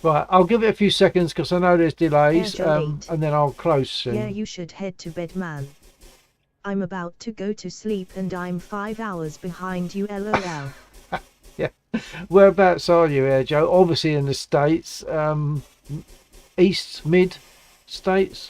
Right, I'll give it a few seconds because I know there's delays, Airjo 8. and then I'll close soon. Yeah, you should head to bed, man. I'm about to go to sleep and I'm 5 hours behind you, lol. Yeah. Whereabouts are you, Airjo? Obviously in the States, east, mid States.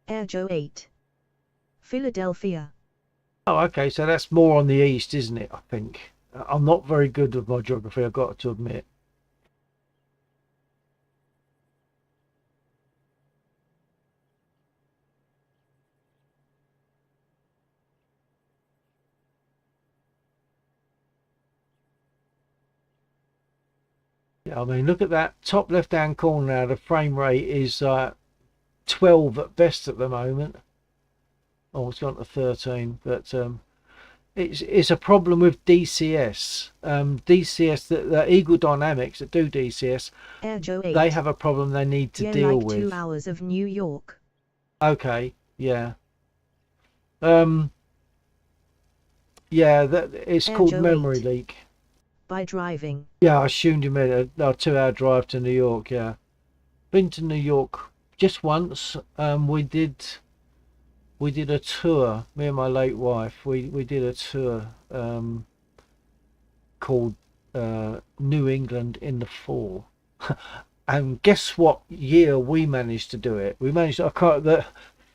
Airjo 8. Philadelphia. Oh, okay, so that's more on the east, isn't it? I think. I'm not very good with my geography, I've got to admit. Yeah, I mean, look at that top left-hand corner now. The frame rate is 12 at best at the moment. Oh, it's gone to 13, but it's a problem with DCS. DCS, the Eagle Dynamics that do DCS, Airjo 8. they have a problem they need to yeah, deal like with. 2 hours of New York. Okay, yeah. Yeah, it's called Airjo memory 8. leak. By driving. Yeah, I assumed you meant a 2-hour drive to New York. Yeah, been to New York just once. We did a tour. Me and my late wife. We did a tour. called New England in the Fall. And guess what year we managed to do it? We managed to,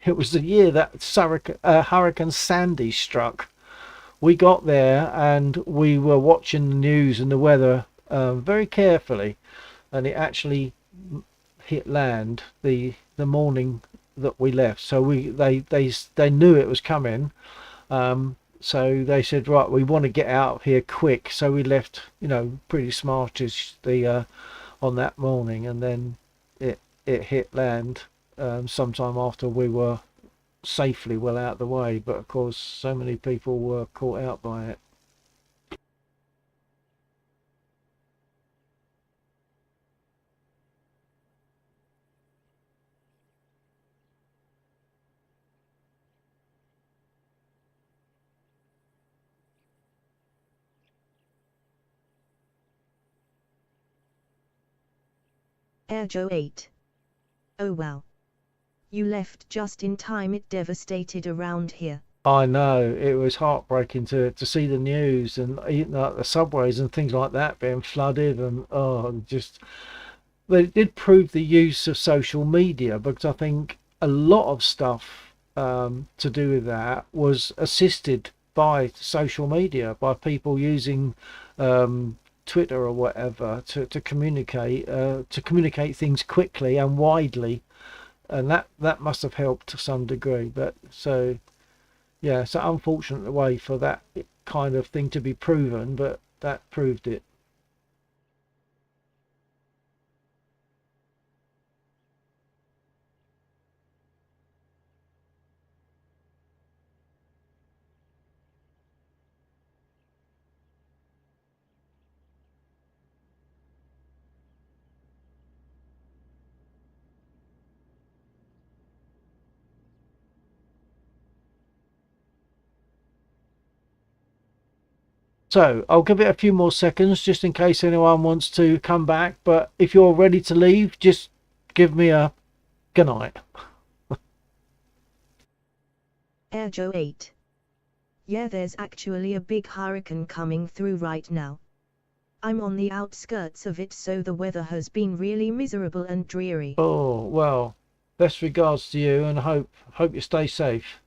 it was the year that Hurricane Sandy struck. We got there and we were watching the news and the weather very carefully, and it actually hit land the morning that we left. So they knew it was coming. So they said, right, we want to get out of here quick. So we left, pretty smartish on that morning, and then it hit land sometime after we were safely well out of the way. But of course, so many people were caught out by it. Air Joe 8. Oh well. You left just in time. It devastated around here. I know, it was heartbreaking to see the news and the subways and things like that being flooded, and but it did prove the use of social media, because I think a lot of stuff to do with that was assisted by social media, by people using Twitter or whatever to communicate things quickly and widely, and that must have helped to some degree. But so yeah, it's an unfortunate way for that kind of thing to be proven, but that proved it. So I'll give it a few more seconds just in case anyone wants to come back. But if you're ready to leave, just give me a good night. Air Joe 8. Yeah, there's actually a big hurricane coming through right now. I'm on the outskirts of it, so the weather has been really miserable and dreary. Oh, well, best regards to you, and hope you stay safe.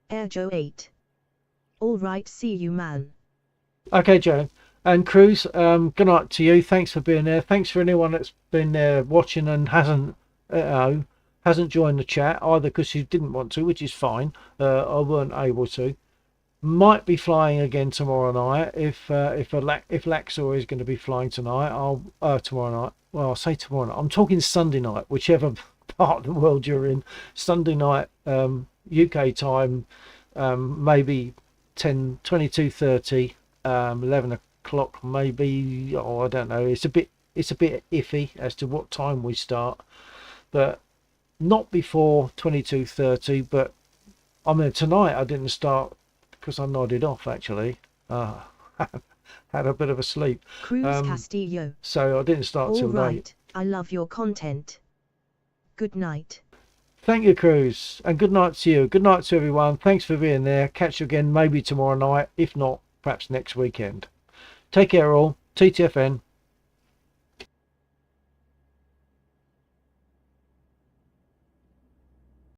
Air Joe 8. Alright, see you, man. Okay, Joe. And Cruz, good night to you. Thanks for being there. Thanks for anyone that's been there watching and hasn't joined the chat, either because you didn't want to, which is fine. I weren't able to. Might be flying again tomorrow night if Laxor is going to be flying tonight. Tomorrow night. Well, I'll say tomorrow night. I'm talking Sunday night, whichever part of the world you're in. Sunday night, UK time, maybe 22:30, 11 o'clock maybe. Oh, I don't know. It's a bit iffy as to what time we start, but not before 22:30. But I mean, tonight I didn't start because I nodded off, actually. Had a bit of a sleep. Cruz Castillo. So I didn't start till late. I love your content. Good night. Thank you, Cruz, and good night to you. Good night to everyone. Thanks for being there. Catch you again maybe tomorrow night, if not, perhaps next weekend. Take care all. TTFN.